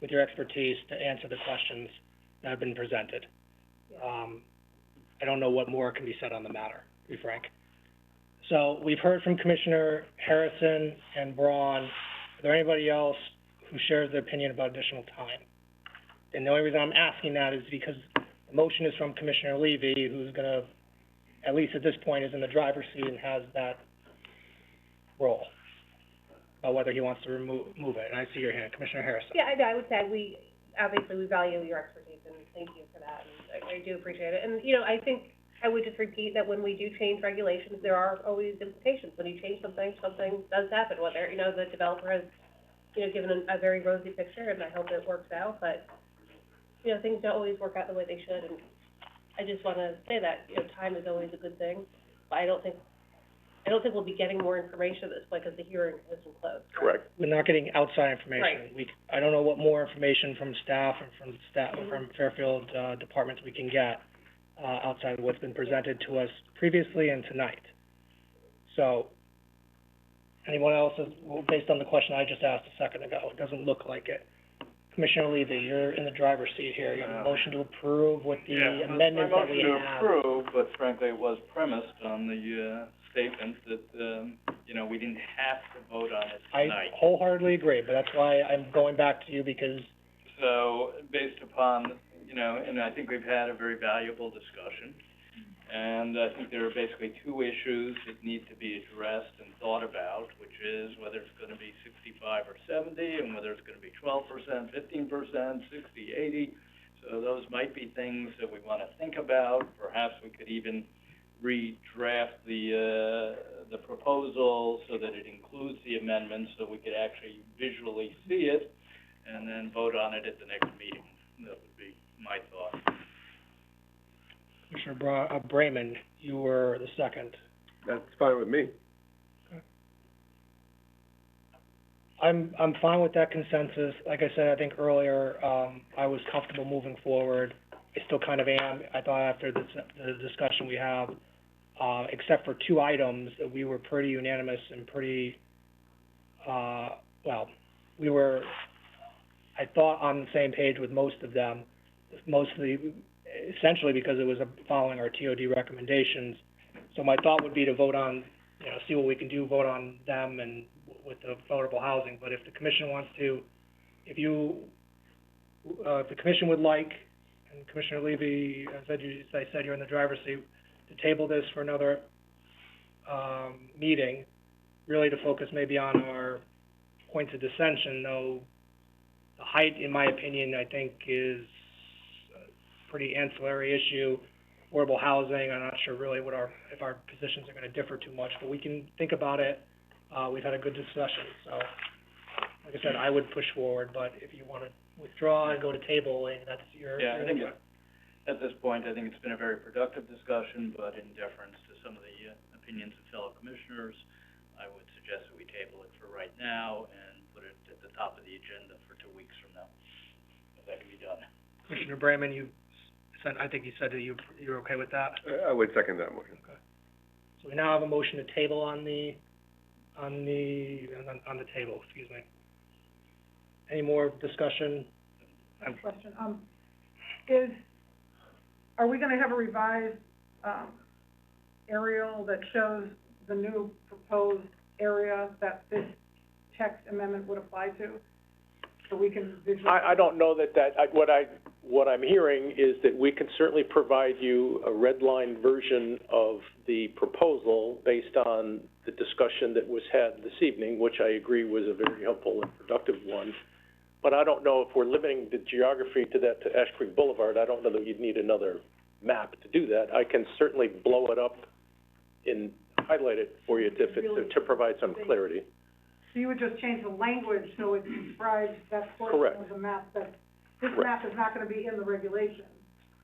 with your expertise to answer the questions that have been presented. I don't know what more can be said on the matter, to be frank. So we've heard from Commissioner Harrison and Braun. Is there anybody else who shares their opinion about additional time? And the only reason I'm asking that is because the motion is from Commissioner Levy, who's gonna, at least at this point, is in the driver's seat and has that role, about whether he wants to move it. And I see your hand, Commissioner Harrison. Yeah, I would say we value your expertise, and thank you for that, and I do appreciate it. And, you know, I think I would just repeat that when we do change regulations, there are always implications. When you change something, something does happen, whether, you know, the developer has, you know, given a very rosy picture, and I hope it works out, but, you know, things don't always work out the way they should, and I just want to say that, you know, time is always a good thing, but I don't think we'll be getting more information at this point because the hearing isn't closed. Right? Correct. We're not getting outside information. Right. I don't know what more information from staff and from Fairfield, departments we can get, outside of what's been presented to us previously and tonight. So, anyone else, based on the question I just asked a second ago, it doesn't look like it. Commissioner Levy, you're in the driver's seat here. You have a motion to approve with the amendments that we have. Yeah, my motion to approve, but frankly, it was premised on the, statement that, you know, we didn't have to vote on it tonight. I wholeheartedly agree, but that's why I'm going back to you, because So, based upon, you know, and I think we've had a very valuable discussion, and I think there are basically two issues that need to be addressed and thought about, which is whether it's gonna be 65 or 70, and whether it's gonna be 12%, 15%, 60, 80. So those might be things that we wanna think about. Perhaps we could even redraft the proposal so that it includes the amendments, so we could actually visually see it, and then vote on it at the next meeting. That would be my thought. Commissioner Brayman, you were the second. That's fine with me. I'm fine with that consensus. Like I said, I think earlier, I was comfortable moving forward. I still kind of am. I thought after the discussion we have, except for two items, that we were pretty unanimous and pretty, we were, I thought, on the same page with most of them, mostly, essentially because it was following our TOD recommendations. So my thought would be to vote on, you know, see what we can do, vote on them and with the affordable housing. But if the commission wants to, if the commission would like, and Commissioner Levy, as I said, you're in the driver's seat, to table this for another, meeting, really to focus maybe on our points of dissension, though the height, in my opinion, I think is a pretty ancillary issue. Affordable housing, I'm not sure really if our positions are gonna differ too much, but we can think about it. We've had a good discussion, so, like I said, I would push forward, but if you wanna withdraw and go to tabling, that's your. Yeah, I think At this point, I think it's been a very productive discussion, but in deference to some of the opinions of fellow commissioners, I would suggest that we table it for right now and put it at the top of the agenda for 2 weeks from now, if that can be done. Commissioner Bramman, I think you said that you're okay with that? I would second that motion. Okay. So we now have a motion to table on the table, excuse me. Any more discussion? Question, are we gonna have a revised, aerial that shows the new proposed area that this text amendment would apply to? So we can visually... I don't know what I'm hearing is that we can certainly provide you a red line version of the proposal based on the discussion that was had this evening, which I agree was a very helpful and productive one. But I don't know if we're limiting the geography to Ash Creek Boulevard. I don't know that you'd need another map to do that. I can certainly blow it up and highlight it for you to provide some clarity. So you would just change the language so it describes that portion Correct. of the map, that this Correct. map is not gonna be in the regulation.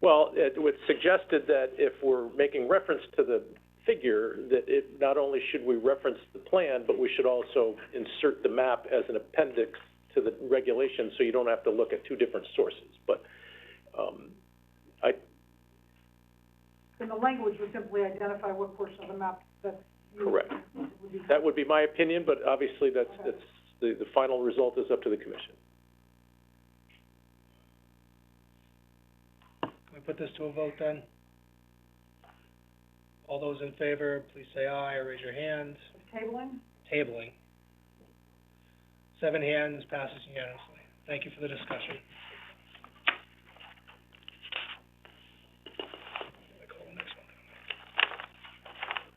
Well, it was suggested that if we're making reference to the figure, that it, not only should we reference the plan, but we should also insert the map as an appendix to the regulation, so you don't have to look at two different sources. But, And the language would simply identify what portion of the map that's used. Correct. Would be- That would be my opinion, but obviously that's the final result is up to the commission. Can we put this to a vote then? All those in favor, please say aye or raise your hand. Tabling? Tabling. 7 hands, passes unanimously. Thank you for the discussion.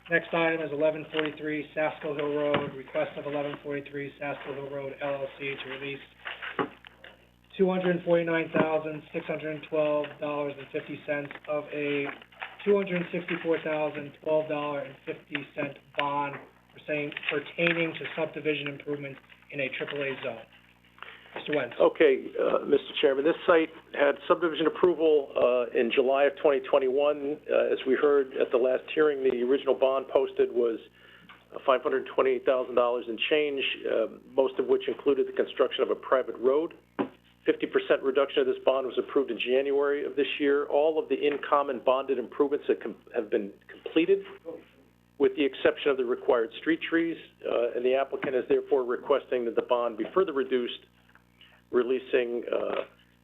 Next item is 1143 Sasko Hill Road, request of 1143 Sasko Hill Road LLC to release $249,612.50 of a $264,012.50 bond pertaining to subdivision improvements in a AAA zone. Mr. Wentz. Okay, Mr. Chairman, this site had subdivision approval, in July of 2021. As we heard at the last hearing, the original bond posted was $528,000 and change, most of which included the construction of a private road. 50% reduction of this bond was approved in January of this year. All of the in-common bonded improvements have been completed, with the exception of the required street trees, and the applicant is therefore requesting that the bond be further reduced, releasing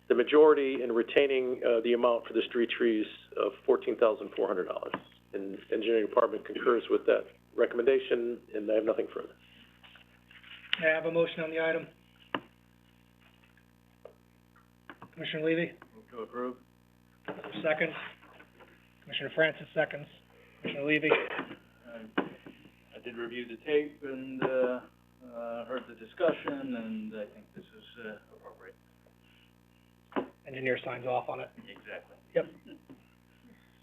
the majority and retaining the amount for the street trees of $14,400. And the engineering department concurs with that recommendation, and I have nothing further. May I have a motion on the item? Commissioner Levy? Move to approve. Second. Commissioner Francis seconds. Commissioner Levy? I did review the tape and, heard the discussion, and I think this is, appropriate. Engineer signs off on it. Exactly. Yep.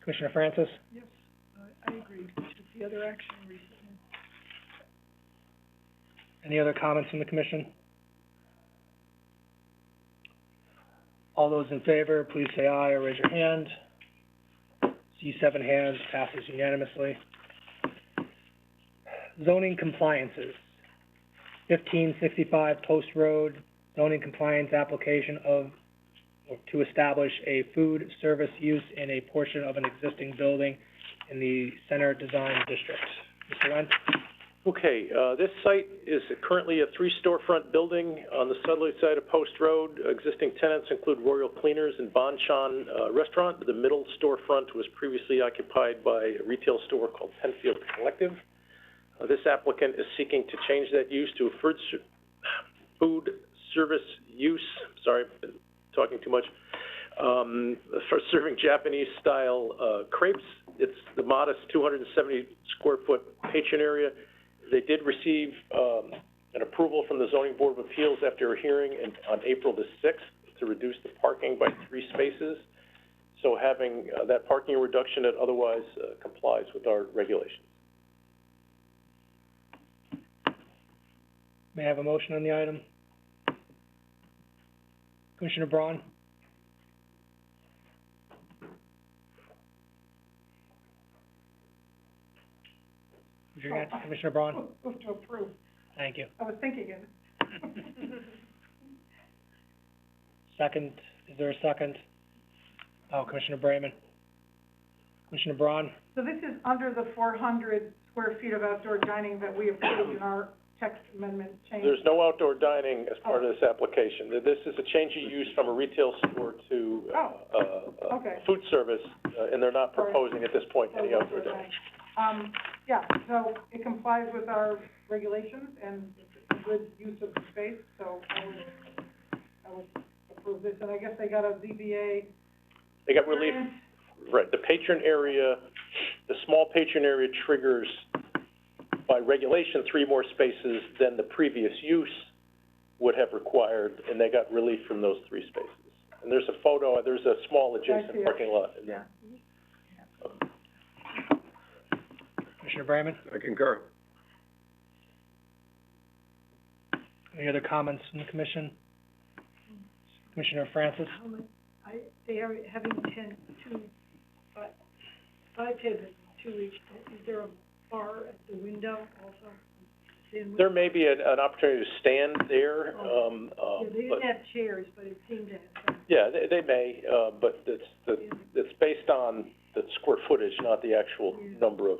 Commissioner Francis? Yes, I agree, with the other action recently. Any other comments from the commission? All those in favor, please say aye or raise your hand. See 7 hands, passes unanimously. Zoning compliances. 1565 Post Road, zoning compliance application to establish a food service use in a portion of an existing building in the Center Design District. Mr. Wentz? Okay, this site is currently a 3-storefront building on the southerly side of Post Road. Existing tenants include Royal Cleaners and Bonchon Restaurant. The middle storefront was previously occupied by a retail store called Penfield Collective. This applicant is seeking to change that use to a food service use, sorry, been talking too much, for serving Japanese-style crepes. It's the modest 270 square foot patron area. They did receive an approval from the Zoning Board of Appeals after a hearing on April the 6th to reduce the parking by 3 spaces. So having that parking reduction, it otherwise complies with our regulations. May I have a motion on the item? Commissioner Braun? Raise your hand. Commissioner Braun? Move to approve. Thank you. I was thinking it. Second, is there a second? Oh, Commissioner Brayman. Commissioner Braun? So this is under the 400 square feet of outdoor dining that we approved in our text amendment change? There's no outdoor dining as part of this application. This is a change of use from a retail store to, Okay. food service, and they're not proposing at this point any outdoor dining. Yeah, so it complies with our regulations and it's a good use of the space, so I would approve this. And I guess they got a ZBA. They got relief, right, the patron area, the small patron area triggers by regulation 3 more spaces than the previous use would have required, and they got relief from those 3 spaces. And there's a photo, there's a small adjacent parking lot. Yeah. Commissioner Brayman? I concur. Any other comments from the commission? Commissioner Francis? They are having 5 tables, 2 each. Is there a bar at the window also? There may be an opportunity to stand there, Yeah, they but, didn't have chairs, but it seemed to have. yeah, they may, but it's based on the square footage, not the actual number of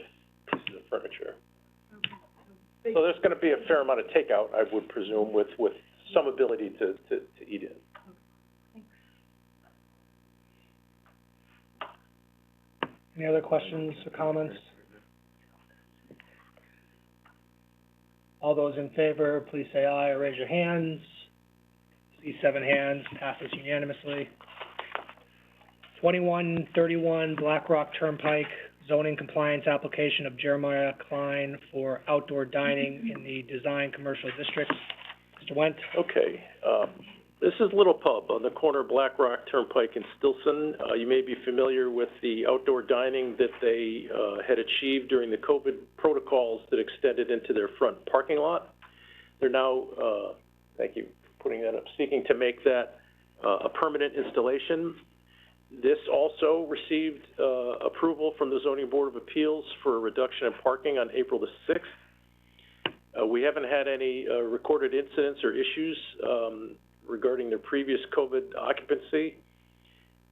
pieces of furniture. Okay, So there's gonna be a fair amount of takeout, I would presume, with some ability to eat in. Any other questions or comments? All those in favor, please say aye or raise your hands. See 7 hands, passes unanimously. 2131 Black Rock Turnpike, zoning compliance application of Jeremiah Klein for outdoor dining in the design commercial district. Mr. Wendt? Okay, this is Little Pub on the corner of Black Rock Turnpike and Stilson. You may be familiar with the outdoor dining that they, had achieved during the COVID protocols that extended into their front parking lot. They're now, thank you for putting that up, seeking to make that, a permanent installation. This also received, approval from the Zoning Board of Appeals for a reduction in parking on April the 6th. We haven't had any, recorded incidents or issues, regarding their previous COVID occupancy.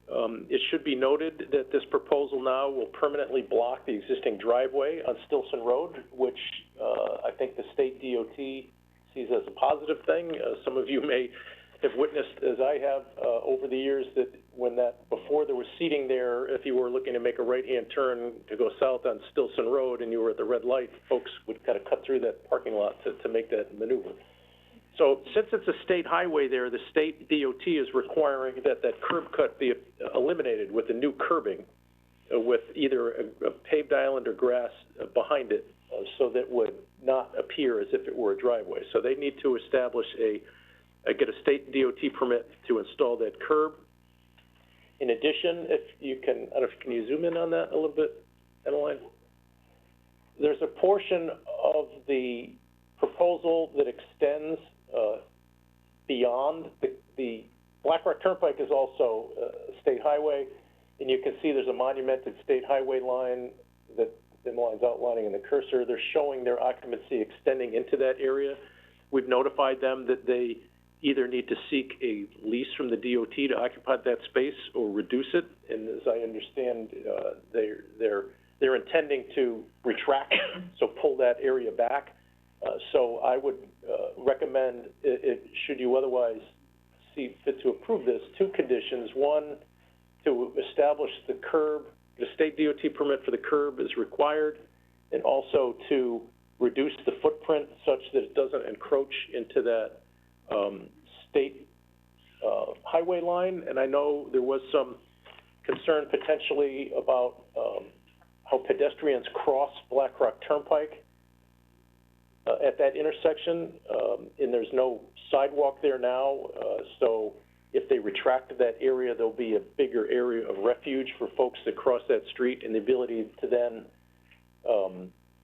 It should be noted that this proposal now will permanently block the existing driveway on Stilson Road, which I think the state DOT sees as a positive thing. Some of you may have witnessed, as I have, over the years, that before there was seating there, if you were looking to make a right-hand turn to go south on Stilson Road and you were at the red light, folks would kind of cut through that parking lot to make that maneuver. So since it's a state highway there, the state DOT is requiring that curb cut be eliminated with the new curbing, with either a paved island or grass behind it, so that would not appear as if it were a driveway. So they need to establish get a state DOT permit to install that curb. In addition, if you can, I don't know, can you zoom in on that a little bit, Adeline? There's a portion of the proposal that extends beyond the Black Rock Turnpike is also a state highway, and you can see there's a monumented state highway line that the line's outlining in the cursor. They're showing their occupancy extending into that area. We've notified them that they either need to seek a lease from the DOT to occupy that space or reduce it, and as I understand, they're intending to retract, so pull that area back. So I would recommend, should you otherwise see fit to approve this, 2 conditions. 1, to establish the curb, the state DOT permit for the curb is required, and also to reduce the footprint such that it doesn't encroach into that state highway line. And I know there was some concern potentially about how pedestrians cross Black Rock Turnpike at that intersection, and there's no sidewalk there now, so if they retract that area, there'll be a bigger area of refuge for folks that cross that street, and the ability to then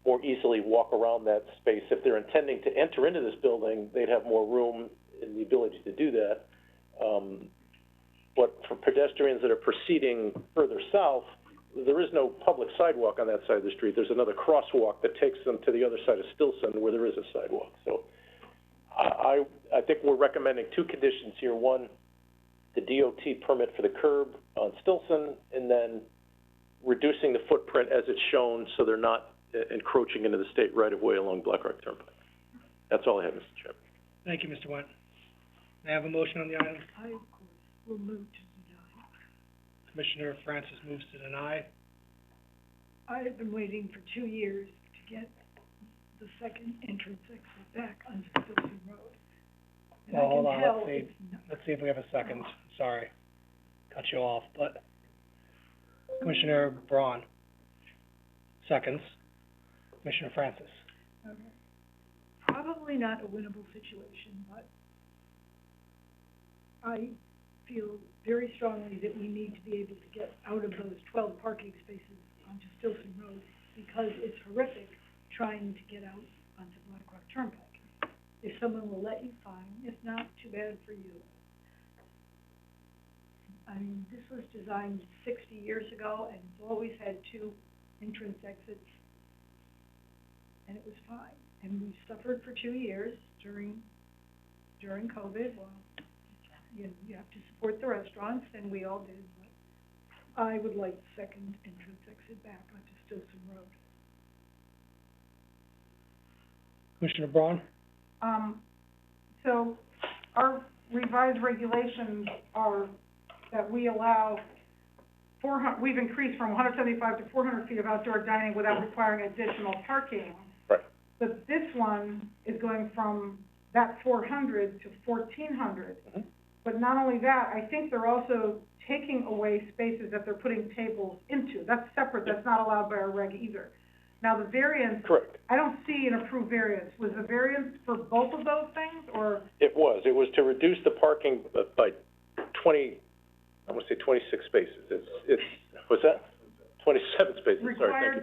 more easily walk around that space. If they're intending to enter into this building, they'd have more room and the ability to do that. But for pedestrians that are proceeding further south, there is no public sidewalk on that side of the street. There's another crosswalk that takes them to the other side of Stilson where there is a sidewalk. So I think we're recommending two conditions here. One, the DOT permit for the curb on Stilson, and then reducing the footprint as it's shown so they're not encroaching into the state right-of-way along Black Rock Turnpike. That's all I have, Mr. Chairman. Thank you, Mr. Went. May I have a motion on the item? I, of course, will move to deny. Commissioner Francis moves to deny. I have been waiting for 2 years to get the second entrance exit back onto Stilson Road. And Well, hold I on, can tell let's see. it's not. Let's see if we have a second. Sorry, cut you off, but Commissioner Braun, seconds. Commissioner Francis. Okay. Probably not a winnable situation, but I feel very strongly that we need to be able to get out of those 12 parking spaces onto Stilson Road, because it's horrific trying to get out onto Black Rock Turnpike. If someone will let you, fine. If not, too bad for you. I mean, this was designed 60 years ago, and it's always had 2 entrance exits, and it was fine. And we suffered for 2 years during COVID. Well, you have to support the restaurants, and we all did, but I would like the second entrance exit back onto Stilson Road. Commissioner Braun? So our revised regulations are that we allow we've increased from 175 to 400 feet of outdoor dining without requiring additional parking. Right. But this one is going from that 400 to 1,400. Mm-hmm. But not only that, I think they're also taking away spaces that they're putting tables into. That's separate, that's not allowed by our reg either. Now, the variance, Correct. I don't see an approved variance. Was the variance for both of those things, or? It was to reduce the parking by 26 spaces. It's, was that? 27 spaces, sorry, thank you.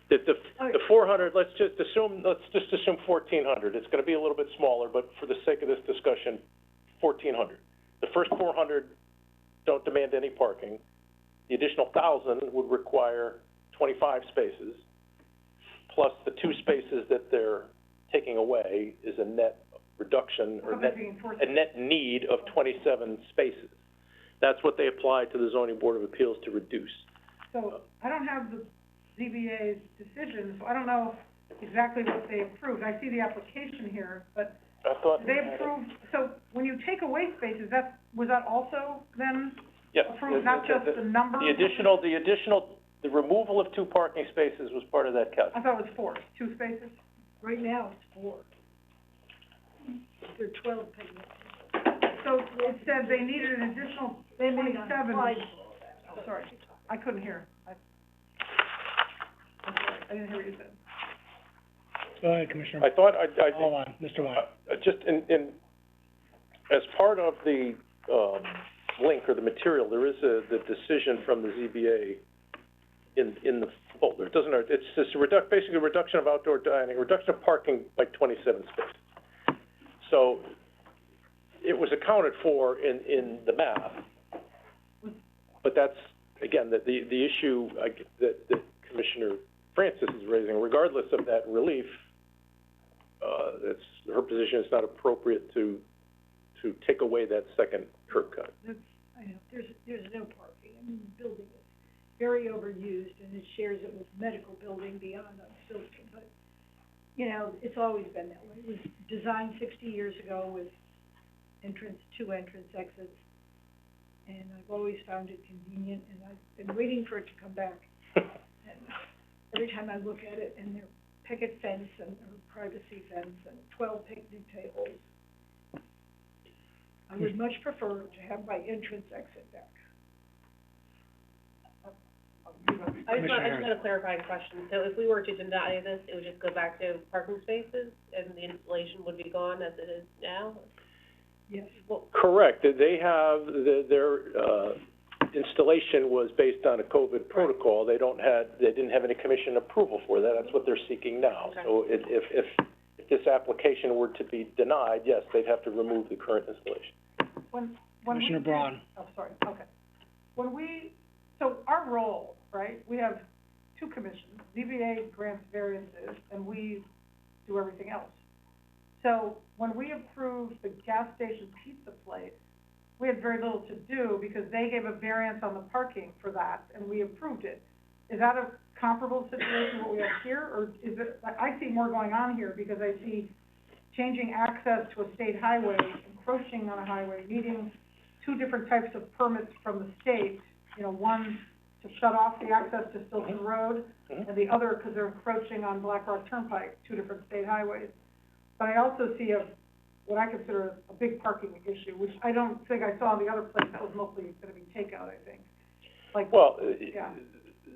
Required, The 400, let's just assume 1,400. It's gonna be a little bit smaller, but for the sake of this discussion, 1,400. The first 400 don't demand any parking. The additional 1,000 would require 25 spaces, plus the 2 spaces that they're taking away is a net reduction, or a net need of 27 spaces. That's what they applied to the Zoning Board of Appeals to reduce. so I don't have the ZBA's decision, so I don't know exactly what they approved. I see the application here, but I thought they approved, so when you take away spaces, was that also then yes, approved, not just the number? the removal of 2 parking spaces was part of that I calculation. thought it was 4, 2 spaces. Right now, it's 4. There are 12 pavement. So it said they needed an additional 27. Slide. Oh, sorry, I couldn't hear. I'm sorry, I didn't hear what you said. Go ahead, Commissioner. I thought, Hold on, Mr. Went. just as part of the, link or the material, there is the decision from the ZBA in the folder. It doesn't, it's just basically a reduction of outdoor dining, reduction of parking by 27 spaces. So, it was accounted for in the math, but that's, again, the issue that Commissioner Francis is raising, regardless of that relief, her position is not appropriate to take away that second curb cut. I know, there's no parking. I mean, the building is very overused, and it shares it with medical building beyond on Stilson, but, you know, it's always been that way. It was designed 60 years ago with 2 entrance exits, and I've always found it convenient, and I've been waiting for it to come back. And every time I look at it, and their picket fence and or privacy fence and 12 picnic tables, I would much prefer to have my entrance exit back. I just want a clarifying question. So if we were to deny this, it would just go back to parking spaces and the installation would be gone as it is now? Yes. Well, Correct. They have, their installation was based on a COVID protocol. They didn't have any commission approval for that. That's what they're seeking now. Okay. So if this application were to be denied, yes, they'd have to remove the current installation. When Commissioner Braun. Oh, sorry, okay. So our role, right? We have two commissions. ZBA grants variances, and we do everything else. So when we approved the gas station pizza place, we had very little to do because they gave a variance on the parking for that, and we approved it. Is that a comparable situation what we have here, or is it, I see more going on here because I see changing access to a state highway, encroaching on a highway, needing two different types of permits from the state, one to shut off the access to Stilton Road, and the other because they're encroaching on Black Rock Turnpike, two different state highways. But I also see what I consider a big parking issue, which I don't think I saw in the other place. That was mostly going to be takeout, I think. Yeah.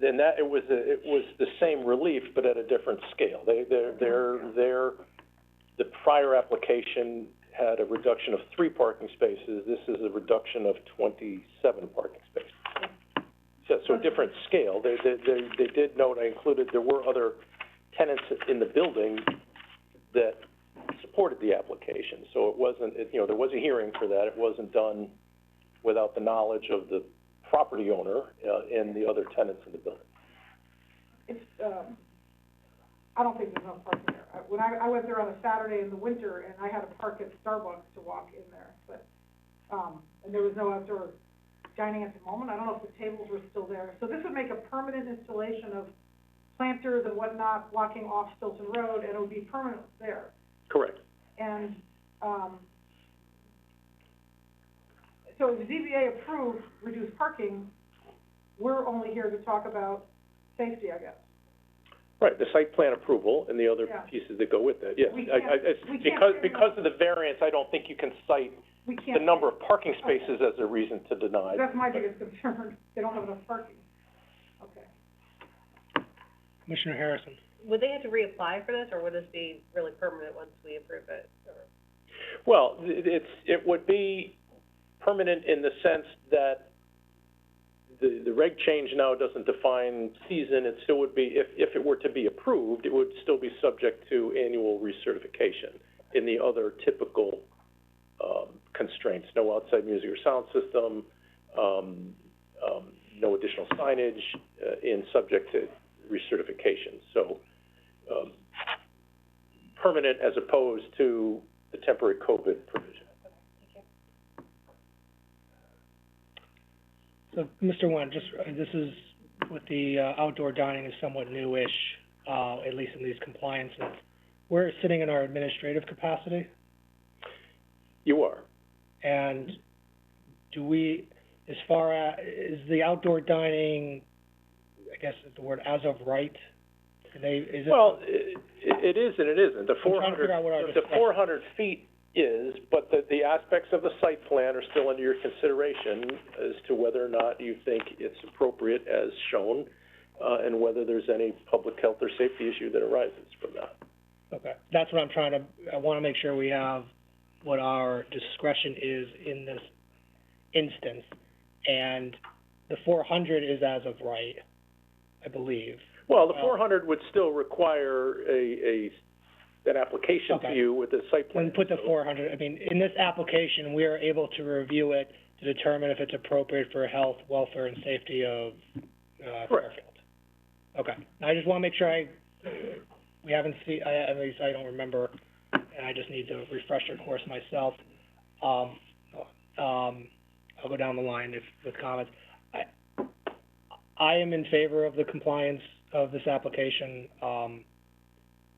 Then that, it was the same relief, but at a different scale. The prior application had a reduction of 3 parking spaces. This is a reduction of 27 parking spaces. So a different scale. They did note, I included, there were other tenants in the building that supported the application. So it wasn't, there was a hearing for that. It wasn't done without the knowledge of the property owner and the other tenants in the building. It's, I don't think there's enough parking there. When I went there on a Saturday in the winter, and I had to park at Starbucks to walk in there, but, and there was no outdoor dining at the moment. I don't know if the tables were still there. So this would make a permanent installation of planters and whatnot blocking off Stilton Road, and it would be permanent there. Correct. And, so if ZBA approved reduced parking, we're only here to talk about safety, I guess. Right, the site plan approval and the other Yeah. pieces that go with it, yes. Because of the variance, I don't think you can cite the number of parking spaces as a reason to deny. That's my biggest concern. They don't have enough parking. Okay. Commissioner Harrison. Would they have to reapply for this, or would this be really permanent once we approve it? Well, it would be permanent in the sense that the reg change now doesn't define season. It still would be, if it were to be approved, it would still be subject to annual recertification in the other typical constraints. No outside music or sound system, no additional signage, and subject to recertification. So permanent as opposed to the temporary COVID provision. So, Mr. Nguyen, this is, with the outdoor dining is somewhat newish, at least in these compliances. We're sitting in our administrative capacity, You are. and do we, as far as, is the outdoor dining, I guess the word as of right? Is it? Well, it is and it isn't. The I'm trying to figure out what our the 400 feet is, but the aspects of the site plan are still under your consideration as to whether or not you think it's appropriate as shown, and whether there's any public health or safety issue that arises from that. Okay, that's what I want to make sure we have what our discretion is in this instance, and the 400 is as of right, I believe. Well, the 400 would still require an application to you with a site plan. When we put the 400, I mean, in this application, we are able to review it to determine if it's appropriate for health, welfare, and safety of, Fairfield. Okay, I just want to make sure we haven't seen, at least I don't remember, and I just need to refresh the course myself. I'll go down the line with comments. I am in favor of the compliance of this application.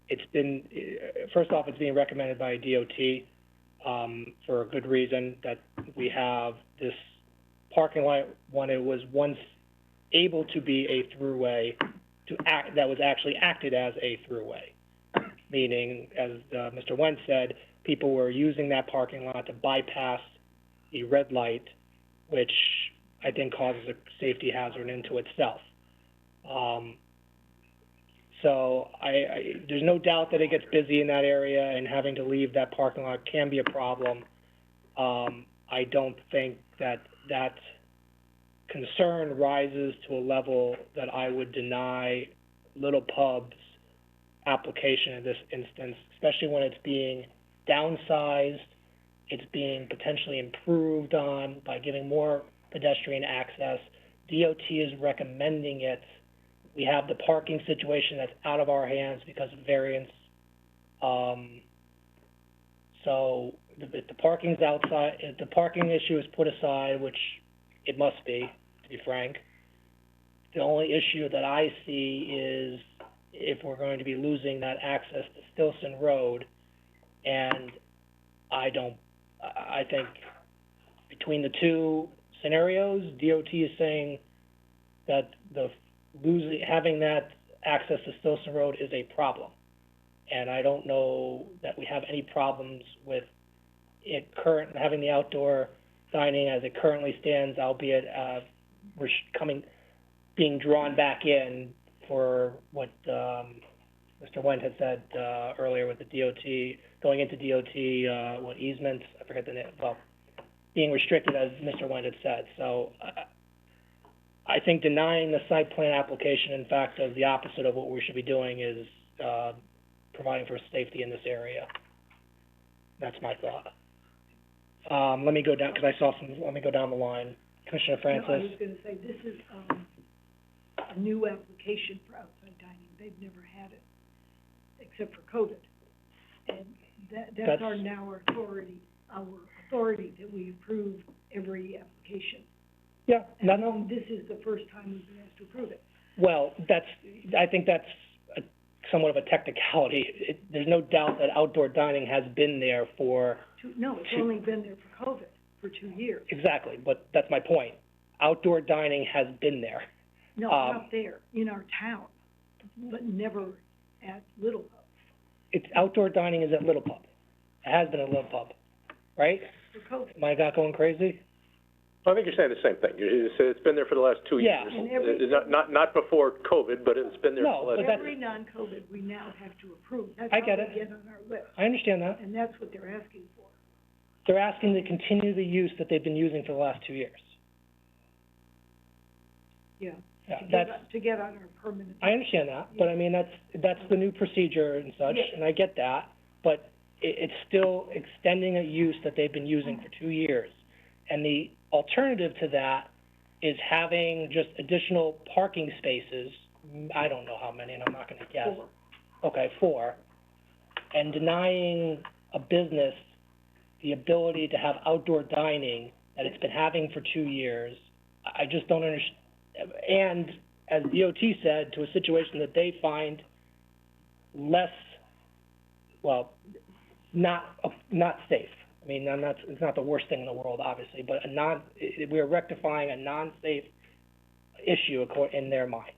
It's been, first off, it's being recommended by DOT, for a good reason, that we have this parking lot when it was once able to be a throughway that was actually acted as a throughway. Meaning, as, Mr. Wentz said, people were using that parking lot to bypass the red light, which I think causes a safety hazard into itself. So there's no doubt that it gets busy in that area, and having to leave that parking lot can be a problem. I don't think that concern rises to a level that I would deny Little Pub's application in this instance, especially when it's being downsized, it's being potentially improved on by giving more pedestrian access, DOT is recommending it. We have the parking situation that's out of our hands because of variance. So if the parking's outside, if the parking issue is put aside, which it must be, to be frank, the only issue that I see is if we're going to be losing that access to Stilson Road, and I think between the two scenarios, DOT is saying that having that access to Stilson Road is a problem. And I don't know that we have any problems with having the outdoor dining as it currently stands, albeit, being drawn back in for what, Mr. Wendt had said, earlier with the DOT, going into DOT, easements, I forget the name, well, being restricted as Mr. Wendt had said. So, I think denying the site plan application, in fact, is the opposite of what we should be doing, is, providing for safety in this area. That's my thought. Let me go down, because let me go down the line. Commissioner Francis? No, I was gonna say, this is, a new application for outside dining. They've never had it, except for COVID. And that's our authority that we approve every application. Yeah, And this is the first time we've been asked to approve it. well, I think that's somewhat of a technicality. There's no doubt that outdoor dining has been there for... It's only been there for COVID, for 2 years. Exactly, but that's my point. Outdoor dining has been there. No, not there, in our town, but never at Little Pub. It's outdoor dining is at Little Pub. It has been at Little Pub, right? For COVID. Am I not going crazy? I think you're saying the same thing. You said it's been there for the last 2 Yeah. years. And Not before COVID, but it's been there No, for the but last... that's- Every non-COVID, we now have to approve. That's I get how it. we get on our list, I understand that. and that's what they're asking for. They're asking to continue the use that they've been using for the last 2 years. Yeah, Yeah, to get on our permanent. I understand that, but I mean, that's the new procedure and such, Yeah. and I get that, but it's still extending a use that they've been using for 2 years. And the alternative to that is having just additional parking spaces, I don't know how many, and I'm not gonna guess. 4. Okay, 4, and denying a business the ability to have outdoor dining that it's been having for 2 years, I just don't understand. And as DOT said, to a situation that they find less, well, not safe. I mean, it's not the worst thing in the world, obviously, but we're rectifying a non-safe issue in their mind.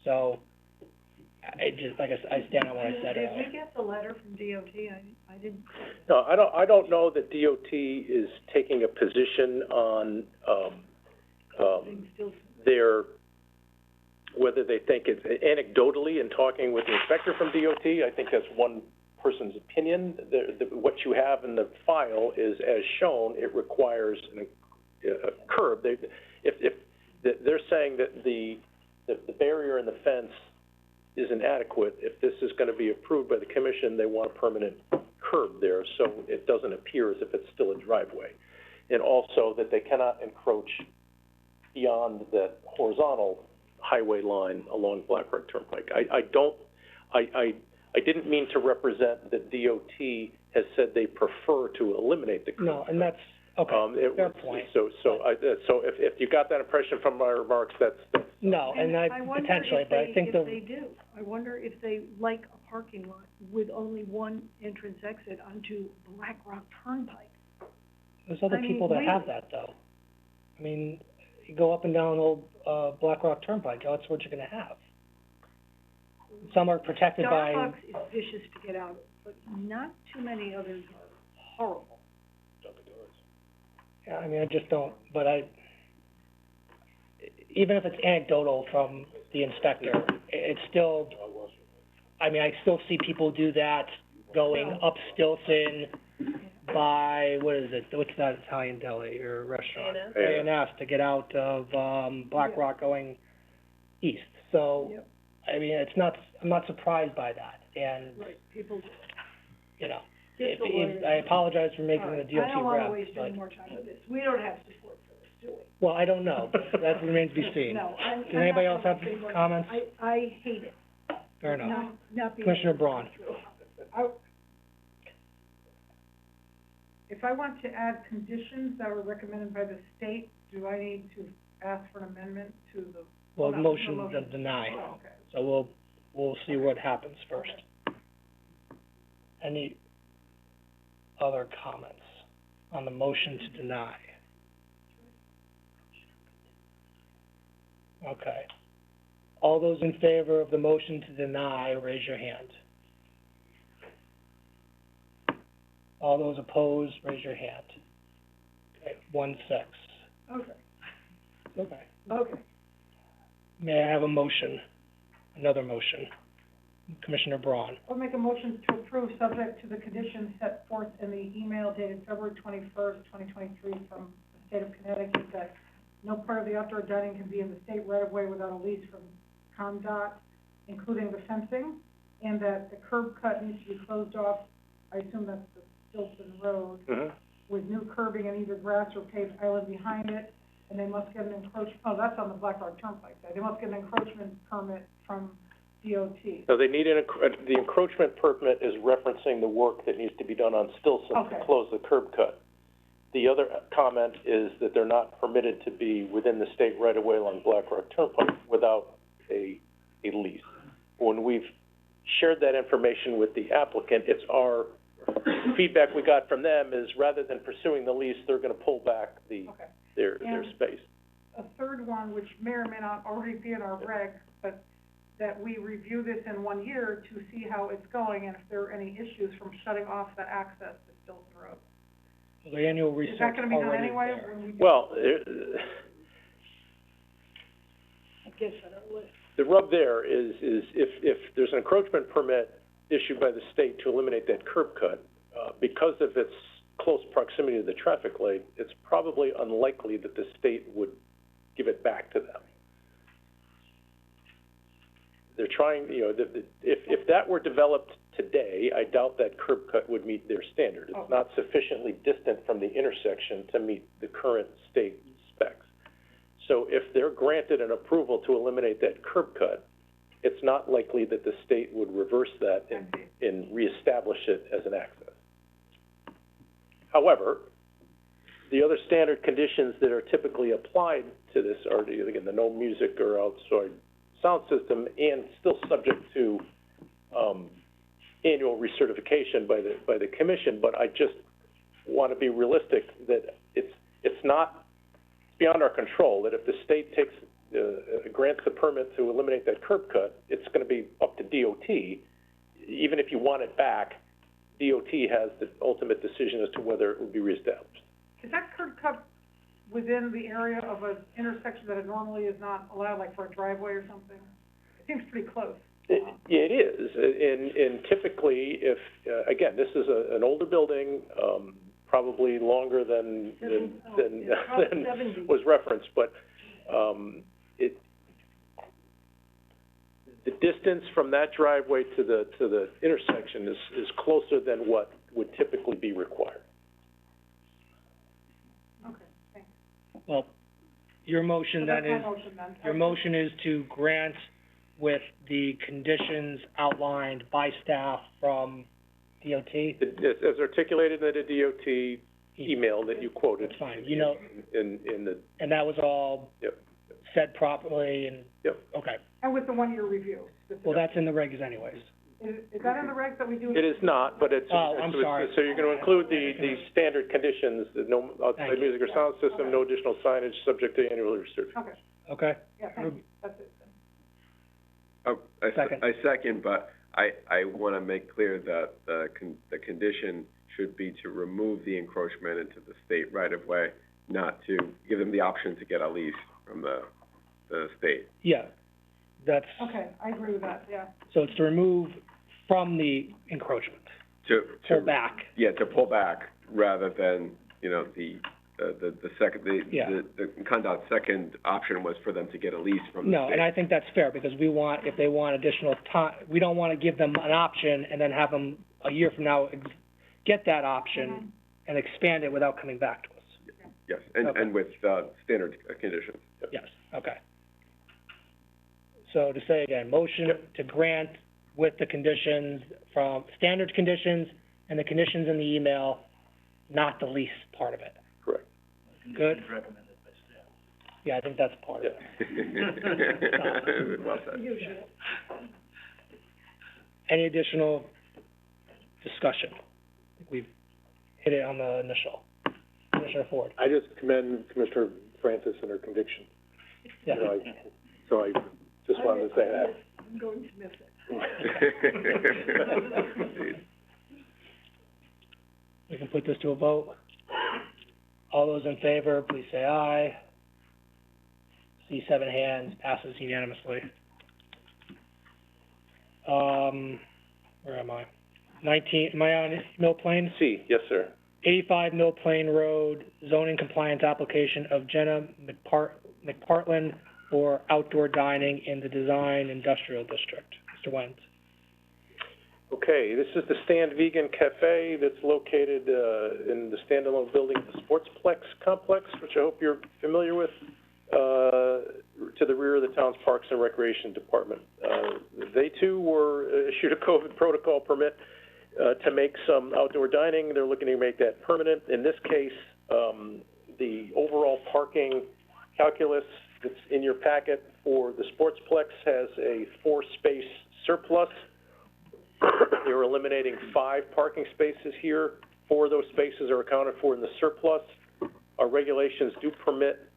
So, I stand on what I said earlier. Did we get the letter from DOT? I didn't. No, I don't know that DOT is taking a position on, whether they think it's anecdotally in talking with the inspector from DOT. I think that's one person's opinion. What you have in the file is, as shown, it requires a curb. If they're saying that the barrier and the fence is inadequate, if this is gonna be approved by the commission, they want a permanent curb there, so it doesn't appear as if it's still a driveway. And also that they cannot encroach beyond that horizontal highway line along Black Rock Turnpike. I didn't mean to represent that DOT has said they prefer to eliminate the curb. No, and that's, okay, fair point. So if you got that impression from my remarks, that's... No, and potentially, but I think if they do. I wonder if they like a parking lot with only one entrance exit onto Black Rock Turnpike. There's other people that have that, though. I mean, you go up and down old, Black Rock Turnpike, that's what you're gonna have. Some are protected by... Starbucks is vicious to get out of, but not too many others are horrible. Yeah, I mean, I just don't, but even if it's anecdotal from the inspector, it's still, I mean, I still see people do that going up Stilson by, what's that Italian deli or restaurant? A&S to get out of, Black Rock going east. So, I mean, I'm not surprised by that, and, Right, people, you know, I apologize for making the DOT rep, I don't wanna waste but... any more time with this. We don't have support for this, doing. Well, I don't know, but that remains to be seen. No, I'm Does anybody else have not gonna say what- comments? I hate it. Fair enough. Not being. Commissioner Braun. If I want to add conditions that were recommended by the state, do I need to ask for an amendment to the? Well, no, motion no to deny. Oh, okay. So we'll see what happens first. Any other comments on the motion to deny? Okay. All those in favor of the motion to deny, raise your hand. All those opposed, raise your hand. Okay, 1-6. Okay, Okay. okay. May I have a motion, another motion? Commissioner Braun. I'll make a motion to approve, subject to the conditions set forth in the email dated February 21st, 2023, from the state of Connecticut, that no part of the outdoor dining can be in the state right-of-way without a lease from ComDOT, including the fencing, and that the curb cut needs to be closed off, I assume that's the Stilton Road, with new curbing and either grass or paved island behind it, and they must get an that's on the Black Rock Turnpike side, they must get an encroachment permit from DOT. So they need the encroachment permit is referencing the work that needs to be done on Stilson to Okay. close the curb cut. The other comment is that they're not permitted to be within the state right-of-way along Black Rock Turnpike without a lease. When we've shared that information with the applicant, it's our feedback we got from them is rather than pursuing the lease, they're gonna pull back Okay. their And- space. A third one, which may or may not already be in our reg, but that we review this in 1 year to see how it's going and if there are any issues from shutting off the access to Stilton Road. The annual research Is that gonna be done already anyway? there. When we do- Well, I guess on our list. the rub there is if there's an encroachment permit issued by the state to eliminate that curb cut, because of its close proximity to the traffic light, it's probably unlikely that the state would give it back to them. They're trying, if that were developed today, I doubt that curb cut would meet their standard. It's not sufficiently distant from the intersection to meet the current state specs. So if they're granted an approval to eliminate that curb cut, it's not likely that the state would reverse that and reestablish it as an access. However, the other standard conditions that are typically applied to this are, again, the no music or outside sound system, and still subject to annual recertification by the commission. But I just want to be realistic that it's not beyond our control. That if the state takes grants the permit to eliminate that curb cut, it's going to be up to DOT. Even if you want it back, DOT has the ultimate decision as to whether it would be reestablished. Is that curb cut within the area of an intersection that it normally is not allowed, like for a driveway or something? It seems pretty close. It is, and typically, if again, this is an older building, probably longer than was referenced, but the distance from that driveway to the intersection is closer than what would typically be required. Okay, thanks. Well, your motion So then that's is, my motion then. your motion is to grant with the conditions outlined by staff from DOT? As articulated in the DOT email that you quoted. That's fine, in the. and that was all Yep. said properly and? Yep. Okay, And with the 1-year review. well, that's in the regs anyways. Is that in the regs that we do? It is not, but it's. Oh, I'm sorry. So you're gonna include the standard conditions, that no outside Thank you. music or sound system, no additional signage, subject to annual research. Okay, Okay, yeah, thank you, that's it then. Second. I second, but I want to make clear that the condition should be to remove the encroachment into the state right-of-way, not to give them the option to get a lease from the state. yeah, that's, Okay, I agree with that, yeah. so it's to remove from the encroachment, pull back. Yeah, to pull back, rather than, the ComDOT's second option was for them to get a lease from the No, state. and I think that's fair, because if they want additional time, we don't want to give them an option and then have them a year from now get that option and expand it without coming back to us. Yes, Okay. and with, standard conditions. Yes, okay. So to say again, motion to grant with the conditions from, standard conditions and the conditions in the email, not the lease part of it. Correct. Good? Conditions recommended by staff. Yeah, I think that's part of it. Well said. Usually. Any additional discussion? I think we've hit it on the initial. Commissioner Ford? I just commend Commissioner Francis and her conviction. Yeah. So I just wanted to say that. I'm going to miss it. We can put this to a vote. All those in favor, please say aye. See 7 hands, passes unanimously. Where am I? 19, am I on Mill Plain? C, yes, sir. 85 Mill Plain Road, zoning compliance application of Jenna McPartland for outdoor dining in the Design Industrial District. Mr. Wentz. Okay, this is the Stand Vegan Cafe that's located, in the standalone building, the Sportsplex complex, which I hope you're familiar with, to the rear of the town's Parks and Recreation Department. They too were issued a COVID protocol permit, to make some outdoor dining. They're looking to make that permanent. In this case, the overall parking calculus that's in your packet for the Sportsplex has a 4-space surplus. They were eliminating 5 parking spaces here. 4 of those spaces are accounted for in the surplus. Our regulations do permit,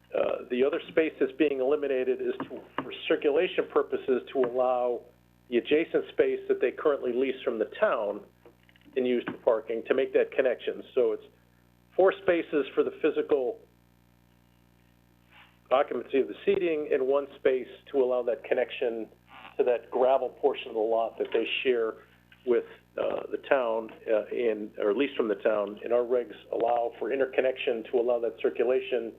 the other space that's being eliminated is for circulation purposes to allow the adjacent space that they currently lease from the town and use for parking to make that connection. So it's 4 spaces for the physical occupancy of the seating and 1 space to allow that connection to that gravel portion of the lot that they share with the town, or at least from the town. And our regs allow for interconnection to allow that circulation.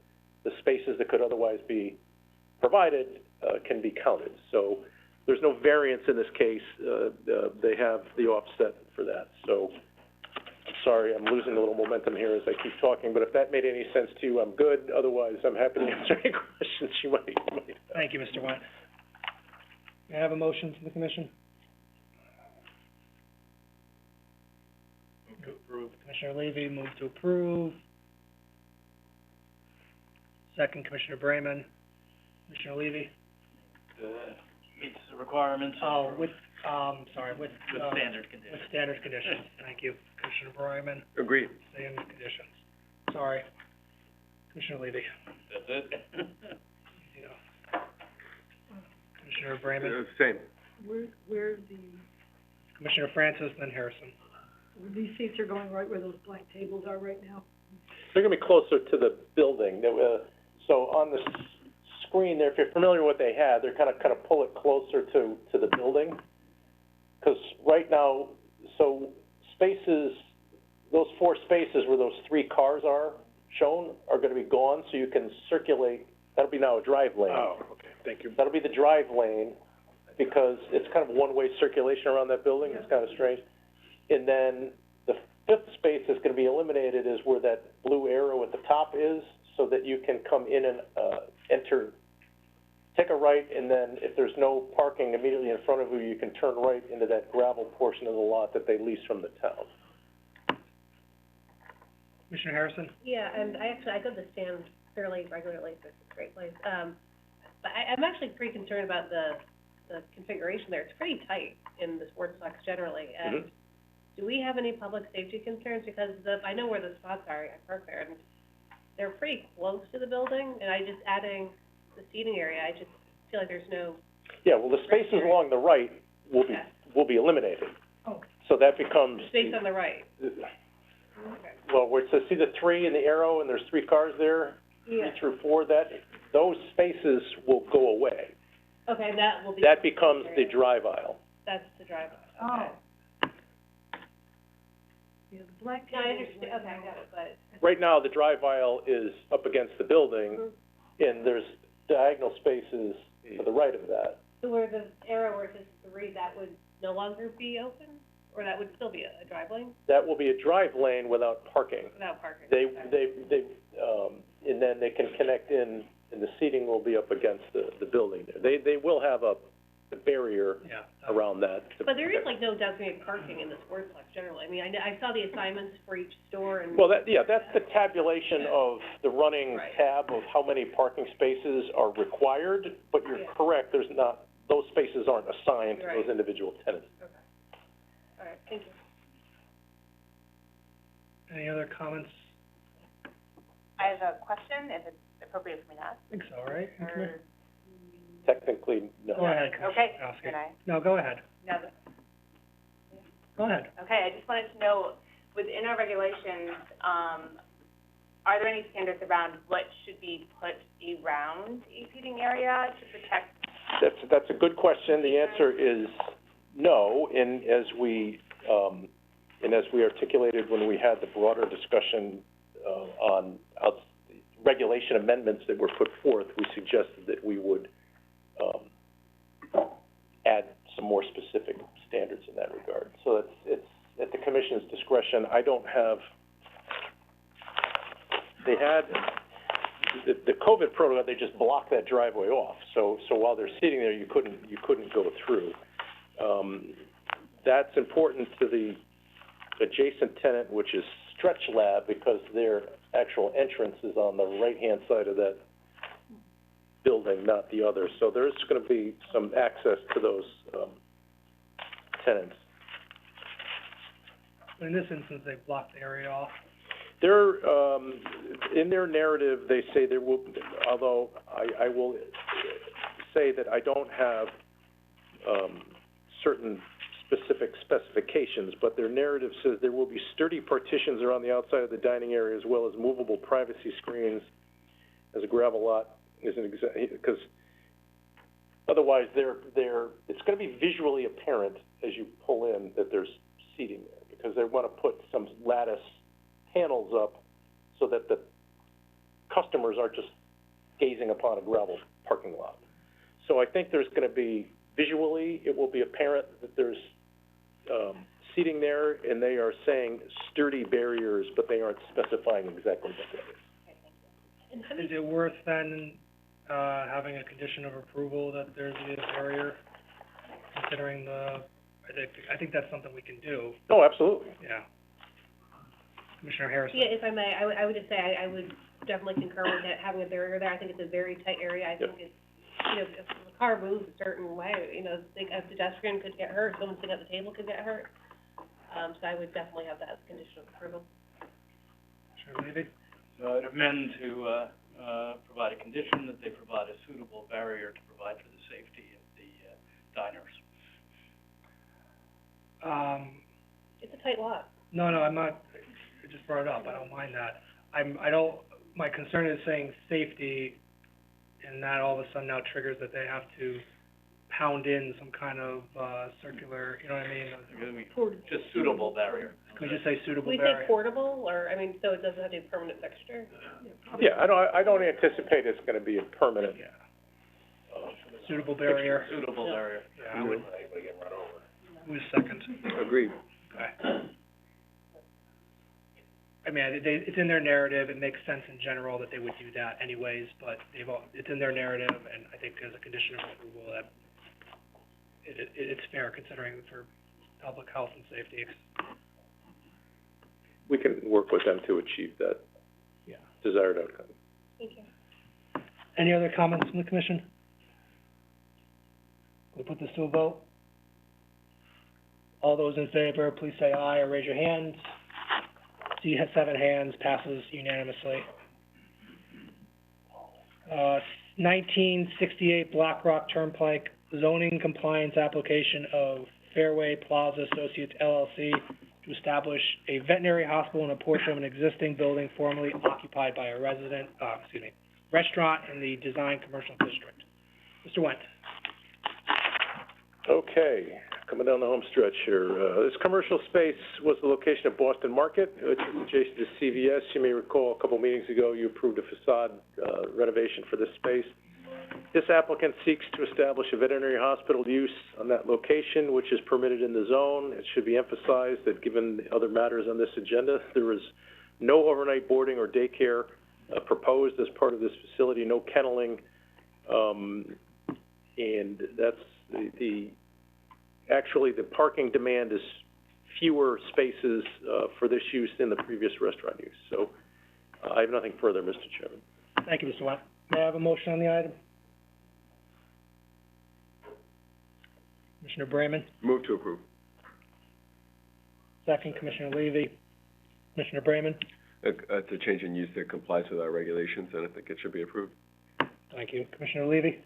The spaces that could otherwise be provided can be counted. So there's no variance in this case. They have the offset for that. So I'm sorry, I'm losing a little momentum here as I keep talking, but if that made any sense to you, I'm good. Otherwise, I'm happy to answer any questions you might have. Thank you, Mr. Wentz. May I have a motion from the commission? Move to approve. Commissioner Levy, move to approve. Second, Commissioner Brayman. Commissioner Levy? Meets the requirements. Oh, with with standard conditions. with standard conditions. Thank you. Commissioner Brayman, Agreed. standard conditions. Sorry. Commissioner Levy? That's it. Yeah. Commissioner Brayman? Same. Where the, Commissioner Francis, then Harrison. these seats are going right where those blank tables are right now? They're gonna be closer to the building. So on the screen there, if you're familiar with what they had, they're kind of pull it closer to the building. Because right now, so spaces, those 4 spaces where those 3 cars are shown are gonna be gone, so you can circulate. That'll be now a drive lane. Oh, okay, thank you. That'll be the drive lane, because it's kind of one-way circulation around that building. It's kind of strange. And then the 5th space that's gonna be eliminated is where that blue arrow at the top is, so that you can come in and, enter, take a right, and then if there's no parking immediately in front of you, you can turn right into that gravel portion of the lot that they lease from the town. Commissioner Harrison? Yeah, and I go to the Stand fairly regularly, so it's a great place. But I'm actually pretty concerned about the configuration there. It's pretty tight in the Sportsplex generally, and do we have any public safety concerns? Because I know where the spots are, I park there, and they're pretty close to the building, and adding the seating area, I just feel like there's no. Yeah, well, the spaces along the right will be eliminated. Oh. So that becomes. Space on the right. Well, where it says, see the 3 in the arrow, and there's 3 cars there? Yeah. 3 through 4, those spaces will go away. Okay, that will be. That becomes the drive aisle. That's the drive, Oh. okay. Yeah, the black No, I tables understand, right okay, I now. got it, but. Right now, the drive aisle is up against the building, and there's diagonal spaces to the right of that. So where the arrow where it says 3, that would no longer be open, Or that would still be a driveway That will be a drive lane without parking. without parking? They, and then they can connect in, and the seating will be up against the building there. They will have a barrier Yeah. around that. to But there is protect- like no designated parking in the sportsplex generally. I mean, I saw the assignments for each store and. Well, that's the tabulation of the running Right. tab of how many parking spaces are required, but you're Yeah. correct, those spaces aren't assigned to Right. those individual tenants. Okay. All right, thank you. Any other comments? I have a question, if it's appropriate for me to ask, I think so, right? or, Technically, no. Go ahead, Commissioner okay, Kowski. can I? No, go ahead. No, Go ahead. okay, I just wanted to know, within our regulations, are there any standards around what should be put around a seating area to protect? That's a good question. The answer is no, and as we articulated when we had the broader discussion, on regulation amendments that were put forth, we suggested that we would, add some more specific standards in that regard. So it's at the commission's discretion. I don't have, they had, the COVID protocol, they just blocked that driveway off. So while they're sitting there, you couldn't go through. That's important to the adjacent tenant, which is Stretch Lab, because their actual entrance is on the right-hand side of that building, not the other. So there's gonna be some access to those, tenants. In this instance, they blocked the area off. They're, in their narrative, they say there will, although I will say that I don't have, certain specific specifications, but their narrative says there will be sturdy partitions around the outside of the dining area, as well as movable privacy screens, as a gravel lot is an because otherwise it's gonna be visually apparent as you pull in that there's seating there, because they wanna put some lattice panels up so that the customers aren't just gazing upon a gravel parking lot. So I think there's gonna be, visually, it will be apparent that there's, seating there, and they are saying sturdy barriers, but they aren't specifying exactly what that is. Is it worth then, having a condition of approval that there's a barrier, considering I think that's something we can do, Oh, absolutely. yeah. Commissioner Harrison? Yeah, if I may, I would just say, I would definitely concur with it, having a barrier there. I think it's a very tight area. I think it's, if the car moves a certain way, a pedestrian could get hurt, someone sitting at the table could get hurt. So I would definitely have that as a condition of approval. Commissioner Levy? So I'd amend to, provide a condition that they provide a suitable barrier to provide for the safety of the, diners. It's a tight lot. No, I'm not, I just brought it up, I don't mind that. My concern is saying safety, and that all of a sudden now triggers that they have to pound in some kind of, circular, you know what I mean? It's gonna be just suitable barrier. Can we just say suitable We barrier? say portable, or, so it doesn't have to be a permanent fixture? Yeah, I don't anticipate it's gonna be a permanent, Yeah. Suitable barrier, Suitable barrier. yeah, I would. Who's second? Agreed. Okay. I mean, it's in their narrative, it makes sense in general that they would do that anyways, but it's in their narrative, and I think as a condition of approval, that it's fair considering for public health and safety. we can work with them to achieve that Yeah. desired outcome. Thank you. Any other comments from the commission? We put this to a vote? All those in favor, please say aye or raise your hands. See, you have 7 hands, passes unanimously. 1968 Black Rock Turnpike zoning compliance application of Fairway Plaza Associates LLC to establish a veterinary hospital in a portion of an existing building formerly occupied by a restaurant in the design commercial district. Mr. Wendt. Okay, coming down the home stretch here. This commercial space was the location of Boston Market, which is adjacent to CVS. You may recall a couple meetings ago, you approved a facade renovation for this space. This applicant seeks to establish a veterinary hospital use on that location, which is permitted in the zone. It should be emphasized that given the other matters on this agenda, there is no overnight boarding or daycare proposed as part of this facility, no kenneling, and that's actually the parking demand is fewer spaces for this use than the previous restaurant use. So I have nothing further, Mr. Chairman. Thank you, Mr. Went. May I have a motion on the item? Commissioner Bramman? Move to approve. Second, Commissioner Levy. Commissioner Bramman? It's a change in use that complies with our regulations, and I think it should be approved. Thank you. Commissioner Levy?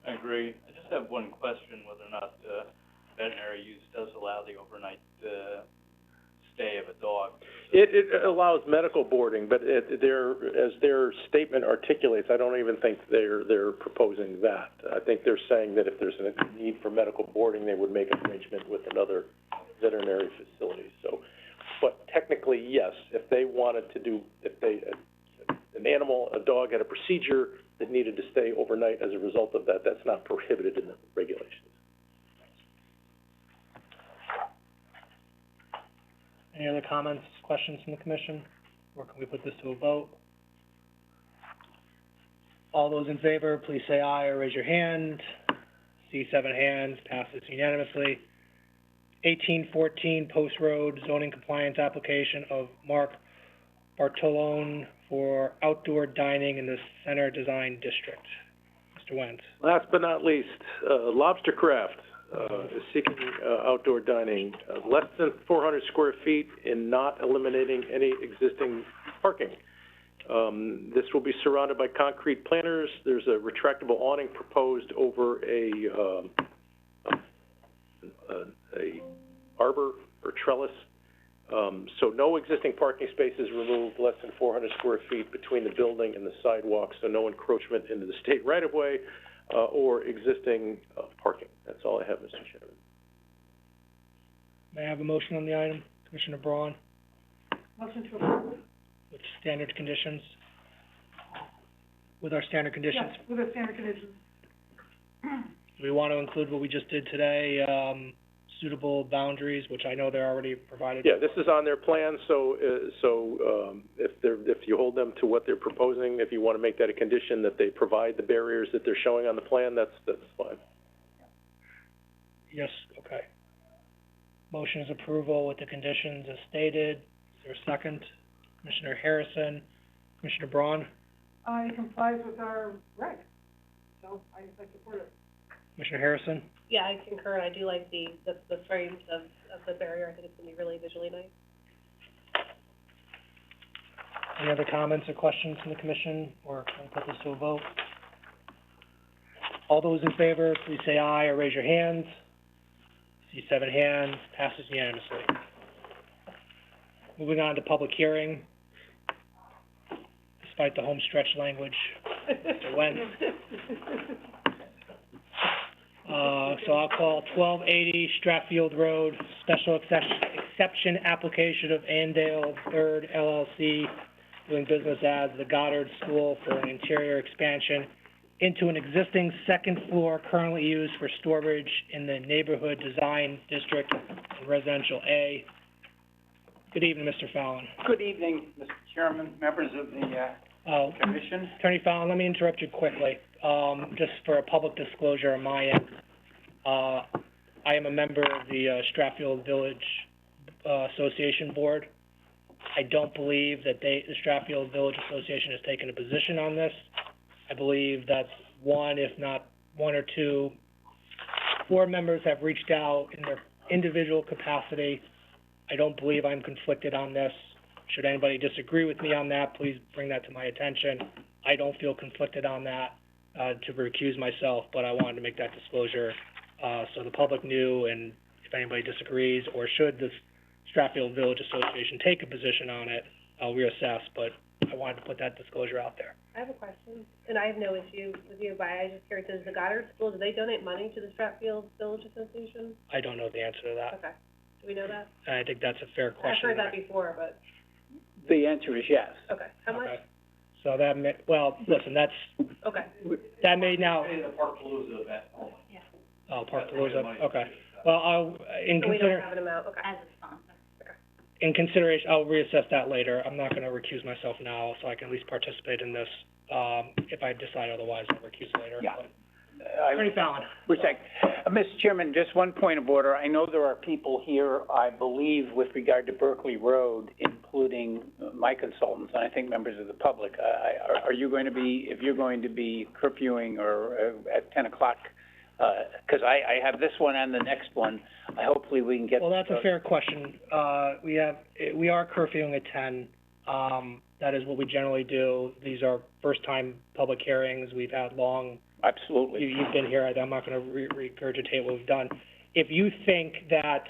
I agree. I just have one question, whether or not, veterinary use does allow the overnight, stay of a dog. It allows medical boarding, but as their statement articulates, I don't even think they're proposing that. I think they're saying that if there's a need for medical boarding, they would make an arrangement with another veterinary facility. So, but technically, yes, if they wanted to do, a dog had a procedure that needed to stay overnight as a result of that, that's not prohibited in the regulations. Any other comments, questions from the commission? Or can we put this to a vote? All those in favor, please say aye or raise your hand. See 7 hands, passes unanimously. 1814 Post Road zoning compliance application of Mark Bartolone for outdoor dining in the Center Design District. Mr. Wentz. Last but not least, Lobster Craft is seeking outdoor dining, less than 400 square feet and not eliminating any existing parking. This will be surrounded by concrete planters. There's a retractable awning proposed over a arbor or trellis. So no existing parking spaces removed, less than 400 square feet between the building and the sidewalk, so no encroachment into the state right-of-way or existing parking. That's all I have, Mr. Chairman. May I have a motion on the item? Commissioner Braun, Motion to approve. with standard conditions? With our standard conditions? Yes, with the standard conditions. Do we want to include what we just did today, suitable boundaries, which I know they're already provided? Yeah, this is on their plan, so if you hold them to what they're proposing, if you want to make that a condition that they provide the barriers that they're showing on the plan, that's fine. Yes, okay. Motion is approval with the conditions as stated. Is there a second? Commissioner Harrison, Commissioner Braun, It complies with our reg, so I support it. Commissioner Harrison? Yeah, I concur, I do like the frames of the barrier, I think it's gonna be really visually nice. Any other comments or questions from the commission, or can we put this to a vote? All those in favor, please say aye or raise your hands. See 7 hands, passes unanimously. Moving on to public hearing. Despite the home stretch language, Mr. Wentz. So I'll call 1280 Stratfield Road, special exception application of Andale Third LLC, doing business as the Goddard School for an interior expansion into an existing second floor currently used for storage in the neighborhood design district in residential A. Good evening, Mr. Fallon. Good evening, Mr. Chairman, members of the commission. Attorney Fallon, let me interrupt you quickly, just for a public disclosure on my end. I am a member of the Stratfield Village Association Board. I don't believe that the Stratfield Village Association has taken a position on this. I believe that one, if not one or two, board members have reached out in their individual capacity. I don't believe I'm conflicted on this. Should anybody disagree with me on that, please bring that to my attention. I don't feel conflicted on that, to recuse myself, but I wanted to make that disclosure, so the public knew, and if anybody disagrees, or should the Stratfield Village Association take a position on it, I'll reassess, but I wanted to put that disclosure out there. I have a question, and I have no issue with you, but I just curious, does the Goddard School, do they donate money to the Stratfield Village Association? I don't know the answer to that. Okay, do we know that? I think that's a fair question. I've heard that before, but, The answer is yes. okay, how much? Okay. So that well, listen, that's Okay. That may now, The Parkpalooza event only. oh, Park Palooza, okay. Well, I'll, in So we don't consider, have an amount, okay. As a sponsor. in consideration, I'll reassess that later. I'm not gonna recuse myself now, so I can at least participate in this. If I decide otherwise, I'll recuse later. Yeah. But- Attorney Fallon. Mr. Chairman, just one point of order. I know there are people here, I believe, with regard to Berkeley Road, including my consultants, and I think members of the public. Are you going to be, if you're going to be curfewing or at 10 o'clock? Because I have this one and the next one. Hopefully we can get. Well, that's a fair question. We are curfewing at 10. That is what we generally do. These are first-time public hearings. We've had long. Absolutely. You've been here. I'm not gonna regurgitate what we've done. If you think that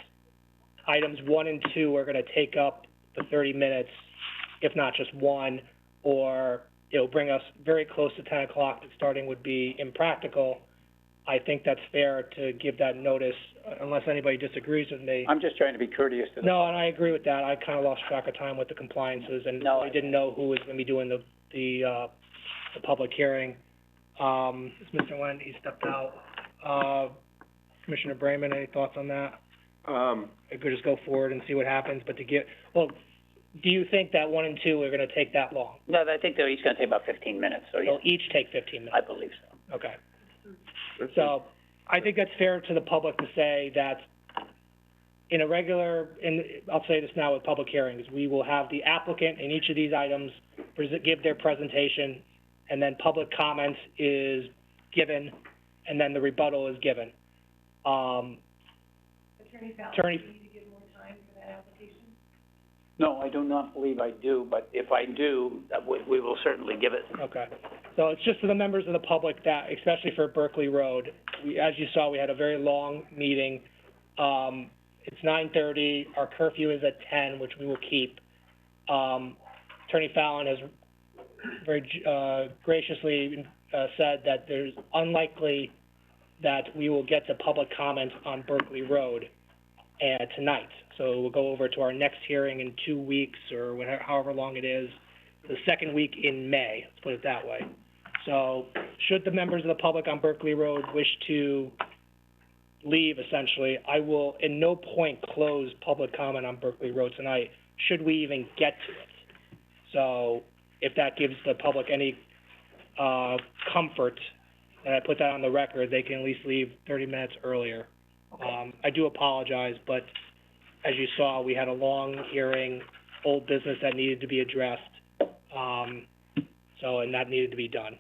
items 1 and 2 are gonna take up the 30 minutes, if not just one, or it'll bring us very close to 10 o'clock, that starting would be impractical, I think that's fair to give that notice, unless anybody disagrees with me. I'm just trying to be courteous to the. No, and I agree with that. I kinda lost track of time with the compliances, and No, I didn't know who was gonna be doing the public hearing. It's Mr. Nguyen, he stepped out. Commissioner Brayman, any thoughts on that? I could just go forward and see what happens, but do you think that 1 and 2 are gonna take that long? No, I think they're each gonna take about 15 minutes, so They'll each take 15 minutes? I believe so. Okay. So, I think that's fair to the public to say that in a regular, and I'll say this now with public hearings, we will have the applicant in each of these items give their presentation, and then public comments is given, and then the rebuttal is given. Attorney Fallon, Attorney- do you need to give more time for that application? No, I do not believe I do, but if I do, we will certainly give it. Okay. So it's just for the members of the public that, especially for Berkeley Road, as you saw, we had a very long meeting. It's 9:30, our curfew is at 10, which we will keep. Attorney Fallon has very, graciously, said that there's unlikely that we will get to public comments on Berkeley Road, tonight. So we'll go over to our next hearing in 2 weeks, or whatever, however long it is, the second week in May, let's put it that way. So, should the members of the public on Berkeley Road wish to leave, essentially, I will in no point close public comment on Berkeley Road tonight, should we even get to it. So, if that gives the public any, comfort, and I put that on the record, they can at least leave 30 minutes earlier. I do apologize, but as you saw, we had a long hearing, old business that needed to be addressed, and that needed to be done.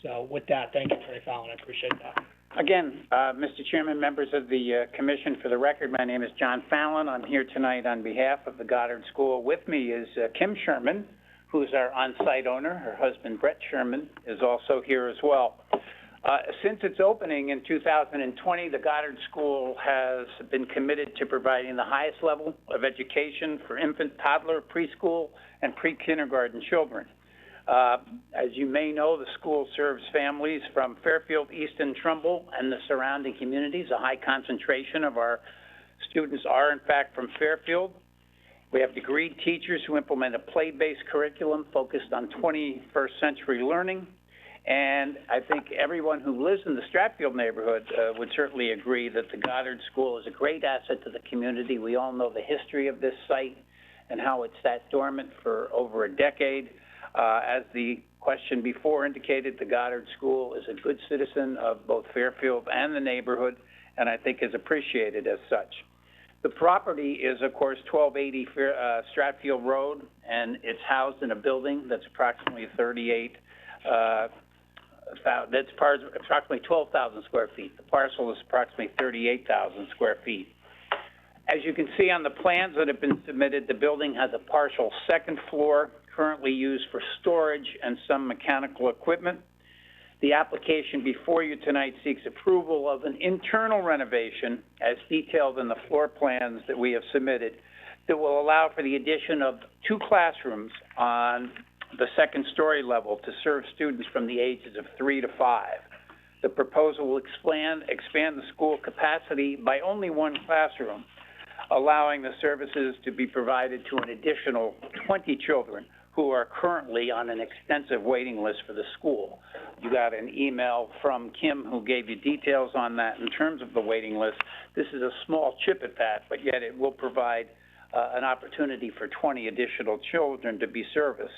So with that, thank you, Attorney Fallon, I appreciate that. Again, Mr. Chairman, members of the, commission, for the record, my name is John Fallon. I'm here tonight on behalf of the Goddard School. With me is, Kim Sherman, who's our on-site owner. Her husband, Brett Sherman, is also here as well. Since its opening in 2020, the Goddard School has been committed to providing the highest level of education for infant, toddler, preschool, and pre-kindergarten children. As you may know, the school serves families from Fairfield, Easton, Trumbull, and the surrounding communities. A high concentration of our students are, in fact, from Fairfield. We have degreed teachers who implement a play-based curriculum focused on 21st century learning. And I think everyone who lives in the Stratfield neighborhood would certainly agree that the Goddard School is a great asset to the community. We all know the history of this site and how it sat dormant for over a decade. As the question before indicated, the Goddard School is a good citizen of both Fairfield and the neighborhood, and I think is appreciated as such. The property is, of course, 1280 Stratfield Road, and it's housed in a building that's approximately approximately 12,000 square feet. The parcel is approximately 38,000 square feet. As you can see on the plans that have been submitted, the building has a partial second floor currently used for storage and some mechanical equipment. The application before you tonight seeks approval of an internal renovation as detailed in the floor plans that we have submitted that will allow for the addition of 2 classrooms on the second-story level to serve students from the ages of 3 to 5. The proposal will expand the school capacity by only 1 classroom, allowing the services to be provided to an additional 20 children who are currently on an extensive waiting list for the school. You got an email from Kim who gave you details on that. In terms of the waiting list, this is a small chip at that, but yet it will provide an opportunity for 20 additional children to be serviced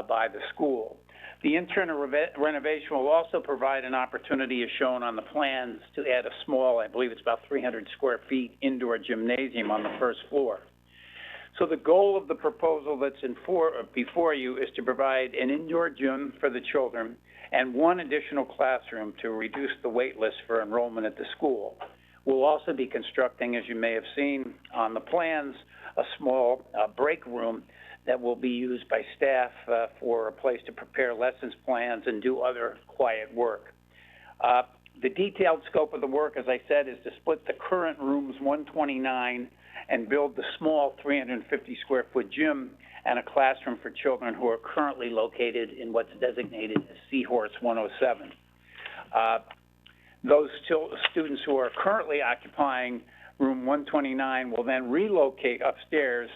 by the school. The internal renovation will also provide an opportunity, as shown on the plans, to add a small, I believe it's about 300 square feet, indoor gymnasium on the first floor. So the goal of the proposal that's before you is to provide an indoor gym for the children and one additional classroom to reduce the wait list for enrollment at the school. We'll also be constructing, as you may have seen on the plans, a small break room that will be used by staff for a place to prepare lessons plans and do other quiet work. The detailed scope of the work, as I said, is to split the current rooms 129 and build the small 350 square foot gym and a classroom for children who are currently located in what's designated as Seahorse 107. Those students who are currently occupying room 129 will then relocate upstairs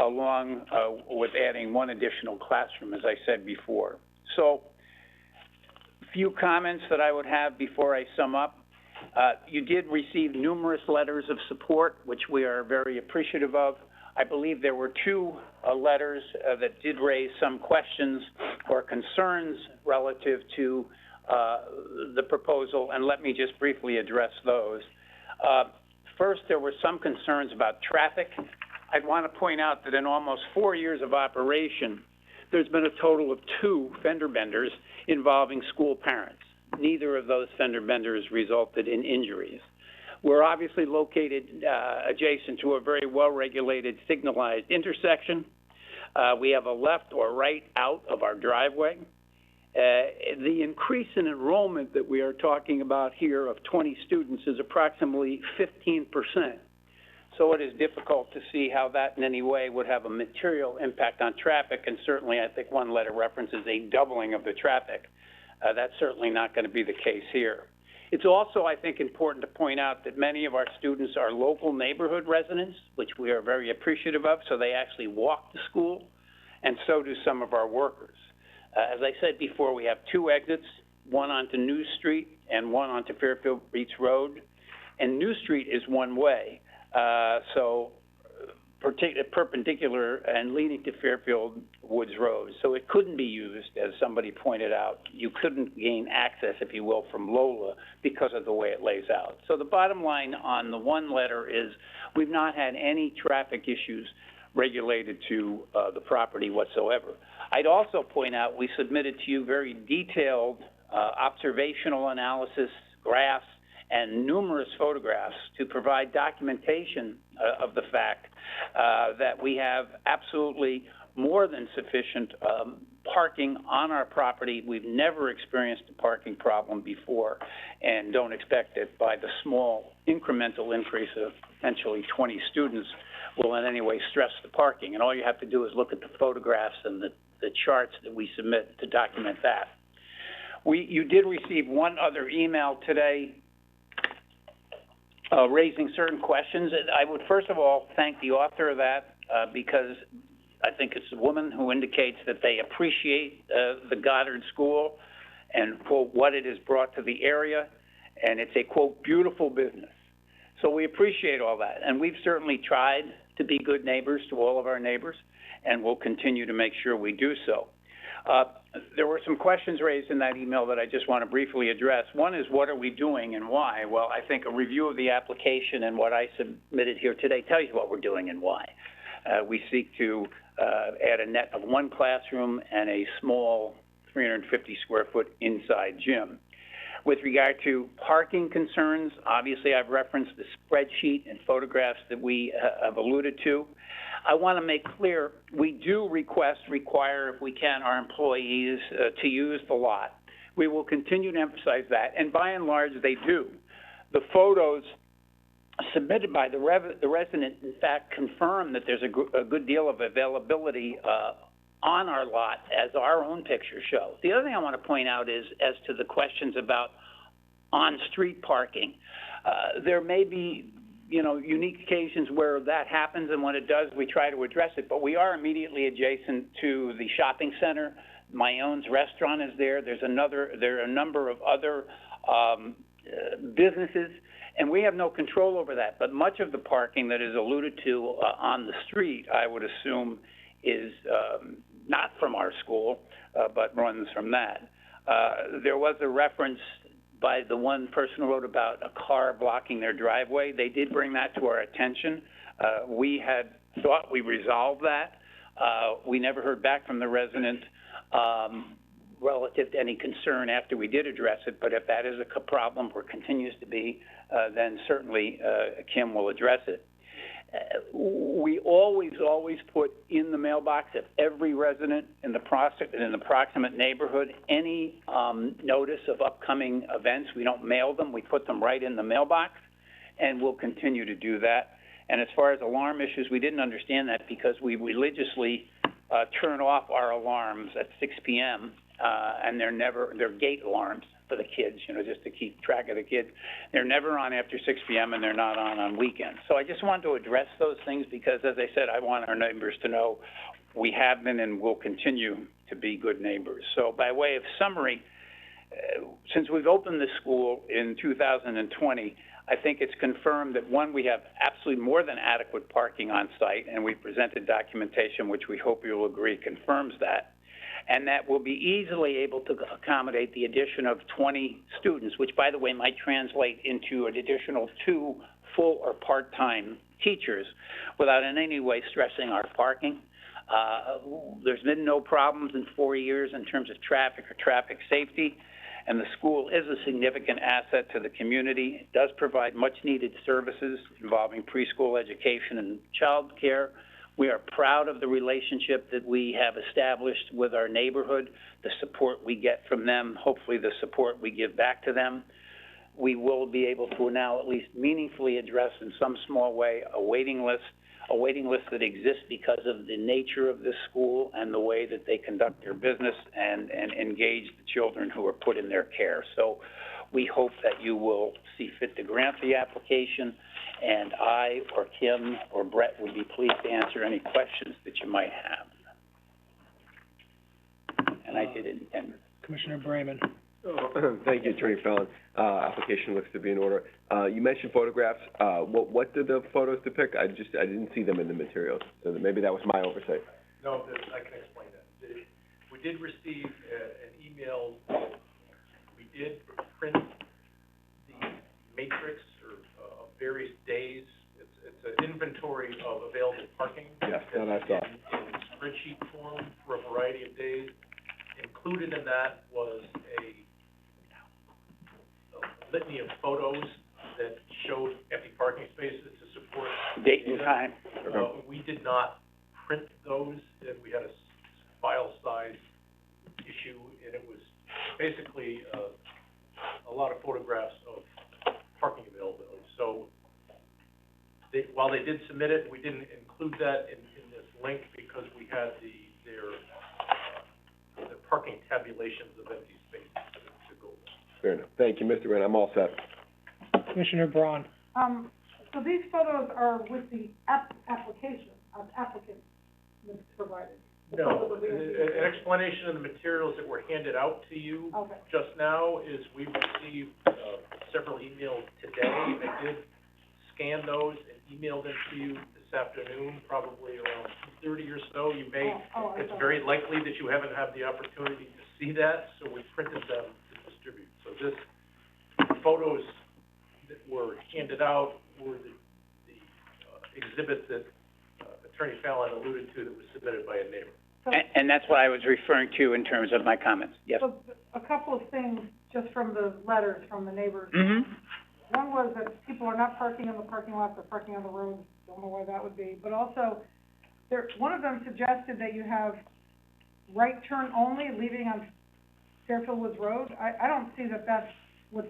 along with adding one additional classroom, as I said before. So, a few comments that I would have before I sum up. You did receive numerous letters of support, which we are very appreciative of. I believe there were two letters that did raise some questions or concerns relative to the proposal, and let me just briefly address those. First, there were some concerns about traffic. I'd want to point out that in almost 4 years of operation, there's been a total of 2 fender benders involving school parents. Neither of those fender benders resulted in injuries. We're obviously located adjacent to a very well-regulated signalized intersection. We have a left or right out of our driveway. The increase in enrollment that we are talking about here of 20 students is approximately 15%. So it is difficult to see how that in any way would have a material impact on traffic, and certainly I think one letter references a doubling of the traffic. That's certainly not going to be the case here. It's also, I think, important to point out that many of our students are local neighborhood residents, which we are very appreciative of, so they actually walk to school, and so do some of our workers. As I said before, we have 2 exits, one onto New Street and one onto Fairfield Beach Road, and New Street is one way. So perpendicular and leading to Fairfield Woods Road. So it couldn't be used, as somebody pointed out. You couldn't gain access, if you will, from Lola because of the way it lays out. So the bottom line on the one letter is we've not had any traffic issues regulated to the property whatsoever. I'd also point out we submitted to you very detailed observational analysis, graphs, and numerous photographs to provide documentation of the fact that we have absolutely more than sufficient parking on our property. We've never experienced a parking problem before and don't expect that by the small incremental increase of potentially 20 students will in any way stress the parking. And all you have to do is look at the photographs and the charts that we submit to document that. You did receive one other email today raising certain questions. I would first of all thank the author of that because I think it's a woman who indicates that they appreciate the Goddard School and, quote, what it has brought to the area, and it's a, quote, beautiful business. So we appreciate all that, and we've certainly tried to be good neighbors to all of our neighbors, and we'll continue to make sure we do so. There were some questions raised in that email that I just want to briefly address. One is, what are we doing and why? Well, I think a review of the application and what I submitted here today tells you what we're doing and why. We seek to add a net of 1 classroom and a small 350 square foot inside gym. With regard to parking concerns, obviously I've referenced the spreadsheet and photographs that we have alluded to. I want to make clear, we do require, if we can, our employees to use the lot. We will continue to emphasize that, and by and large, they do. The photos submitted by the resident, in fact, confirm that there's a good deal of availability on our lot, as our own pictures show. The other thing I want to point out is, as to the questions about on-street parking, there may be unique occasions where that happens, and when it does, we try to address it. But we are immediately adjacent to the shopping center. My Own's restaurant is there. There are a number of other businesses, and we have no control over that. But much of the parking that is alluded to on the street, I would assume, is not from our school, but runs from that. There was a reference by the one person who wrote about a car blocking their driveway. They did bring that to our attention. We had thought we resolved that. We never heard back from the resident relative to any concern after we did address it, but if that is a problem or continues to be, then certainly Kim will address it. We always put in the mailbox of every resident in the proximate neighborhood any notice of upcoming events. We don't mail them. We put them right in the mailbox, and we'll continue to do that. And as far as alarm issues, we didn't understand that because we religiously turn off our alarms at 6 p.m., and they're gate alarms for the kids, just to keep track of the kids. They're never on after 6 p.m. and they're not on weekends. So I just wanted to address those things because, as I said, I want our neighbors to know we have been and will continue to be good neighbors. So by way of summary, since we've opened the school in 2020, I think it's confirmed that, one, we have absolutely more than adequate parking on site, and we presented documentation which we hope you'll agree confirms that, and that we'll be easily able to accommodate the addition of 20 students, which, by the way, might translate into an additional 2 full or part-time teachers without in any way stressing our parking. There's been no problems in 4 years in terms of traffic or traffic safety, and the school is a significant asset to the community. It does provide much-needed services involving preschool education and child care. We are proud of the relationship that we have established with our neighborhood, the support we get from them, hopefully the support we give back to them. We will be able to now at least meaningfully address in some small way a waiting list that exists because of the nature of this school and the way that they conduct their business and engage the children who are put in their care. So we hope that you will see fit to grant the application, and I or Kim or Brett would be pleased to answer any questions that you might have. And I did intend. Commissioner Brayman. Thank you, Attorney Fallon. Application looks to be in order. You mentioned photographs. What did the photos depict? I didn't see them in the materials, so maybe that was my oversight. No, I can explain that. We did receive an email. We did print the matrix of various days. It's an inventory of available parking. Yes, that I saw. In spreadsheet form for a variety of days. Included in that was a litany of photos that showed empty parking spaces to support date and time. We did not print those. We had a file size issue, and it was basically a lot of photographs of parking availability. So while they did submit it, we didn't include that in this link because we had their parking tabulations of empty spaces to go with. Fair enough. Thank you, Mr. Wren. I'm all set. Commissioner Braun. So these photos are with the application, applicant that's provided? No, an explanation of the materials that were handed out to you just now is we received several emails today. I did scan those and email them to you this afternoon, probably around 2:30 or so. You may, it's very likely that you haven't had the opportunity to see that, so we printed them to distribute. So the photos that were handed out were the exhibit that Attorney Fallon alluded to that was submitted by a neighbor. And that's what I was referring to in terms of my comments. Yes. So a couple of things just from the letters from the neighbors. Mm-hmm. One was that people are not parking in the parking lot, they're parking on the road. Don't know why that would be. But also, one of them suggested that you have right turn only leaving on Fairfield Woods Road. I don't see that that's what's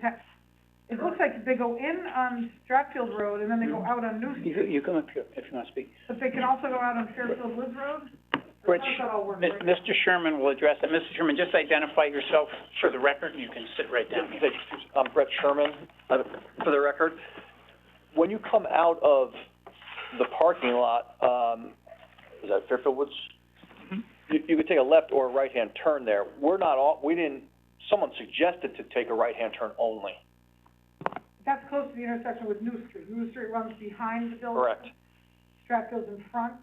it looks like they go in on Stratfield Road and then they go out on New Street. You come up here if you want to speak. But they can also go out on Fairfield Woods Road? Rich, Mr. Sherman will address it. Mr. Sherman, just identify yourself for the record, and you can sit right down here. I'm Brett Sherman, for the record. when you come out of the parking lot, is that Fairfield Woods? You could take a left or a right-hand turn there. Someone suggested to take a right-hand turn only. That's close to the intersection with New Street. New Street runs behind the building. Correct. Strat goes in front.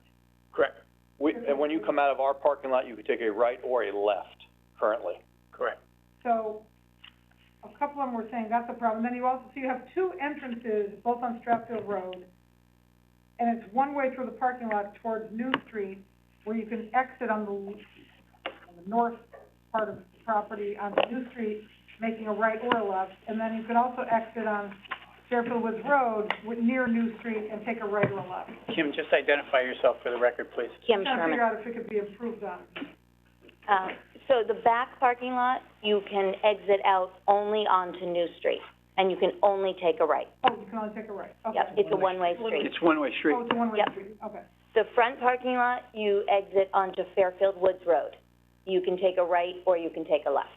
Correct. And when you come out of our parking lot, you could take a right or a left currently. Correct. So, a couple of them were saying that's a problem. Then you have two entrances, both on Stratfield Road, and it's one way through the parking lot towards New Street, where you can exit on the north part of the property onto New Street, making a right or a left, and then you can also exit on Fairfield Woods Road near New Street and take a right or a left. Kim, just identify yourself for the record, please. Kim Trying to Sherman. figure out if it could be improved on. So the back parking lot, you can exit out only onto New Street, and you can only take a right. Oh, you can only take a right, okay. Yep, it's a one-way street. It's one-way street. Oh, it's a one-way Yep. street, okay. The front parking lot, you exit onto Fairfield Woods Road. You can take a right or you can take a left.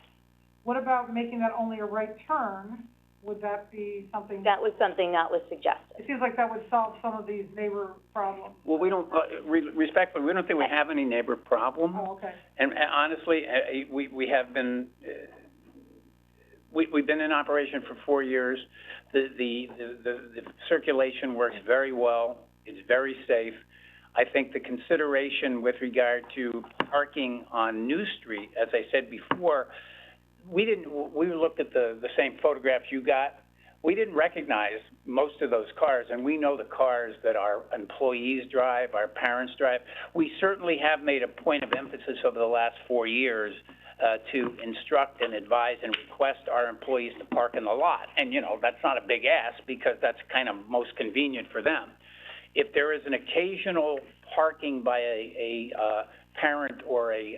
What about making that only a right turn? Would that be something? That was something that was suggested. It seems like that would solve some of these neighbor problems. Well, we don't, respectfully, we don't think we have any neighbor problem. Oh, okay. And honestly, we have been, we've been in operation for 4 years. The circulation works very well. It's very safe. I think the consideration with regard to parking on New Street, as I said before, we looked at the same photographs you got. We didn't recognize most of those cars, and we know the cars that our employees drive, our parents drive. We certainly have made a point of emphasis over the last 4 years to instruct and advise and request our employees to park in the lot. And, you know, that's not a big ask because that's kind of most convenient for them. If there is an occasional parking by a parent or a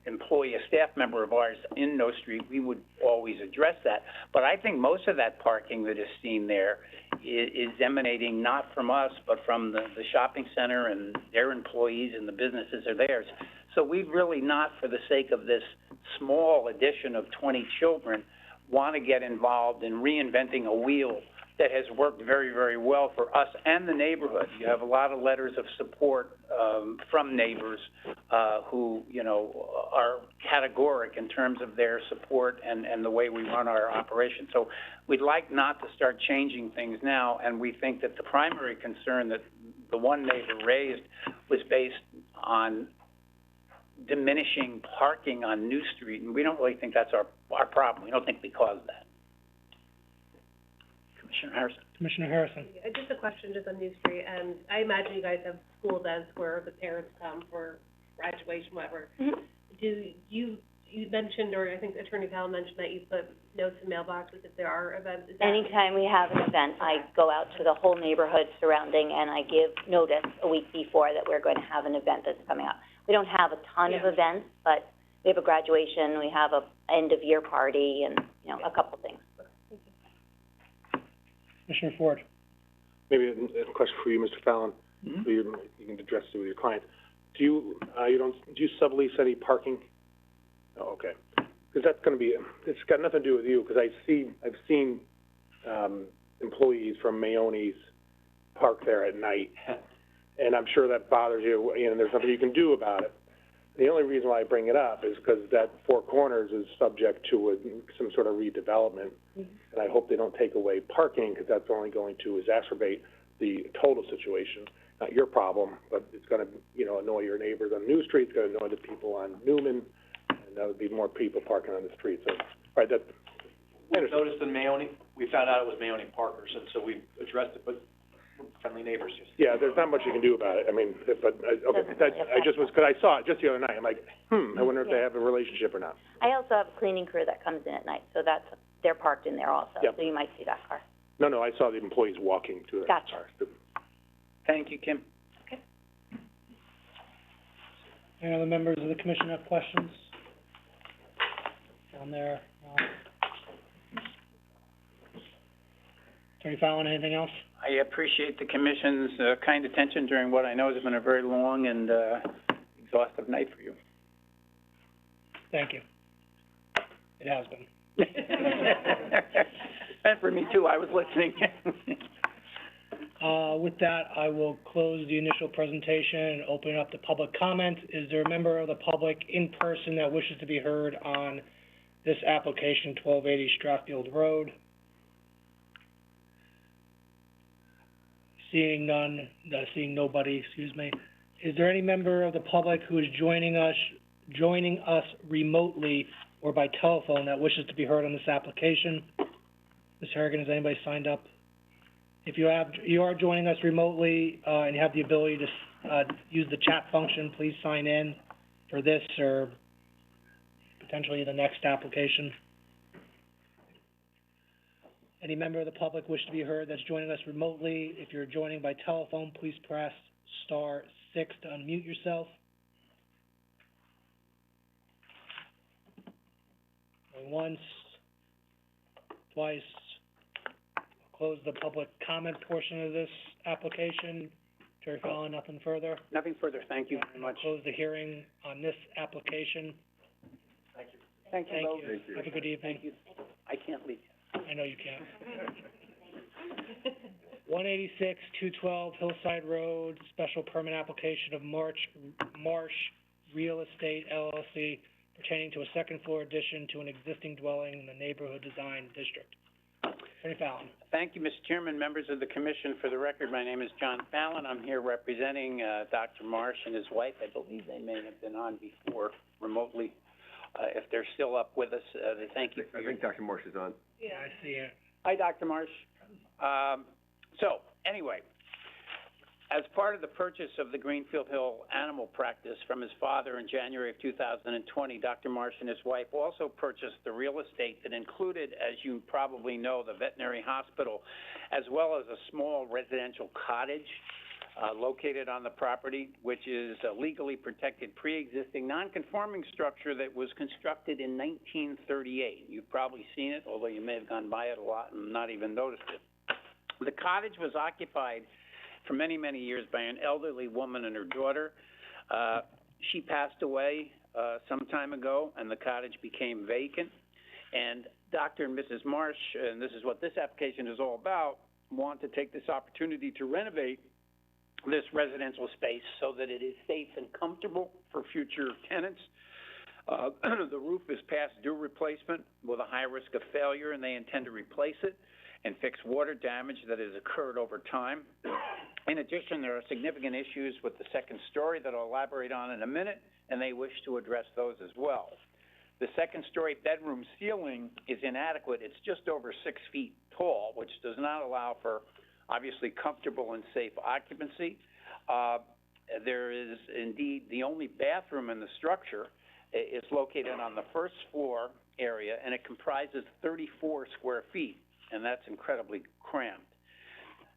employee, a staff member of ours in No Street, we would always address that. But I think most of that parking that is seen there is emanating not from us, but from the shopping center and their employees, and the businesses are theirs. So we really not, for the sake of this small addition of 20 children, want to get involved in reinventing a wheel that has worked very, very well for us and the neighborhood. You have a lot of letters of support from neighbors who, you know, are categoric in terms of their support and the way we run our operation. So we'd like not to start changing things now, and we think that the primary concern that the one neighbor raised was based on diminishing parking on New Street, and we don't really think that's our problem. We don't think we caused that. Commissioner Harrison. Commissioner Harrison. Just a question, just on New Street, and I imagine you guys have school events where the parents come for graduation, whatever. Mm-hmm. Do you mentioned, or I think Attorney Powell mentioned that you put notes in mailboxes if there are events? Is that... Anytime we have an event, I go out to the whole neighborhood surrounding, and I give notice a week before that we're going to have an event that's coming up. We don't have a ton of events, but we have a graduation, we have a end-of-year party, and, you know, a couple things. Commissioner Ford. Maybe a question for you, Mr. Fallon. Mm-hmm. You can address it with your client. Do you sublease any parking? Oh, okay. Because that's going to be, it's got nothing to do with you, because I've seen employees from Mayone's park there at night, and I'm sure that bothers you, and there's nothing you can do about it. The only reason why I bring it up is because that Four Corners is subject to some sort of redevelopment, and I hope they don't take away parking, because that's only going to exacerbate the total situation. Not your problem, but it's going to, you know, annoy your neighbors on New Street, it's going to annoy the people on Newman, and that would be more people parking on the street. So, all right, that. We noticed in Mayone, we found out it was Mayone Parkers, and so we addressed it, but we're friendly neighbors. Yeah, there's not much you can do about it. I mean, but, okay, I just was, because I saw it just the other night. I'm like, I wonder if they have a relationship or not. I also have a cleaning crew that comes in at night, so they're parked in there also, Yep. so you might see that car. No, I saw the employees walking to their Gotcha. cars. Thank you, Kim. Any other members of the commission have questions? Down there. Attorney Fallon, anything else? I appreciate the commission's kind attention during what I know has been a very long and exhaustive night for you. Thank you. It has been. And for me too, I was listening. With that, I will close the initial presentation and open up to public comment. Is there a member of the public in person that wishes to be heard on this application, 1280 Strathfield Road? Seeing none, seeing nobody, excuse me. Is there any member of the public who is joining us remotely or by telephone that wishes to be heard on this application? Ms. Harrigan, has anybody signed up? If you are joining us remotely, and you have the ability to, use the chat function, please sign in for this or potentially the next application. Any member of the public wish to be heard that's joining us remotely? If you're joining by telephone, please press *6 to unmute yourself. Going once, twice. Close the public comment portion of this application. Terry Fallon, nothing further? Nothing further, thank you very much. Close the hearing on this application. Thank you. Thank you. Thank you. Have a good evening. Thank you. I can't leave. I know you can't. 186, 212 Hillside Road, special permit application of Marsh Real Estate LLC pertaining to a second floor addition to an existing dwelling in the neighborhood design district. Attorney Fallon. Thank you, Mr. Chairman, members of the commission. For the record, my name is John Fallon. I'm here representing, Dr. Marsh and his wife. I believe they may have been on before remotely. If they're still up with us, thank you for I think Dr. Marsh is on. Yeah, I see it. Hi, Dr. Marsh. So, anyway, as part of the purchase of the Greenfield Hill animal practice from his father in January of 2020, Dr. Marsh and his wife also purchased the real estate that included, as you probably know, the veterinary hospital, as well as a small residential cottage located on the property, which is a legally protected pre-existing non-conforming structure that was constructed in 1938. You've probably seen it, although you may have gone by it a lot and not even noticed it. The cottage was occupied for many, many years by an elderly woman and her daughter. She passed away some time ago, and the cottage became vacant. And Dr. and Mrs. Marsh, and this is what this application is all about, want to take this opportunity to renovate this residential space so that it is safe and comfortable for future tenants. The roof is past due replacement with a high risk of failure, and they intend to replace it and fix water damage that has occurred over time. In addition, there are significant issues with the second story that I'll elaborate on in a minute, and they wish to address those as well. The second story bedroom ceiling is inadequate. It's just over 6 feet tall, which does not allow for obviously comfortable and safe occupancy. There is indeed the only bathroom in the structure is located on the first floor area, and it comprises 34 square feet, and that's incredibly cramped.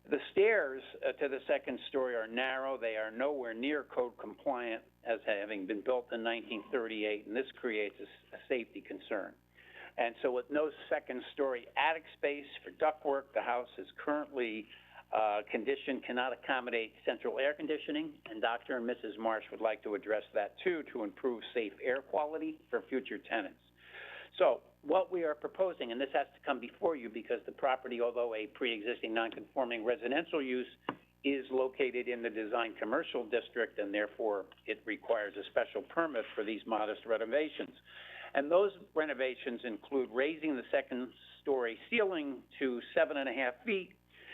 The stairs to the second story are narrow. They are nowhere near code compliant as having been built in 1938, and this creates a safety concern. And so with no second story attic space for ductwork, the house is currently conditioned, cannot accommodate central air conditioning, and Dr. and Mrs. Marsh would like to address that too to improve safe air quality for future tenants. So what we are proposing, and this has to come before you because the property, although a pre-existing non-conforming residential use, is located in the design commercial district, and therefore it requires a special permit for these modest renovations. And those renovations include raising the second story ceiling to 7.5 feet,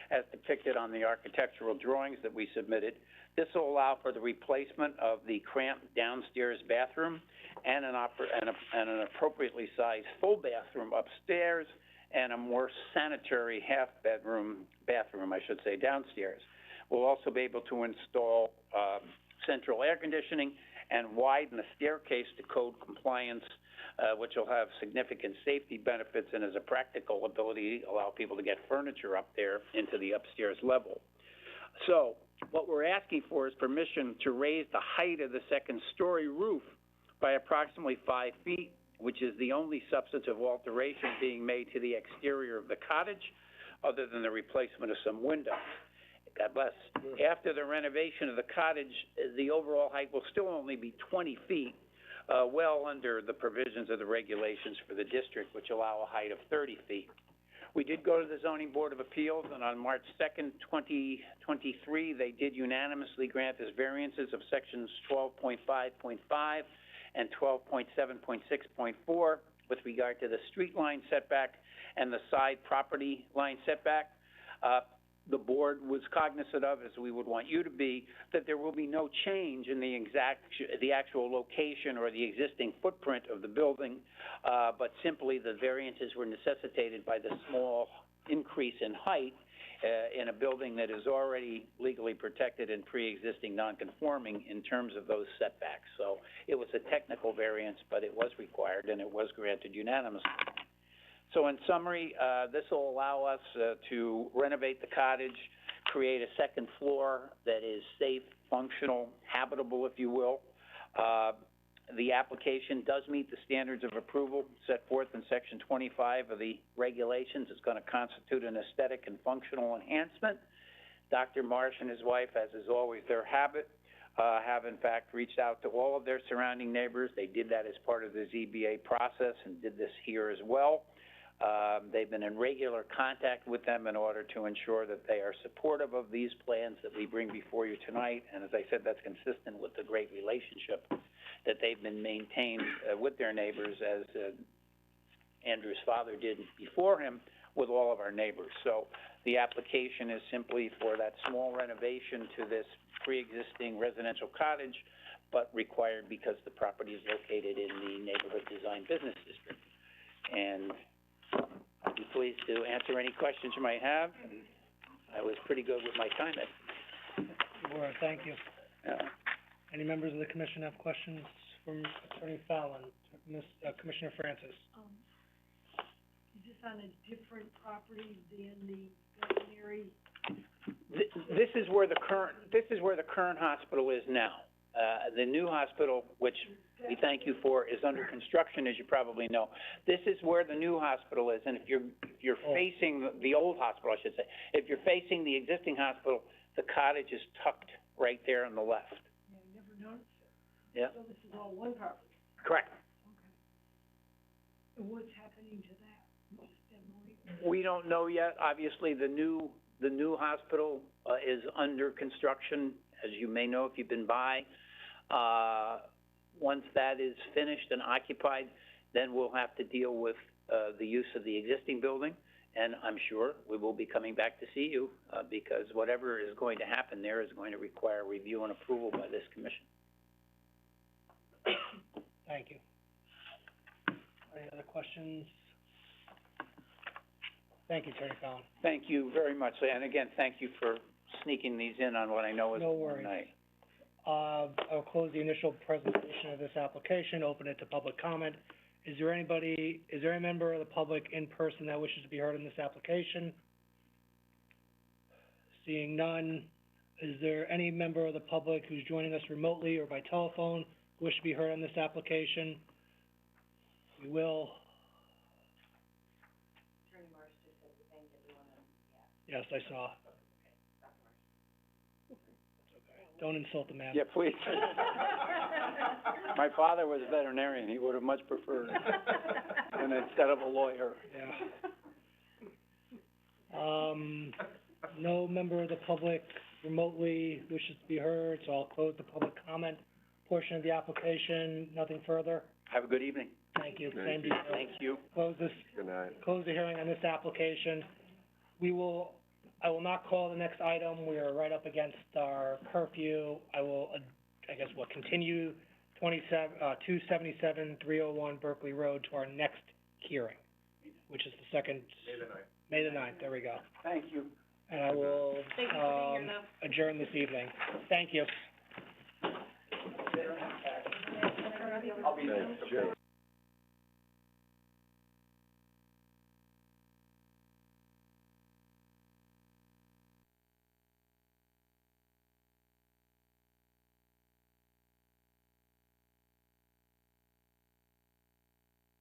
as depicted on the architectural drawings that we submitted. This will allow for the replacement of the cramped downstairs bathroom and an appropriately sized full bathroom upstairs and a more sanitary bathroom, I should say, downstairs. We'll also be able to install central air conditioning and widen the staircase to code compliance, which will have significant safety benefits and as a practical ability allow people to get furniture up there into the upstairs level. So what we're asking for is permission to raise the height of the second story roof by approximately 5 feet, which is the only substantive alteration being made to the exterior of the cottage other than the replacement of some windows. God bless. After the renovation of the cottage, the overall height will still only be 20 feet, well under the provisions of the regulations for the district, which allow a height of 30 feet. We did go to the Zoning Board of Appeals, and on March 2nd, 2023, they did unanimously grant us variances of sections 12.5.5 and 12.7.6.4 with regard to the street line setback and the side property line setback. The board was cognizant of, as we would want you to be, that there will be no change in the actual location or the existing footprint of the building, but simply the variances were necessitated by the small increase in height in a building that is already legally protected and pre-existing non-conforming in terms of those setbacks. So it was a technical variance, but it was required and it was granted unanimously. So in summary, this will allow us to renovate the cottage, create a second floor that is safe, functional, habitable, if you will. The application does meet the standards of approval set forth in Section 25 of the regulations. It's going to constitute an aesthetic and functional enhancement. Dr. Marsh and his wife, as is always their habit, have in fact reached out to all of their surrounding neighbors. They did that as part of the ZBA process and did this here as well. They've been in regular contact with them in order to ensure that they are supportive of these plans that we bring before you tonight. And as I said, that's consistent with the great relationship that they've been maintained with their neighbors, as Andrew's father did before him with all of our neighbors. So the application is simply for that small renovation to this pre-existing residential cottage, but required because the property is located in the Neighborhood Design Business District. And I'd be pleased to answer any questions you might have. And I was pretty good with my time. You were, thank you. Any members of the commission have questions from Attorney Fallon? Commissioner Francis? Is this on a different property than the veterinary? This is where the current hospital is now. The new hospital, which we thank you for, is under construction, as you probably know. This is where the new hospital is, and if you're facing the old hospital, I should say, if you're facing the existing hospital, the cottage is tucked right there on the left. Yeah, I never noticed it. Yeah. So this is all one property? Correct. Okay. And what's happening to that? Just demolition? We don't know yet. Obviously, the new hospital is under construction, as you may know if you've been by. Once that is finished and occupied, then we'll have to deal with the use of the existing building, and I'm sure we will be coming back to see you because whatever is going to happen there is going to require review and approval by this commission. Thank you. Any other questions? Thank you, Attorney Fallon. Thank you very much, and again, thank you for sneaking these in on what I know is No one worries. night. I'll close the initial presentation of this application, open it to public comment. Is there any member of the public in person that wishes to be heard in this application? Seeing none, is there any member of the public who's joining us remotely or by telephone who wish to be heard on this application? We will. Attorney Marsh just said the thing that we want to, Yes, I saw. Don't insult the man. Yeah, please. My father was a veterinarian. He would have much preferred and instead of a lawyer. Yeah. No member of the public remotely wishes to be heard, so I'll close the public comment portion of the application. Nothing further? Have a good evening. Thank you. Same to you. Thank you. Close the hearing on this application. I will not call the next item. We are right up against our curfew. I will, continue 277-301 Berkeley Road to our next hearing, which is the second. May the 9th, there we go. Thank you. And I will, adjourn this evening. Thank you. I'll be there. Sure.